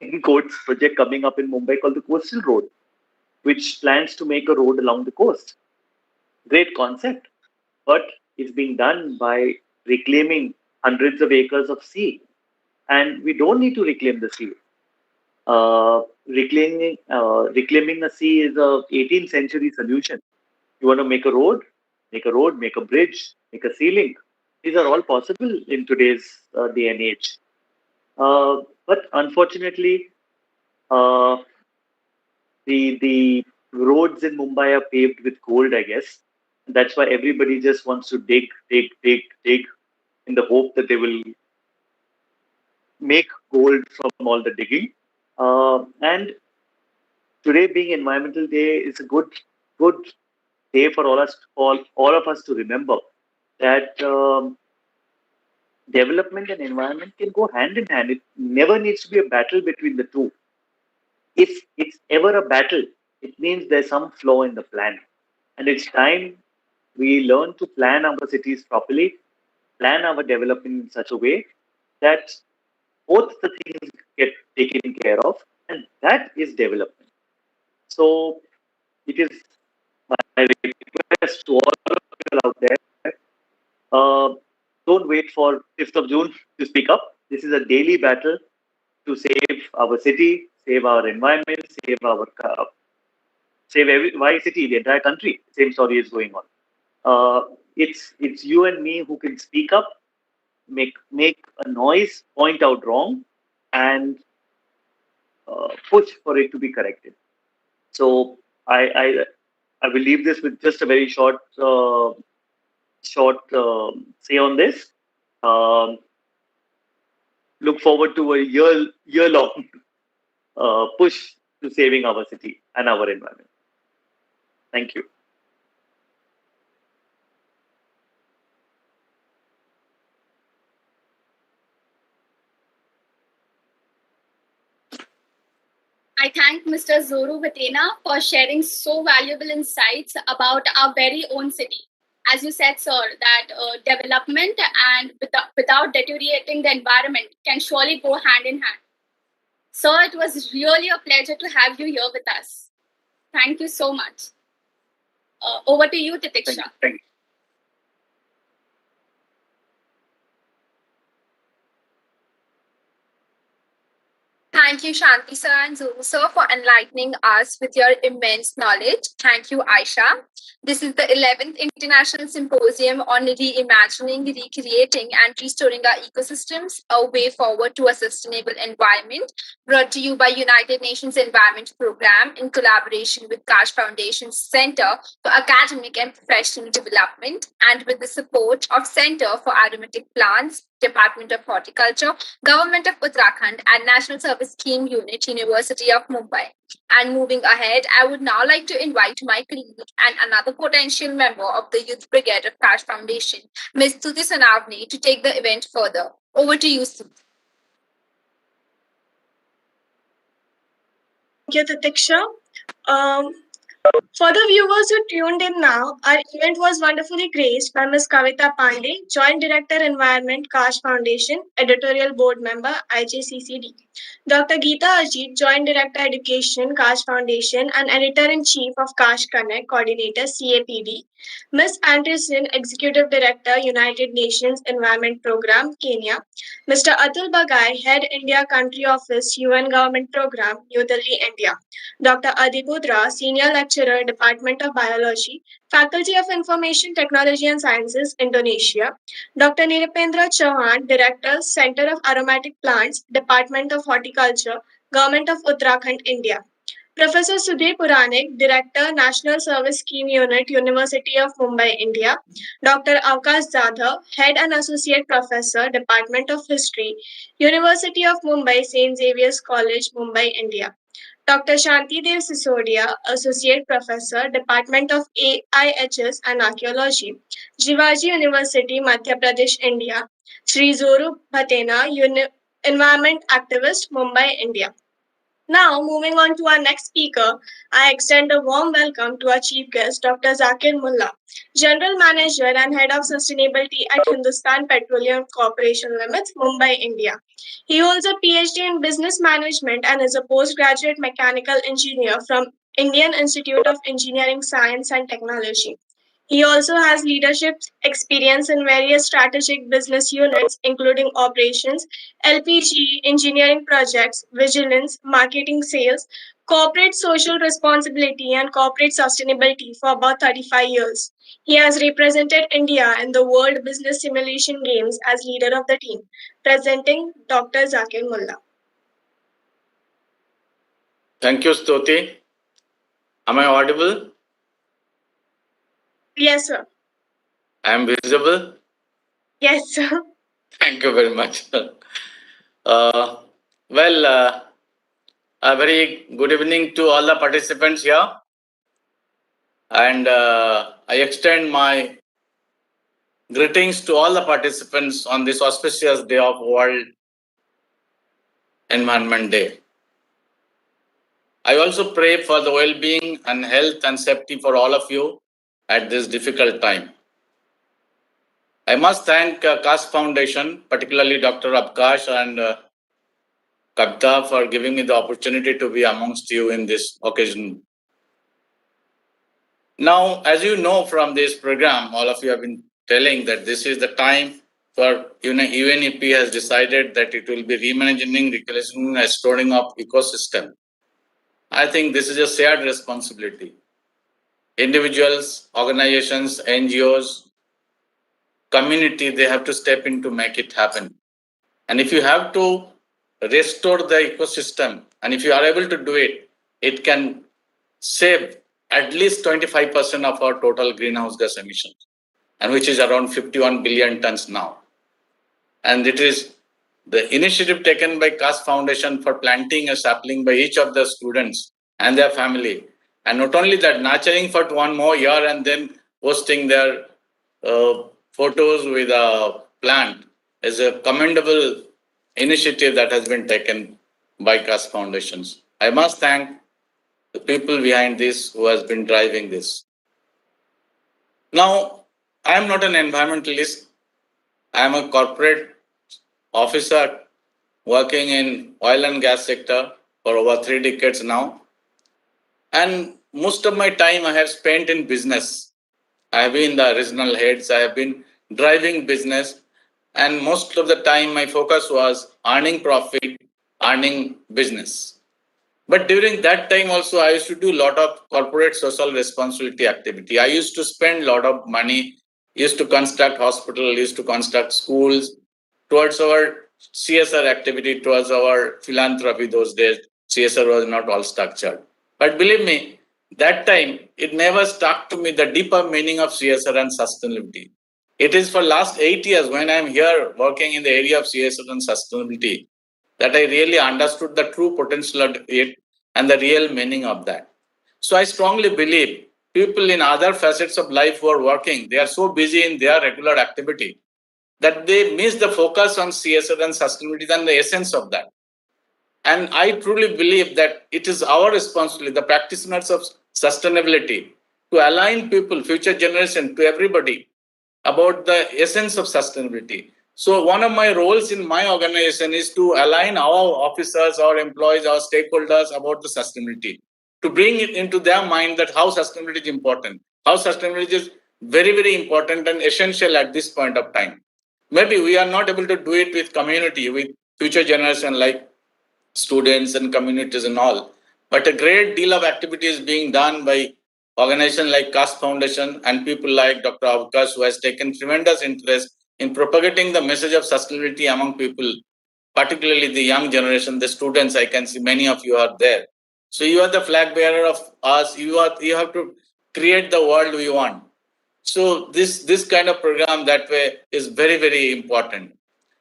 in quotes project coming up in Mumbai called the Coastal Road, which plans to make a road along the coast. Great concept, but it's being done by reclaiming hundreds of acres of sea, and we don't need to reclaim the sea. Reclaiming a sea is a 18th century solution. You want to make a road, make a bridge, make a sea link. These are all possible in today's day and age. But unfortunately, uh, the roads in Mumbai are paved with gold, I guess. That's why everybody just wants to dig in the hope that they will make gold from all the digging. And today being Environmental Day is a good day for all of us to remember that development and environment can go hand in hand. It never needs to be a battle between the two. If it's ever a battle, it means there's some flaw in the plan. And it's time we learn to plan our cities properly, plan our development in such a way that both the things get taken care of, and that is development. So it is my request to all of you out there. Uh, don't wait for 5th of June to speak up. This is a daily battle to save our city, save our environment, save every city, the entire country. Same story is going on. It's you and me who can speak up, make a noise, point out wrong, and push for it to be corrected. So I will leave this with just a very short say on this. Um, Look forward to a year long push to saving our city and our environment. Thank you. I thank Mr. Zoru Vatena for sharing so valuable insights about our very own city. As you said, sir, that development and without deteriorating the environment can surely go hand in hand. Sir, it was really a pleasure to have you here with us. Thank you so much. Over to you, Titiksha. Thank you. Thank you, Shanti sir and Zulu sir, for enlightening us with your immense knowledge. Thank you, Aisha. This is the 11th International Symposium on Reimagining, Recreating, and Restoring Our Ecosystems, a way forward to a sustainable environment, brought to you by United Nations Environment Program in collaboration with Kaash Foundation's Center for Academic and Professional Development, and with the support of Center for Aromatic Plants, Department of Horticulture, Government of Uttarakhand, and National Service Scheme Unit, University of Mumbai. And moving ahead, I would now like to invite my colleague and another potential member of the Youth Brigade of Kaash Foundation, Ms. Stuti Sonavni, to take the event further. Over to you, Stuti. Thank you, Tatiksha. For the viewers who tuned in now, our event was wonderfully graced by Ms. Kavita Pandey, Joint Director Environment, Kaash Foundation, Editorial Board Member, IJCCD. Dr. Geeta Ajit, Joint Director Education, Kaash Foundation, and Editor-in-Chief of Kaash Connect, Coordinator, CAPD. Ms. Anderson, Executive Director, United Nations Environment Program, Kenya. Mr. Atul Bagai, Head India Country Office, UN Government Program, New Delhi, India. Dr. Adipudra, Senior Lecturer, Department of Biology, Faculty of Information Technology and Sciences, Indonesia. Dr. Nilpintra Chauhan, Director, Center of Aromatic Plants, Department of Horticulture, Government of Uttarakhand, India. Professor Sudhir Puranik, Director, National Service Scheme Unit, University of Mumbai, India. Dr. Avkash Zadhav, Head and Associate Professor, Department of History, University of Mumbai, St. Xavier's College, Mumbai, India. Dr. Shanti Dev Sisodia, Associate Professor, Department of AIHS and Archaeology, Jivaji University, Madhya Pradesh, India. Shri Zoru Bhatena, Environment Activist, Mumbai, India. Now, moving on to our next speaker, I extend a warm welcome to our chief guest, Dr. Zakir Mullah, General Manager and Head of Sustainability at Hindustan Petroleum Corporation Limits, Mumbai, India. He holds a PhD in Business Management and is a postgraduate mechanical engineer from Indian Institute of Engineering Science and Technology. He also has leadership experience in various strategic business units, including operations, LPG, engineering projects, vigilance, marketing, sales, corporate social responsibility, and corporate sustainability for about 35 years. He has represented India in the World Business Simulation Games as leader of the team. Presenting Dr. Zakir Mullah. Thank you, Stuti. Am I audible? Yes, sir. I am visible? Yes, sir. Thank you very much. A very good evening to all the participants here. And I extend my greetings to all the participants on this auspicious day of World Environment Day. I also pray for the well-being and health and safety for all of you at this difficult time. I must thank Kaash Foundation, particularly Dr. Abkash and Kavita, for giving me the opportunity to be amongst you in this occasion. Now, as you know from this program, all of you have been telling that this is the time for UNEP has decided that it will be reimagining, reclaiming, restoring of ecosystem. I think this is a shared responsibility. Individuals, organizations, NGOs, community, they have to step in to make it happen. And if you have to restore the ecosystem, and if you are able to do it, it can save at least 25% of our total greenhouse gas emissions, and which is around 51 billion tons now. And it is the initiative taken by Kaash Foundation for planting a sapling by each of the students and their family. And not only that, nurturing for 1 more year and then posting their photos with a plant is a commendable initiative that has been taken by Kaash Foundations. I must thank the people behind this who has been driving this. Now, I am not an environmentalist. I am a corporate officer working in oil and gas sector for over 3 decades now. And most of my time I have spent in business. I have been the regional heads, I have been driving business, and most of the time my focus was earning profit earning business. But during that time also, I used to do a lot of corporate social responsibility activity. I used to spend a lot of money, used to construct hospitals, used to construct schools, towards our CSR activity, towards our philanthropy those days. CSR was not all structured. But believe me, that time, it never stuck to me the deeper meaning of CSR and sustainability. It is for last 8 years when I'm here working in the area of CSR and sustainability that I really understood the true potential of it and the real meaning of that. So I strongly believe people in other facets of life who are working, they are so busy in their regular activity that they miss the focus on CSR and sustainability and the essence of that. And I truly believe that it is our responsibility, the practitioners of sustainability, to align people, future generation, to everybody about the essence of sustainability. So one of my roles in my organization is to align our officers, our employees, our stakeholders about the sustainability, to bring it into their mind that how sustainability is important, how sustainability is very, very important and essential at this point of time. Maybe we are not able to do it with community, with future generation like students and communities and all. But a great deal of activity is being done by organizations like Kaash Foundation and people like Dr. Avkash, who has taken tremendous interest in propagating the message of sustainability among people, particularly the young generation, the students. I can see many of you are there. So you are the flag bearer of us. You have to create the world we want. So this kind of program that way is very, very important.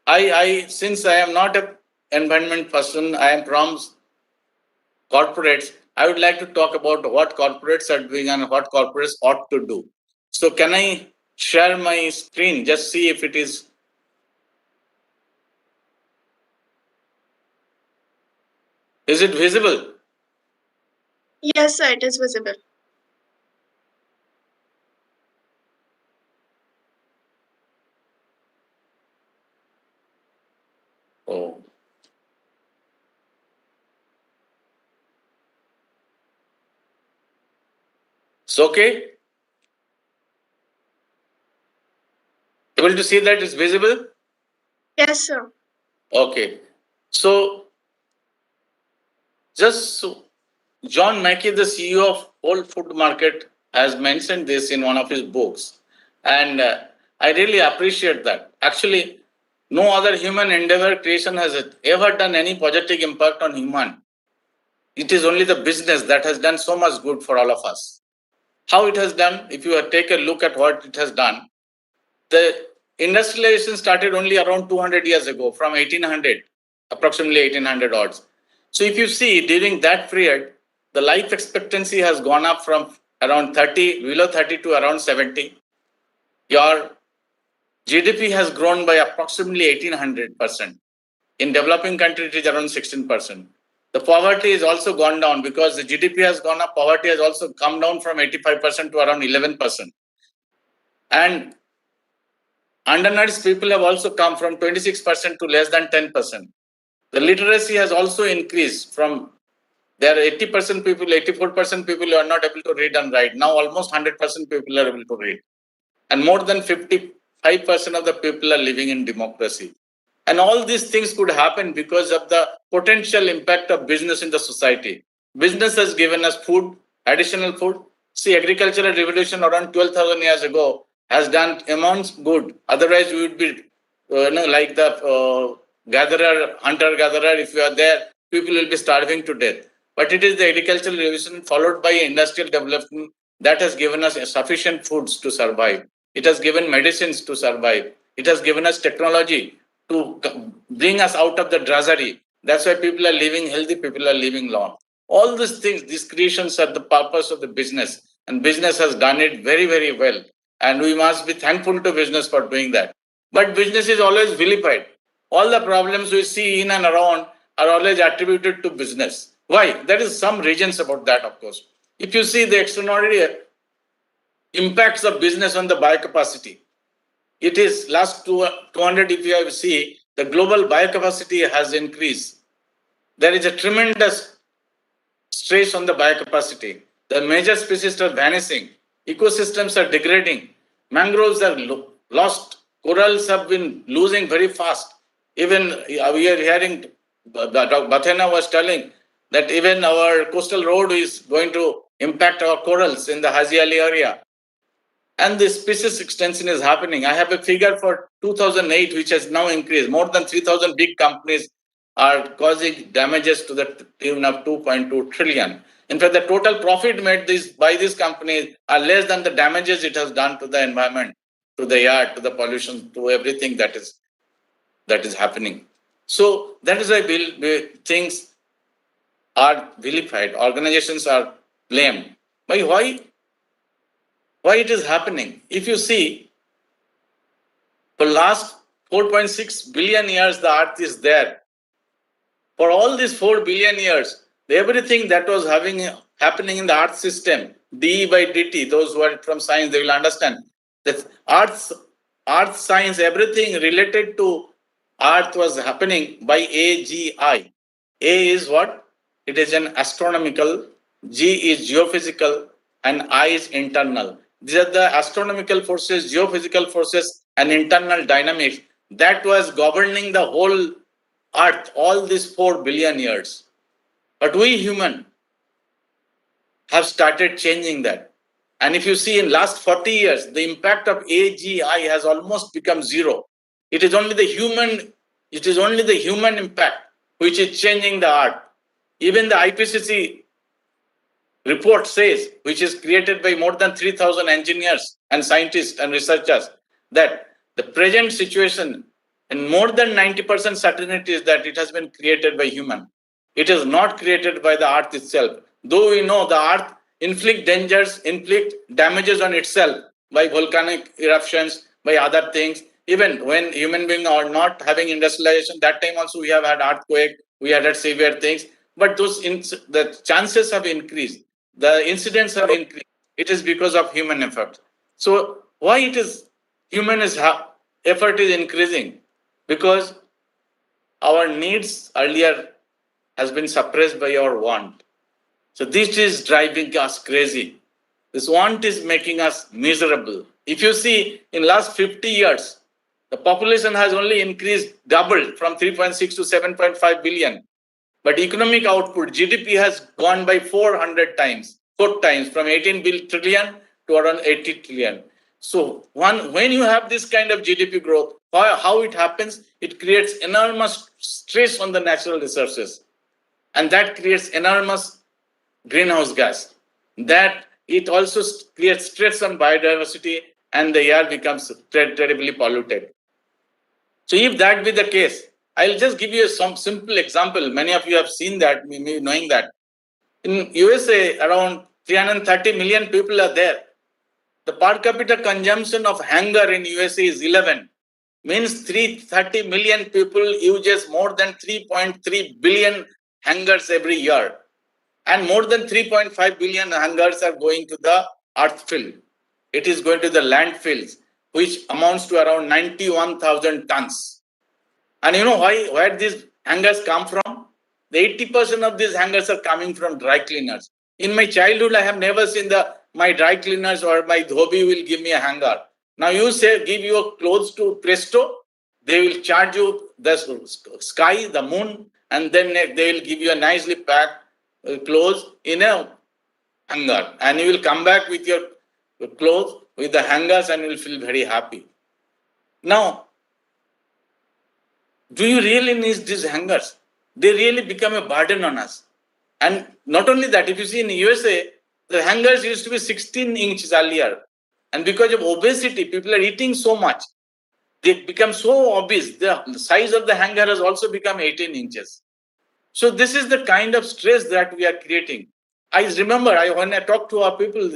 I since I am not a environment person, I am from corporates. I would like to talk about what corporates are doing and what corporates ought to do. So can I share my screen? Just see if it is. Is it visible? Yes, sir, it is visible. Oh. It's okay? Able to see that it's visible? Yes, sir. Okay. So, just John Mackey, the CEO of Whole Food Market, has mentioned this in one of his books. And I really appreciate that. Actually, no other human endeavor creation has ever done any positive impact on human. It is only the business that has done so much good for all of us. How it has done, if you take a look at what it has done, the industrialization started only around 200 years ago, from 1800, approximately 1800 odds. So if you see, during that period, the life expectancy has gone up from around 30, below 30 to around 70. Your GDP has grown by approximately 1800%. In developing countries, it is around 16%. The poverty has also gone down because the GDP has gone up. Poverty has also come down from 85% to around 11%. And undernourished people have also come from 26% to less than 10%. The literacy has also increased from there are 80% people, 84% people who are not able to read and write. Now almost 100% people are able to read. And more than 55% of the people are living in democracy. And all these things could happen because of the potential impact of business in the society. Business has given us food, additional food. See, agricultural revolution around 12,000 years ago has done immense good. Otherwise, we would be, like the gatherer, hunter-gatherer. If you are there, people will be starving to death. But it is the agricultural revolution followed by industrial development that has given us sufficient foods to survive. It has given medicines to survive. It has given us technology to bring us out of the drudgery. That's why people are living healthy, people are living long. All these things, these creations are the purpose of the business. And business has done it very, very well. And we must be thankful to business for doing that. But business is always vilified. All the problems we see in and around are always attributed to business. Why? There is some reasons about that, of course. If you see the extraordinary impacts of business on the biocapacity, it is last 200, if you have see, the global biocapacity has increased. There is a tremendous stress on the biocapacity. The major species are vanishing. Ecosystems are degrading. Mangroves are lost. Corals have been losing very fast. Even we are hearing Bathena was telling that even our coastal road is going to impact our corals in the Haji Ali area. And the species extension is happening. I have a figure for 2008, which has now increased. More than 3,000 big companies are causing damages to the tune of 2.2 trillion. In fact, the total profit made by these companies are less than the damages it has done to the environment, to the air, to the pollution, to everything that is happening. So that is why things are vilified. Organizations are blamed. Why it is happening? If you see, for last 4.6 billion years, the earth is there. For all these 4 billion years, everything that was happening in the earth system, d by dt, those who are from science, they will understand that earth science, everything related to earth was happening by AGI. A is what? It is an astronomical, G is geophysical, and I is internal. These are the astronomical forces, geophysical forces, and internal dynamics that was governing the whole earth all these 4 billion years. But we human have started changing that. And if you see in last 40 years, the impact of AGI has almost become zero. It is only the human impact which is changing the earth. Even the IPCC report says, which is created by more than 3,000 engineers and scientists and researchers, that the present situation and more than 90% certainty is that it has been created by human. It is not created by the earth itself. Though we know the earth inflict damages on itself by volcanic eruptions, by other things. Even when human beings are not having industrialization, that time also we have had earthquake, we had severe things. But the chances have increased. The incidents have increased. It is because of human effort. So why it is effort is increasing? Because our needs earlier has been suppressed by our want. So this is driving us crazy. This want is making us miserable. If you see in last 50 years, the population has only doubled from 3.6 to 7.5 billion. But economic output, GDP has gone by 4 times, from 18 trillion to around 80 trillion. So when you have this kind of GDP growth, how it happens? It creates enormous stress on the natural resources. And that creates enormous greenhouse gas. That it also creates stress on biodiversity and the air becomes terribly polluted. So if that be the case, I'll just give you some simple example. Many of you have seen that, maybe knowing that. In USA, around 330 million people are there. The per capita consumption of hanger in USA is 11. Means 330 million people uses more than 3.3 billion hangers every year. And more than 3.5 billion hangers are going to the earth fill. It is going to the landfills, which amounts to around 91,000 tons. And you know where these hangers come from? The 80% of these hangers are coming from dry cleaners. In my childhood, I have never seen my dry cleaners or my dhobi will give me a hanger. Now you say give your clothes to Presto, they will charge you the sky, the moon, and then they will give you a nicely packed clothes in a hanger. And you will come back with your clothes with the hangers and you will feel very happy. Now, do you really need these hangers? They really become a burden on us. And not only that, if you see in the USA, the hangers used to be 16 inches earlier. And because of obesity, people are eating so much. They become so obese. The size of the hanger has also become 18 inches. So this is the kind of stress that we are creating. I remember when I talk to our people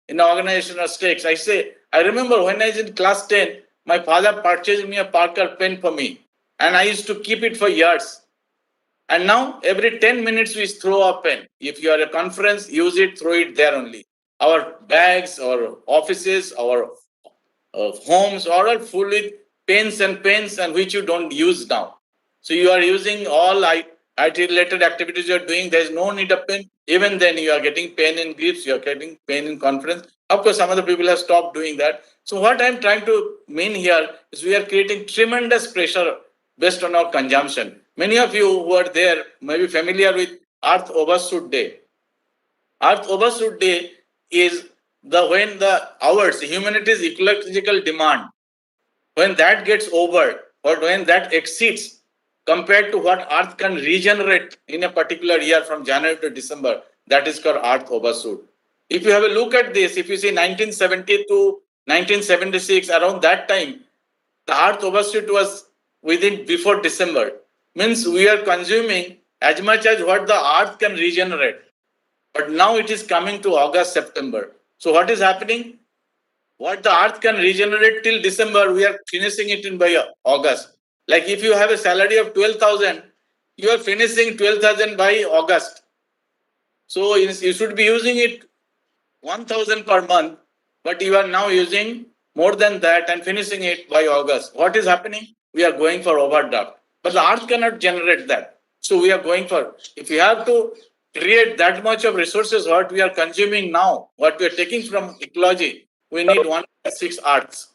in organizational stakes, I remember when I was in class 10, my father purchased me a Parker pen for me. And I used to keep it for years. And now every 10 minutes we throw a pen. If you are at a conference, use it, throw it there only. Our bags, our offices, our homes are all full with pens and which you don't use now. So you are using all IT related activities you are doing. There is no need of pen. Even then you are getting pen in gifts, you are getting pen in conference. Of course, some of the people have stopped doing that. So what I am trying to mean here is we are creating tremendous pressure based on our consumption. Many of you who are there may be familiar with Earth Overshoot Day. Earth Overshoot Day is when the hours, humanity's ecological demand, when that gets over or when that exceeds compared to what Earth can regenerate in a particular year from January to December, that is called Earth Overshoot. If you have a look at this, if you see 1970 to 1976, around that time, the Earth Overshoot was within before December. Means we are consuming as much as what the Earth can regenerate. But now it is coming to August, September. So what is happening? What the Earth can regenerate till December, we are finishing it in by August. Like if you have a salary of 12,000, you are finishing 12,000 by August. So you should be using it 1,000 per month, but you are now using more than that and finishing it by August. What is happening? We are going for overdraft. But the Earth cannot generate that. So we are going for, if we have to create that much of resources, what we are consuming now, what we are taking from ecology, we need 1.6 Earths.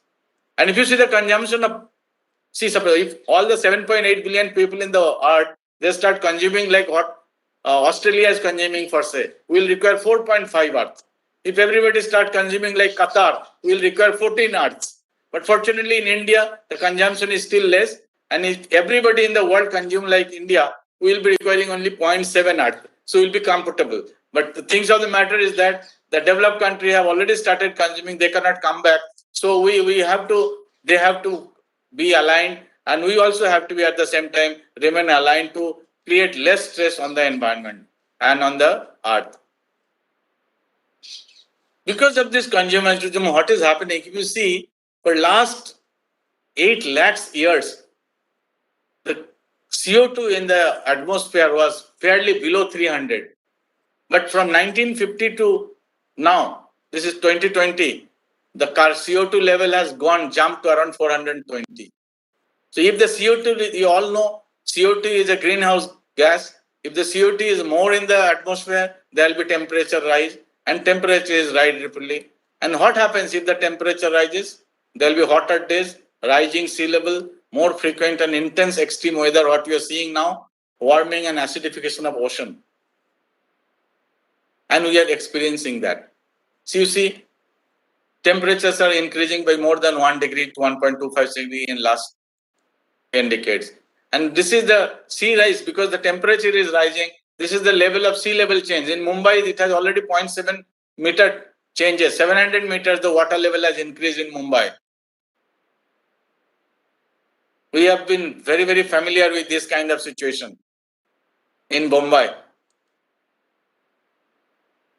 And if you see the consumption of, see, suppose if all the 7.8 billion people in the Earth, they start consuming like what Australia is consuming for say, we will require 4.5 Earths. If everybody start consuming like Qatar, we will require 14 Earths. But fortunately in India, the consumption is still less. And if everybody in the world consume like India, we will be requiring only 0.7 Earth. So we will be comfortable. But the things of the matter is that the developed country have already started consuming, they cannot come back. So they have to be aligned, and we also have to be at the same time remain aligned to create less stress on the environment and on the earth. Because of this consumerism, what is happening? If you see, for last 8 lakhs years, the CO2 in the atmosphere was fairly below 300. But from 1950 to now, this is 2020, the CO2 level has jumped to around 420. So if the CO2, you all know, CO2 is a greenhouse gas. If the CO2 is more in the atmosphere, there will be temperature rise, and temperature is rise rapidly. And what happens if the temperature rises? There will be hotter days, rising sea level, more frequent and intense extreme weather, what we are seeing now, warming and acidification of ocean. And we are experiencing that. So you see, temperatures are increasing by more than 1 degree to 1.25 degree in last 10 decades. And this is the sea rise because the temperature is rising. This is the level of sea level change. In Mumbai, it has already 0.7 meter changes. 700 meters, the water level has increased in Mumbai. We have been very, very familiar with this kind of situation in Mumbai.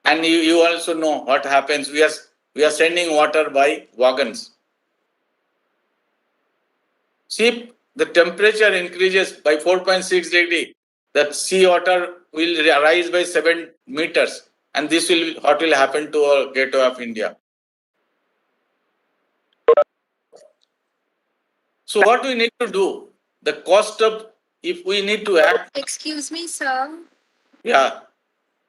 And you also know what happens. We are sending water by wagons. See, the temperature increases by 4.6 degree. The sea water will rise by 7 meters. And this will what will happen to our gateway of India. So what we need to do? The cost of, if we need to act. Excuse me, sir. Yeah.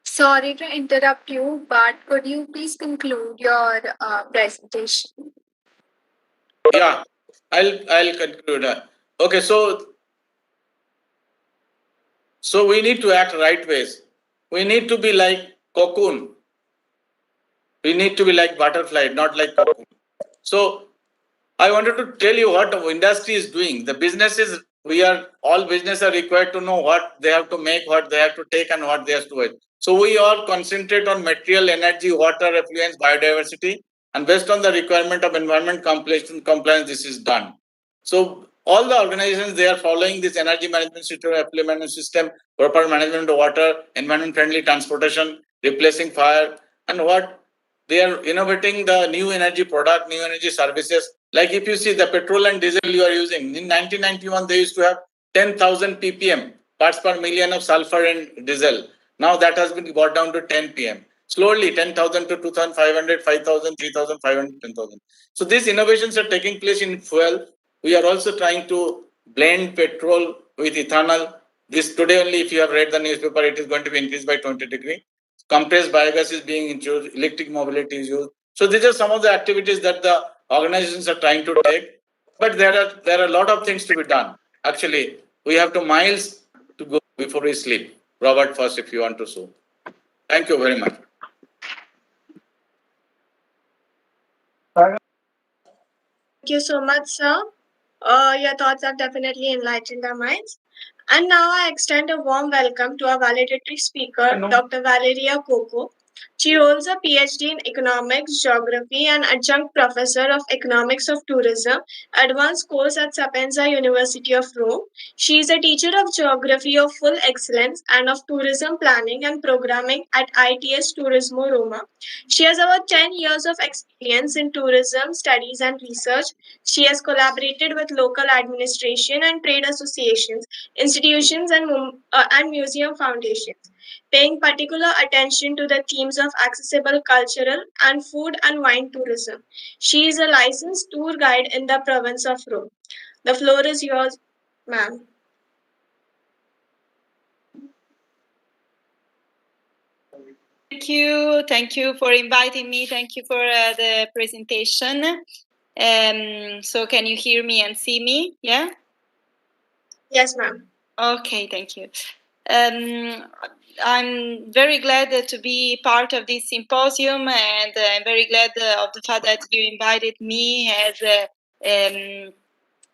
Sorry to interrupt you, but could you please conclude your presentation? Yeah, I'll conclude. Okay, so we need to act right ways. We need to be like cocoon. We need to be like butterfly, not like cocoon. So I wanted to tell you what the industry is doing. The businesses, all businesses are required to know what they have to make, what they have to take, and what they have to do. So we all concentrate on material, energy, water, effluence, biodiversity, and based on the requirement of environment compliance, this is done. So all the organizations, they are following this energy management system, effluent management system, proper management of water, environment-friendly transportation, replacing fire, and what they are innovating the new energy product, new energy services. Like if you see the petrol and diesel you are using, in 1991 they used to have 10,000 ppm, parts per million of sulfur and diesel. Now that has been brought down to 10 pm. Slowly 10,000 to 2,500, 5,000, 3,500, 10,000. So these innovations are taking place in fuel. We are also trying to blend petrol with ethanol. This today only, if you have read the newspaper, it is going to be increased by 20 degree. Compressed biogas is being introduced, electric mobility is used. So these are some of the activities that the organizations are trying to take. But there are a lot of things to be done. Actually, we have to miles to go before we sleep. Robert, first, if you want to so. Thank you very much. Thank you so much, sir. Your thoughts have definitely enlightened our minds. And now I extend a warm welcome to our valedictory speaker, Dr. Valeria Coco. She holds a PhD in Economics, Geography, and Adjunct Professor of Economics of Tourism, advanced course at Sapienza University of Rome. She is a teacher of Geography of Full Excellence and of Tourism Planning and Programming at ITS Turismo Roma. She has about 10 years of experience in tourism studies and research. She has collaborated with local administration and trade associations, institutions, and museum foundations, paying particular attention to the themes of accessible cultural and food and wine tourism. She is a licensed tour guide in the province of Rome. The floor is yours, ma'am. Thank you for inviting me. Thank you for the presentation. So can you hear me and see me? Yeah? Yes, ma'am. Okay, thank you. I'm very glad to be part of this symposium, and I'm very glad of the fact that you invited me as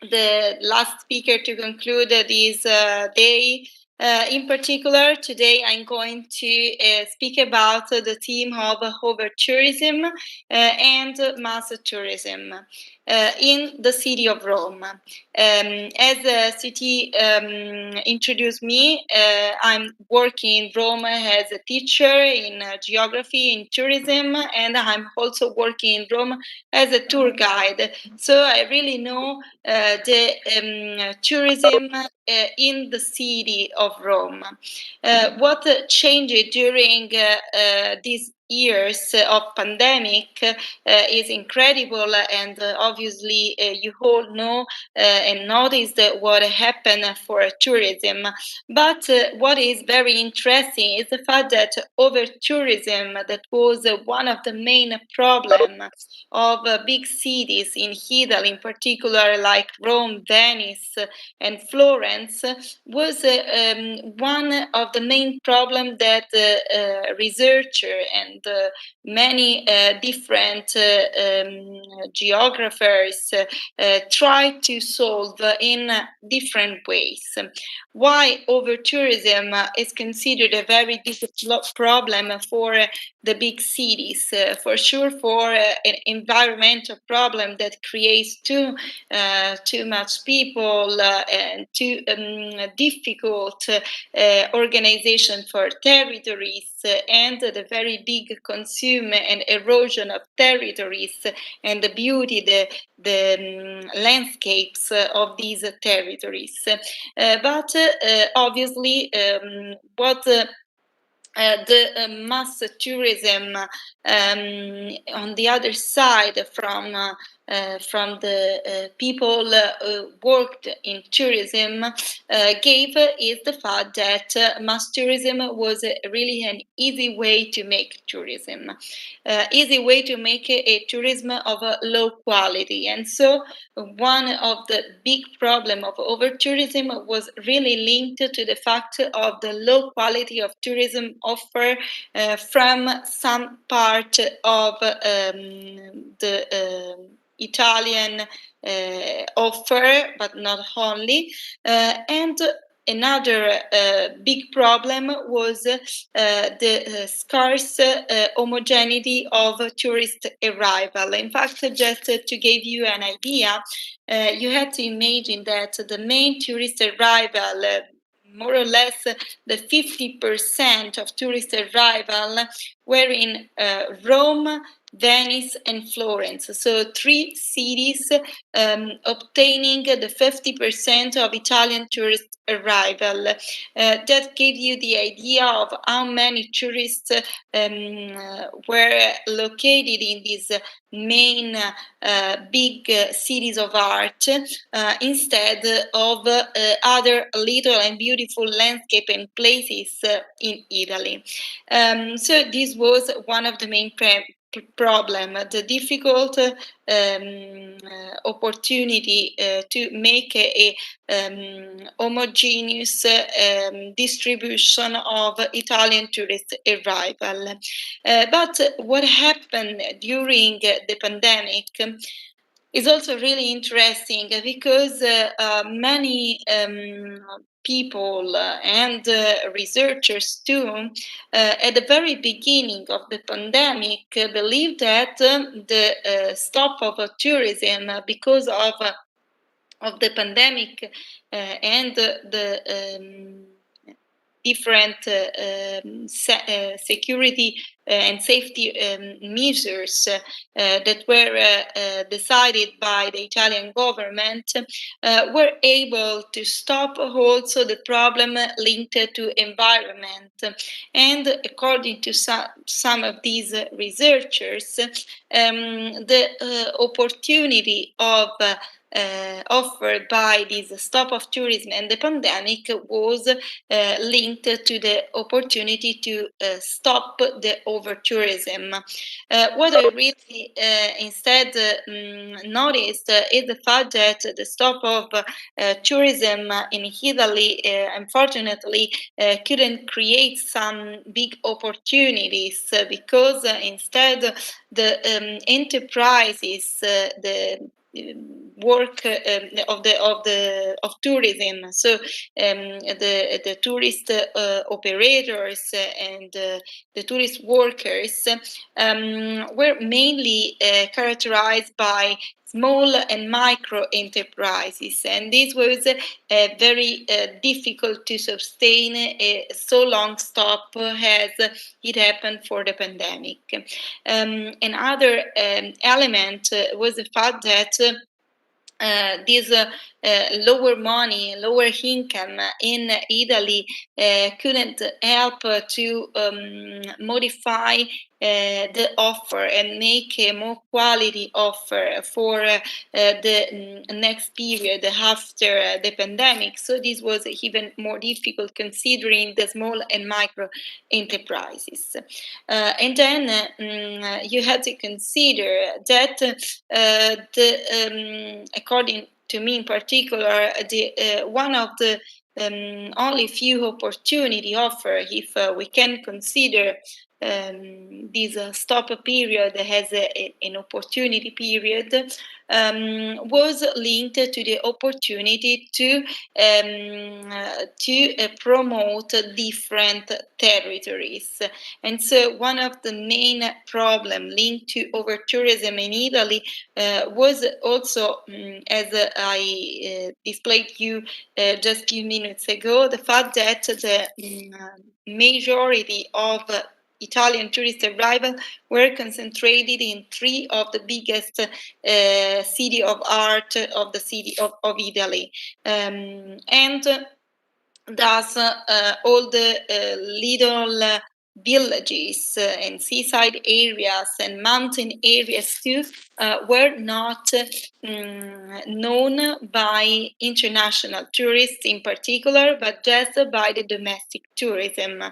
the last speaker to conclude this day. In particular, today I'm going to speak about the theme of over-tourism and mass tourism in the city of Rome. As the city introduced me, I'm working in Rome as a teacher in geography, in tourism, and I'm also working in Rome as a tour guide. So I really know the tourism in the city of Rome. What changed during these years of pandemic is incredible, and obviously you all know and noticed what happened for tourism. But what is very interesting is the fact that over tourism, that was one of the main problems of big cities in Italy, in particular like Rome, Venice, and Florence, was one of the main problems that researchers and many different geographers try to solve in different ways. Why over-tourism is considered a very difficult problem for the big cities, for sure for an environmental problem that creates too much people and too difficult organization for territories and the very big consume and erosion of territories and the beauty, the landscapes of these territories. But obviously what the mass tourism on the other side from the people worked in tourism gave is the fact that mass tourism was really an easy way to make tourism, easy way to make a tourism of a low quality. And so one of the big problem of over tourism was really linked to the fact of the low quality of tourism offer from some part of the Italian offer, but not only. And another big problem was the scarce homogeneity of tourist arrival. In fact, just to give you an idea, you have to imagine that the main tourist arrival, more or less the 50% of tourist arrival were in Rome, Venice, and Florence. So 3 cities obtaining the 50% of Italian tourist arrival. That gave you the idea of how many tourists were located in these main big cities of art instead of other little and beautiful landscape and places in Italy. So this was one of the main problem, the difficult opportunity to make a homogeneous distribution of Italian tourist arrival. But what happened during the pandemic is also really interesting because many people and researchers too, at the very beginning of the pandemic, believed that the stop of tourism because of the pandemic and the different security and safety measures that were decided by the Italian government were able to stop also the problem linked to environment. And according to some of these researchers, the opportunity of offered by this stop of tourism and the pandemic was linked to the opportunity to stop the over tourism. What I really instead noticed is the fact that the stop of tourism in Italy unfortunately couldn't create some big opportunities because instead the enterprises, the work of tourism, so the tourist operators and the tourist workers were mainly characterized by small and micro enterprises, and this was very difficult to sustain a so long stop as it happened for the pandemic. Another element was the fact that this lower money, lower income in Italy couldn't help to modify the offer and make a more quality offer for the next period after the pandemic. So this was even more difficult considering the small and micro enterprises. And then you have to consider that according to me in particular, one of the only few opportunity offered, if we can consider this stop period as an opportunity period, was linked to the opportunity to promote different territories. And so one of the main problems linked to over tourism in Italy was also, as I displayed you just a few minutes ago, the fact that the majority of Italian tourist arrivals were concentrated in three of the biggest city of art of the city of Italy. And thus all the little villages and seaside areas and mountain areas too were not known by international tourists in particular, but just by the domestic tourism.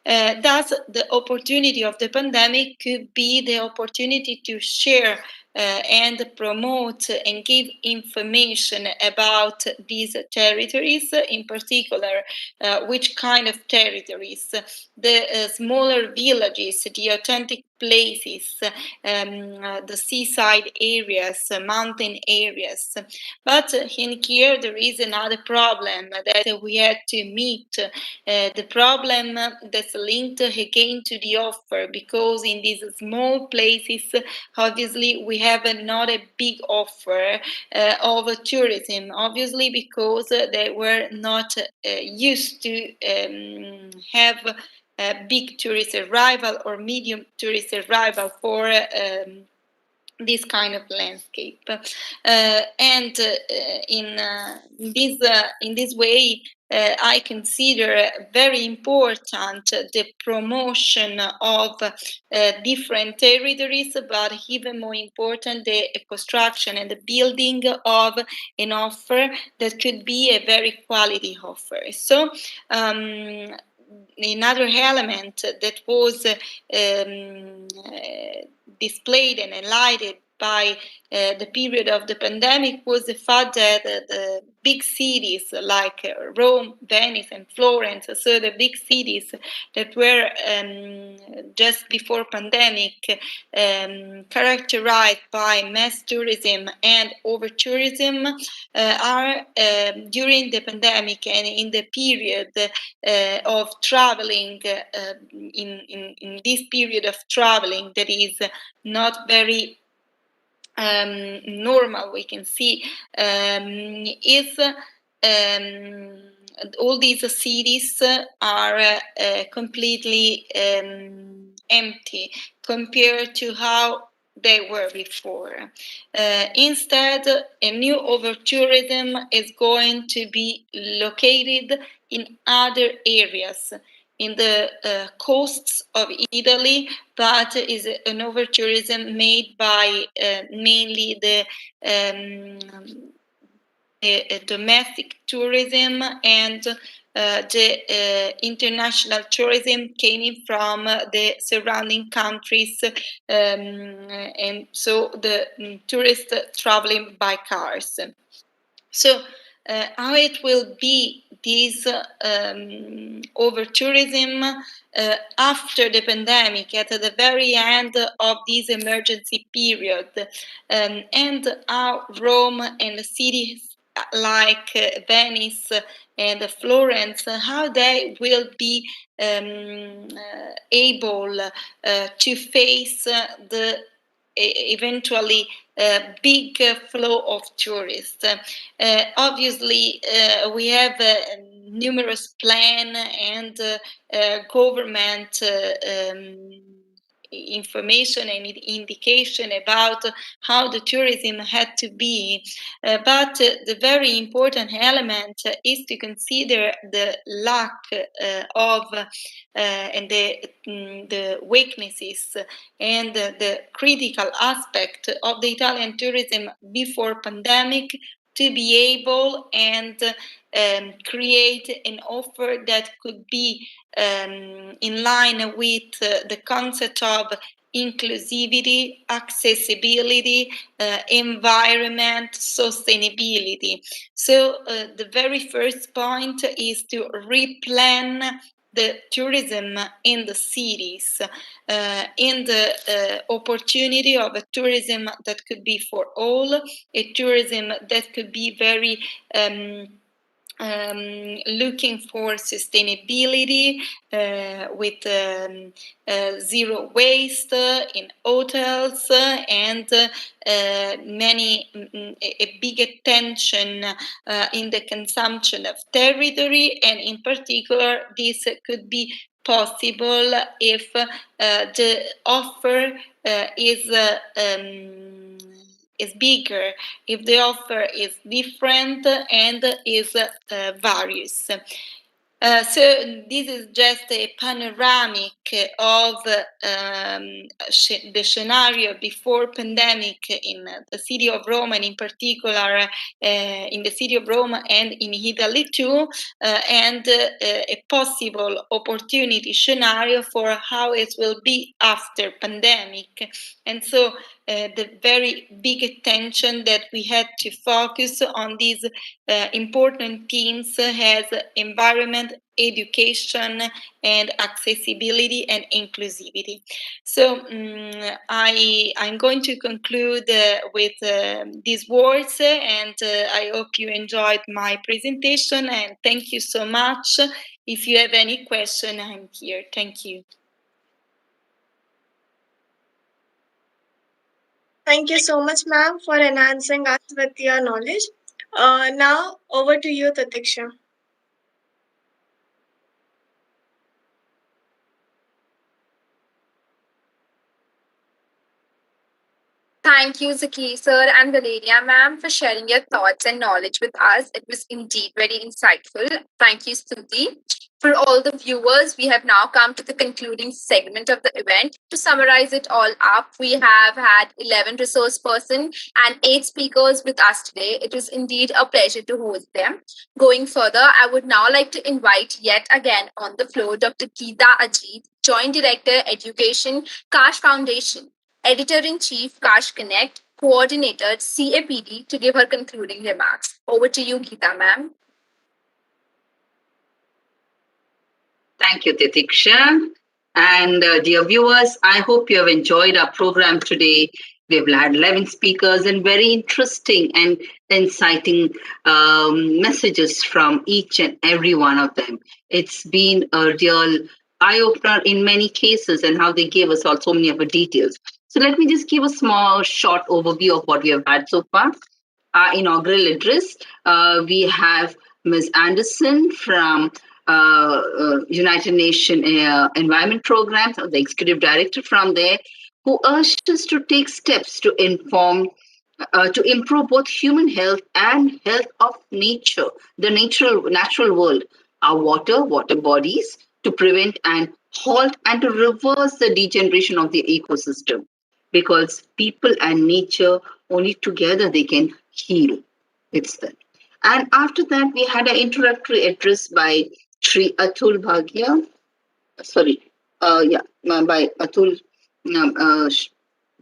Thus, the opportunity of the pandemic could be the opportunity to share and promote and give information about these territories, in particular, which kind of territories, the smaller villages, the authentic places, the seaside areas, mountain areas. But in here, there is another problem that we had to meet, the problem that's linked again to the offer, because in these small places, obviously, we have not a big offer of tourism, obviously, because they were not used to have big tourist arrival or medium tourist arrival for this kind of landscape. And in this way, I consider very important the promotion of different territories, but even more important, the construction and the building of an offer that could be a very quality offer. So another element that was displayed and highlighted by the period of the pandemic was the fact that the big cities like Rome, Venice, and Florence, so the big cities that were just before pandemic characterized by mass tourism and over tourism are during the pandemic and in the period of traveling in this period of traveling that is not very normal, we can see is all these cities are completely empty compared to how they were before. Instead, a new over tourism is going to be located in other areas in the coasts of Italy, but is an over tourism made by mainly the domestic tourism and the international tourism came from the surrounding countries, and so the tourists traveling by cars. So how it will be this over tourism after the pandemic, at the very end of this emergency period, and how Rome and cities like Venice and Florence, how they will be able to face the eventually big flow of tourists. Obviously, we have numerous plan and government information and indication about how the tourism had to be, but the very important element is to consider the lack of and the weaknesses and the critical aspect of the Italian tourism before pandemic to be able and create an offer that could be in line with the concept of inclusivity, accessibility, environment, sustainability. So the very first point is to replan the tourism in the cities, in the opportunity of a tourism that could be for all, a tourism that could be very looking for sustainability with zero waste in hotels and many a big attention in the consumption of territory, and in particular this could be possible if the offer is bigger, if the offer is different and is various. So this is just a panoramic of the scenario before pandemic in the city of Rome, and in particular in the city of Rome and in Italy too, and a possible opportunity scenario for how it will be after pandemic. And so the very big attention that we had to focus on these important themes has environment, education, and accessibility and inclusivity. So I'm going to conclude with these words, and I hope you enjoyed my presentation, and thank you so much. If you have any question, I'm here. Thank you. Thank you so much, ma'am, for enhancing us with your knowledge. Now, over to you, Tatiksha. Thank you, Zaki sir and Valeria ma'am, for sharing your thoughts and knowledge with us. It was indeed very insightful. Thank you, Stuti. For all the viewers, we have now come to the concluding segment of the event. To summarize it all up, we have had 11 resource persons and 8 speakers with us today. It was indeed a pleasure to host them. Going further, I would now like to invite yet again on the floor Dr. Geeta Ajit, Joint Director, Education, Kaash Foundation, Editor-in-Chief, Kaash Connect, Coordinator, CAPD, to give her concluding remarks. Over to you, Geeta ma'am. Thank you, Titiksha. And dear viewers, I hope you have enjoyed our program today. We've had 11 speakers and very interesting and inciting messages from each and every one of them. It's been a real eye-opener in many cases and how they gave us all so many of the details. So let me just give a small, short overview of what we have had so far. Our inaugural address, we have Ms. Anderson from United Nations Environment Program, the executive director from there, who urged us to take steps to improve both human health and health of nature, the natural world, our water bodies, to prevent and halt and to reverse the degeneration of the ecosystem. Because people and nature, only together they can heal. It's that. And after that, we had an introductory address by Sri Atul Bhagia, by Atul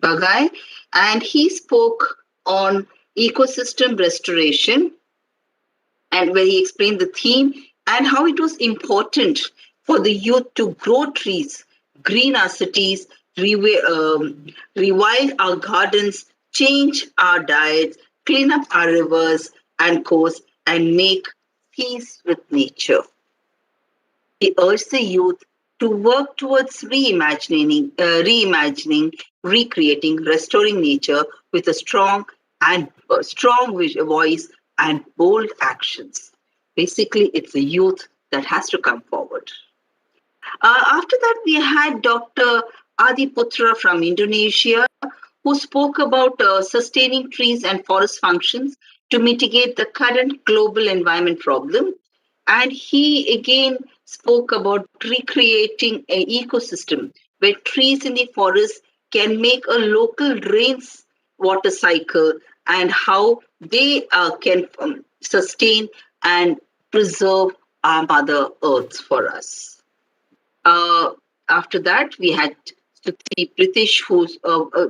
Bagai, and he spoke on ecosystem restoration, and where he explained the theme and how it was important for the youth to grow trees, green our cities, revive our gardens, change our diets, clean up our rivers and coasts, and make peace with nature. He urged the youth to work towards reimagining, recreating, restoring nature with a strong voice and bold actions. Basically, it's the youth that has to come forward. After that, we had Dr. Adiputra from Indonesia, who spoke about sustaining trees and forest functions to mitigate the current global environment problem. And he again spoke about recreating an ecosystem where trees in the forest can make a local rains water cycle and how they can sustain and preserve our Mother Earth for us. After that, we had Stuti Pritish, who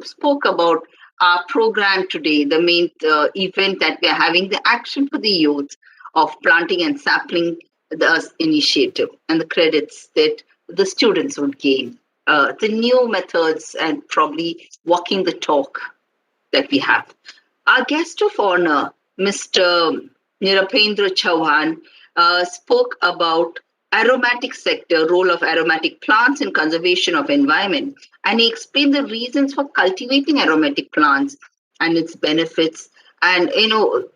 spoke about our program today, the main event that we're having, the Action for the Youth of Planting and Sapling, the initiative, and the credits that the students would gain, the new methods, and probably walking the talk that we have. Our guest of honor, Mr. Nilpintra Chauhan, spoke about aromatic sector, role of aromatic plants in conservation of environment. And he explained the reasons for cultivating aromatic plants and its benefits. And,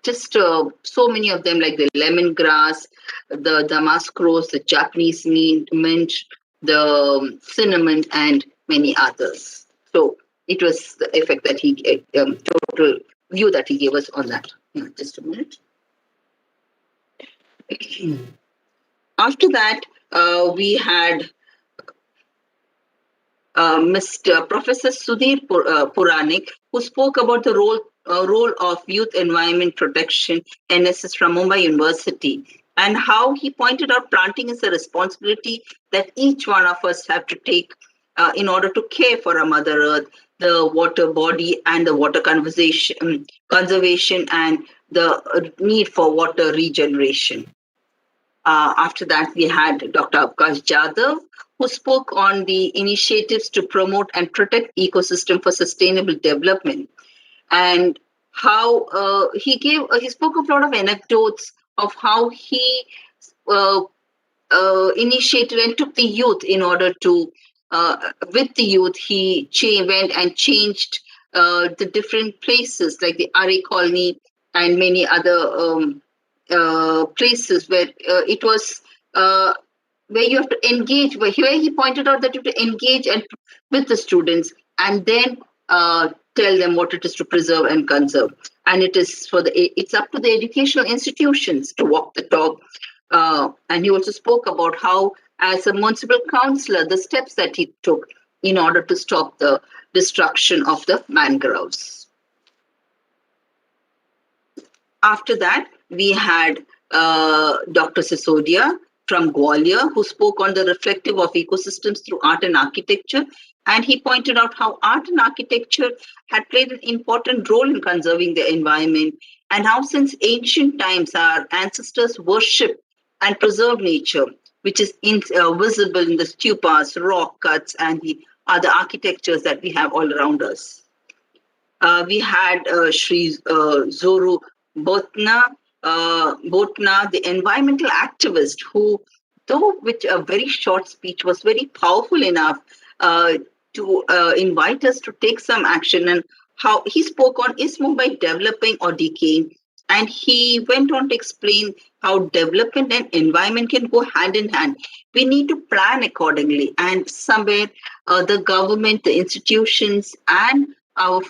just so many of them, like the lemongrass, the damask rose, the Japanese mint, the cinnamon, and many others. So it was the effect that he gave, total view that he gave us on that. Just a minute. After that, we had Mr. Professor Sudhir Puranik, who spoke about the role of youth environment protection, NSS from Mumbai University, and how he pointed out planting is a responsibility that each one of us have to take in order to care for our Mother Earth, the water body, and the water conservation, and the need for water regeneration. After that, we had Dr. Kaash Jadhav, who spoke on the initiatives to promote and protect ecosystem for sustainable development, and how he spoke a lot of anecdotes of how he initiated and took the youth in order to, with the youth, he went and changed the different places like the Are colony and many other places where it was where you have to engage, where he pointed out that you have to engage with the students and then tell them what it is to preserve and conserve. And it's up to the educational institutions to walk the talk. And he also spoke about how, as a municipal councillor, the steps that he took in order to stop the destruction of the mangroves. After that, we had Dr. Sisodia from Gwalior, who spoke on the reflective of ecosystems through art and architecture. And he pointed out how art and architecture had played an important role in conserving the environment, and how since ancient times our ancestors worship and preserve nature, which is visible in the stupas, rock cuts, and the other architectures that we have all around us. We had Sri Zoru Botna, the environmental activist, who, though with a very short speech, was very powerful enough to invite us to take some action, and how he spoke on is Mumbai developing or decaying. And he went on to explain how development and environment can go hand in hand. We need to plan accordingly. And somewhere the government, the institutions, and our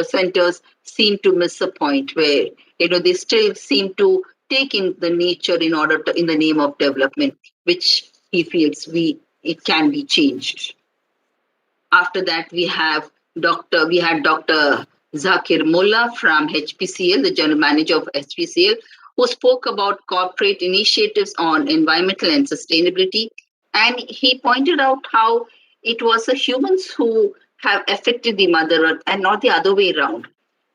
centers seem to miss a point where they still seem to take in the nature in the name of development, which he feels it can be changed. After that, we had Dr. Zakir Mullah from HPCL, the general manager of HPCL, who spoke about corporate initiatives on environmental and sustainability. And he pointed out how it was the humans who have affected the Mother Earth and not the other way around.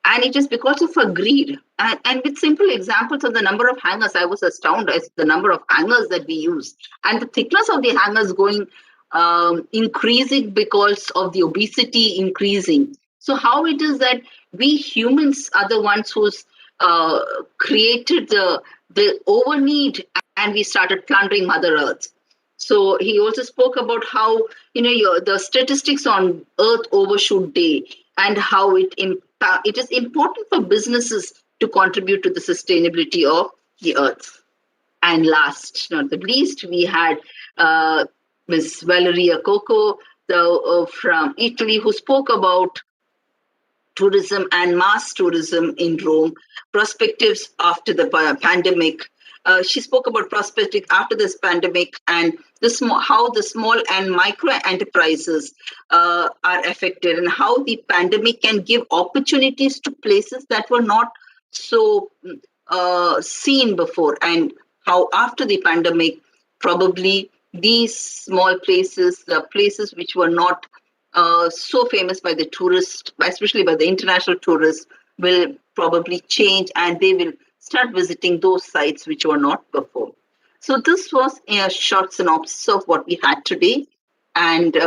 And it is because of a greed. And with simple examples of the number of hangers, I was astounded at the number of hangers that we use. And the thickness of the hangers going increasing because of the obesity increasing. So how it is that we humans are the ones who's created the over need, and we started plundering Mother Earth. So he also spoke about how the statistics on Earth Overshoot Day, and how it is important for businesses to contribute to the sustainability of the Earth. And last not the least, we had Ms. Valeria Coco from Italy, who spoke about tourism and mass tourism in Rome, perspectives after the pandemic. She spoke about perspective after this pandemic, and how the small and micro enterprises are affected, and how the pandemic can give opportunities to places that were not so seen before, and how after the pandemic, probably these small places, the places which were not so famous by the tourists, especially by the international tourists, will probably change, and they will start visiting those sites which were not before. So this was a short synopsis of what we had today, and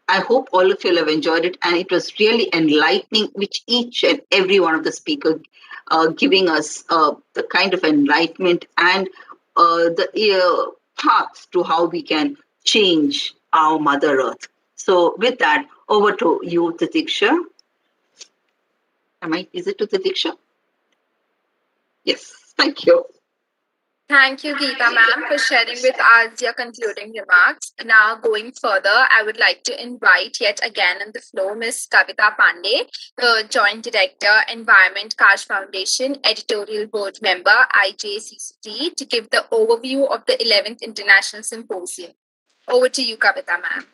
I hope all of you have enjoyed it, and it was really enlightening, which each and every one of the speakers giving us the kind of enlightenment and the path to how we can change our Mother Earth. So with that, over to you, Titiksha. Is it to Titiksha? Yes, thank you. Thank you, Geeta ma'am, for sharing with us your concluding remarks. Now, going further, I would like to invite yet again on the floor Ms. Kavita Pandey, the Joint Director, Environment Kaash Foundation, Editorial Board Member, IJCCT, to give the overview of the 11th International Symposium. Over to you, Kavita ma'am.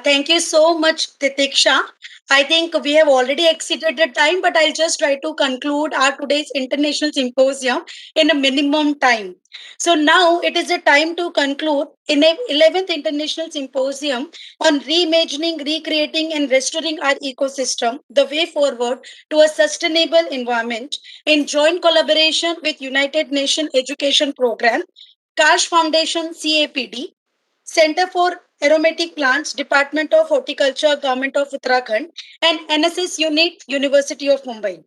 Thank you so much, Titiksha. I think we have already exceeded the time, but I'll just try to conclude our today's International Symposium in a minimum time. So now it is the time to conclude in the 11th International Symposium on reimagining, recreating, and restoring our ecosystem, the way forward to a sustainable environment, in joint collaboration with United Nations Education Program, Kaash Foundation, CAPD, Center for Aromatic Plants, Department of Horticulture, Government of Uttarakhand, and NSS Unit, University of Mumbai.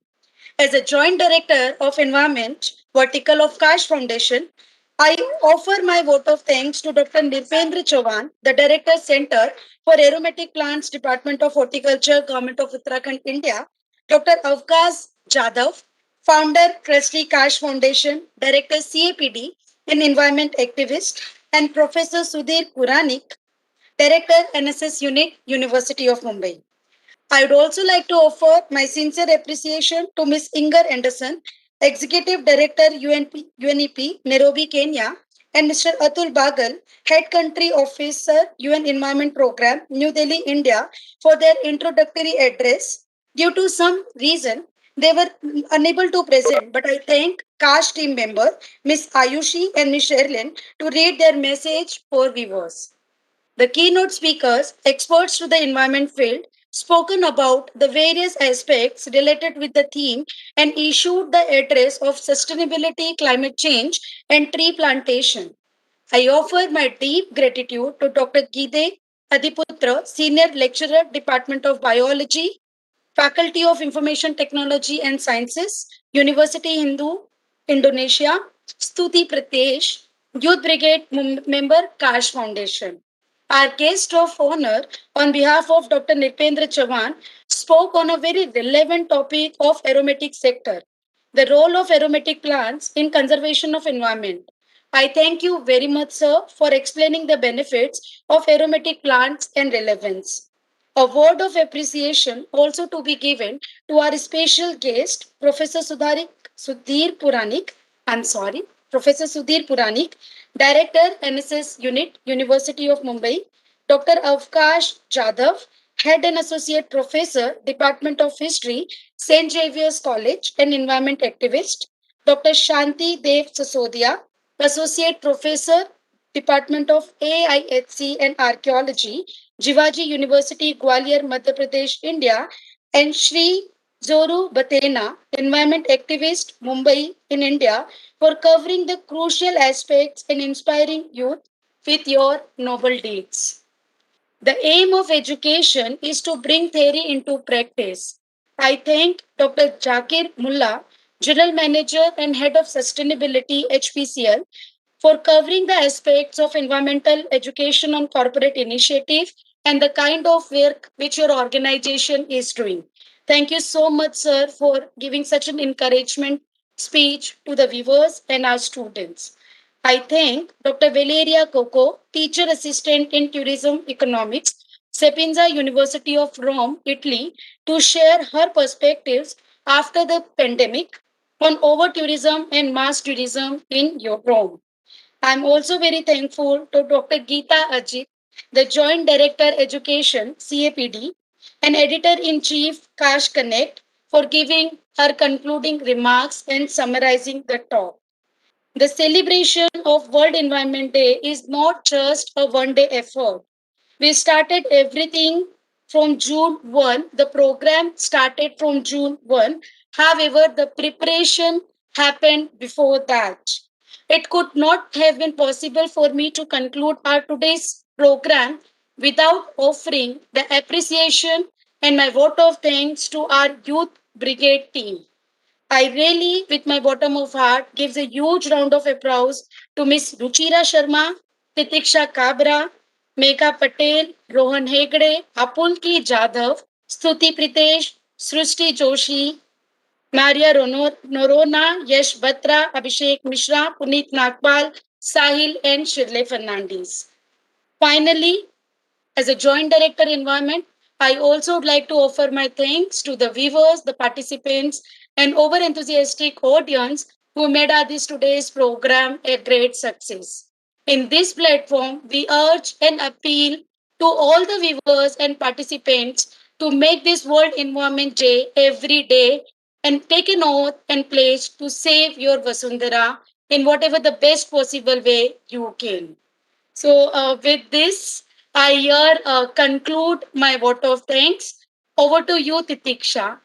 As a Joint Director of Environment, Vertical of Kaash Foundation, I offer my vote of thanks to Dr. Nilpintra Chauhan, the Director Center for Aromatic Plants, Department of Horticulture, Government of Uttarakhand, India, Dr. Avkaz Jadhav, Founder, Trustee Kaash Foundation, Director CAPD, and Environment Activist, and Professor Sudhir Puranik, Director NSS Unit, University of Mumbai. I would also like to offer my sincere appreciation to Ms. Inger Anderson, Executive Director UNEP, Nairobi, Kenya, and Mr. Atul Bagal, Head Country Officer, UN Environment Program, New Delhi, India, for their introductory address. Due to some reason, they were unable to present, but I thank Kaash team member, Ms. Ayushi and Ms. Sherlin, to read their message for viewers. The keynote speakers, experts to the environment field, spoken about the various aspects related with the theme and issued the address of sustainability, climate change, and tree plantation. I offer my deep gratitude to Dr. Gide Adiputra, Senior Lecturer, Department of Biology, Faculty of Information Technology and Sciences, University Hindu, Indonesia, Stuti Pratesh, Youth Brigade member, Kaash Foundation. Our guest of honor, on behalf of Dr. Nilpintra Chauhan, spoke on a very relevant topic of aromatic sector, the role of aromatic plants in conservation of environment. I thank you very much, sir, for explaining the benefits of aromatic plants and relevance. A word of appreciation also to be given to our special guest, Professor Sudhir Puranik. I'm sorry, Professor Sudhir Puranik, Director, NSS Unit, University of Mumbai, Dr. Avkash Jadhav, Head and Associate Professor, Department of History, St. Xavier's College, and Environment Activist, Dr. Shanti Dev Sasodia, Associate Professor, Department of AIHC and Archaeology, Jivaji University, Gwalior, Madhya Pradesh, India, and Shri Zoru Batena, Environment Activist, Mumbai, in India, for covering the crucial aspects and inspiring youth with your noble deeds. The aim of education is to bring theory into practice. I thank Dr. Jakir Mullah, General Manager and Head of Sustainability HPCL, for covering the aspects of environmental education on corporate initiative and the kind of work which your organization is doing. Thank you so much, sir, for giving such an encouragement speech to the viewers and our students. I thank Dr. Valeria Coco, teacher assistant in tourism economics, Sapienza University of Rome, Italy, to share her perspectives after the pandemic on over tourism and mass tourism in Rome. I'm also very thankful to Dr. Geeta Ajit, the Joint Director Education, CAPD, and Editor in Chief, Kaash Connect, for giving her concluding remarks and summarizing the talk. The celebration of World Environment Day is not just a one day effort. We started everything from June 1. The program started from June 1. However, the preparation happened before that. It could not have been possible for me to conclude our today's program without offering the appreciation and my vote of thanks to our youth brigade team. I really, with my bottom of heart, gives a huge round of applause to Miss Ruchira Sharma, Titiksha Kabra, Megha Patel, Rohan Hegde, Apulki Jadhav, Stuti Pritesh, Srusti Joshi, Maria Norona, Yash Batra, Abhishek Mishra, Puneet Nagpal, Sahil, and Shirley Fernandez. Finally, as a Joint Director Environment, I also would like to offer my thanks to the viewers, the participants, and over enthusiastic audience who made our this today's program a great success. In this platform, we urge and appeal to all the viewers and participants to make this World Environment Day every day and take an oath and pledge to save your Vasundhara in whatever the best possible way you can. So, with this, I here conclude my vote of thanks. Over to you, Titiksha.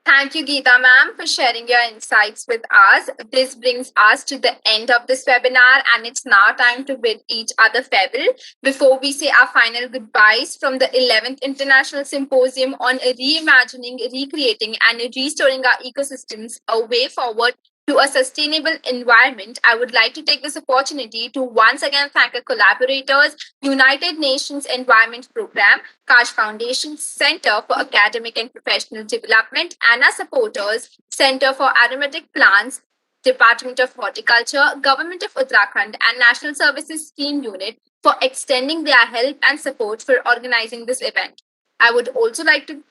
Thank you, Geeta ma'am, for sharing your insights with us. This brings us to the end of this webinar, and it's now time to bid each other farewell before we say our final goodbyes from the 11th International Symposium on Reimagining, Recreating, and Restoring Our Ecosystems, a way forward to a sustainable environment. I would like to take this opportunity to once again thank our collaborators, United Nations Environment Program, Kaash Foundation, Center for Academic and Professional Development, and our supporters, Center for Aromatic Plants, Department of Horticulture, Government of Uttarakhand, and National Services Scheme Unit for extending their help and support for organizing this event. I would also like to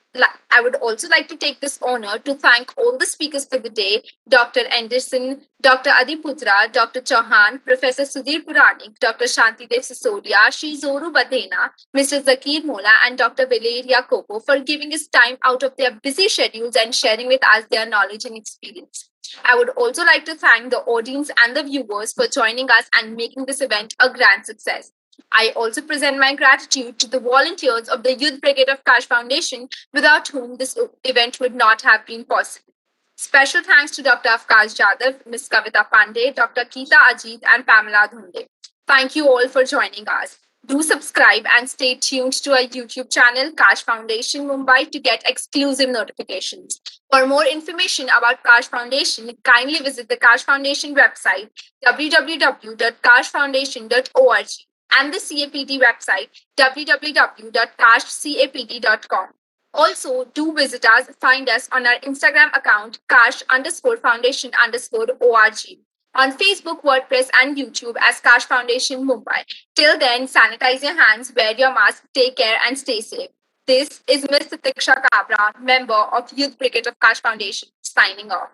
take this honor to thank all the speakers for the day: Dr. Anderson, Dr. Adiputra, Dr. Chauhan, Professor Sudhir Puranik, Dr. Shantidev Sisodia, Shri Zoru Badena, Mr. Zakir Mola, and Dr. Valeria Coco for giving us time out of their busy schedules and sharing with us their knowledge and experience. I would also like to thank the audience and the viewers for joining us and making this event a grand success. I also present my gratitude to the volunteers of the Youth Brigade of Kaash Foundation, without whom this event would not have been possible. Special thanks to Dr. Afkaz Jadhav, Ms. Kavita Pandey, Dr. Geeta Ajit, and Pamela Dhunde. Thank you all for joining us. Do subscribe and stay tuned to our YouTube channel, Kaash Foundation Mumbai, to get exclusive notifications. For more information about Kaash Foundation, kindly visit the Kaash Foundation website, www.kaashfoundation.org, and the CAPD website, www.kaashcapd.com. Also, do visit us, find us on our Instagram account, Kaash_Foundation_org. On Facebook, WordPress, and YouTube as Kaash Foundation Mumbai. Till then, sanitize your hands, wear your mask, take care, and stay safe. This is Ms. Satiksha Kabra, member of Youth Brigade of Kaash Foundation, signing off.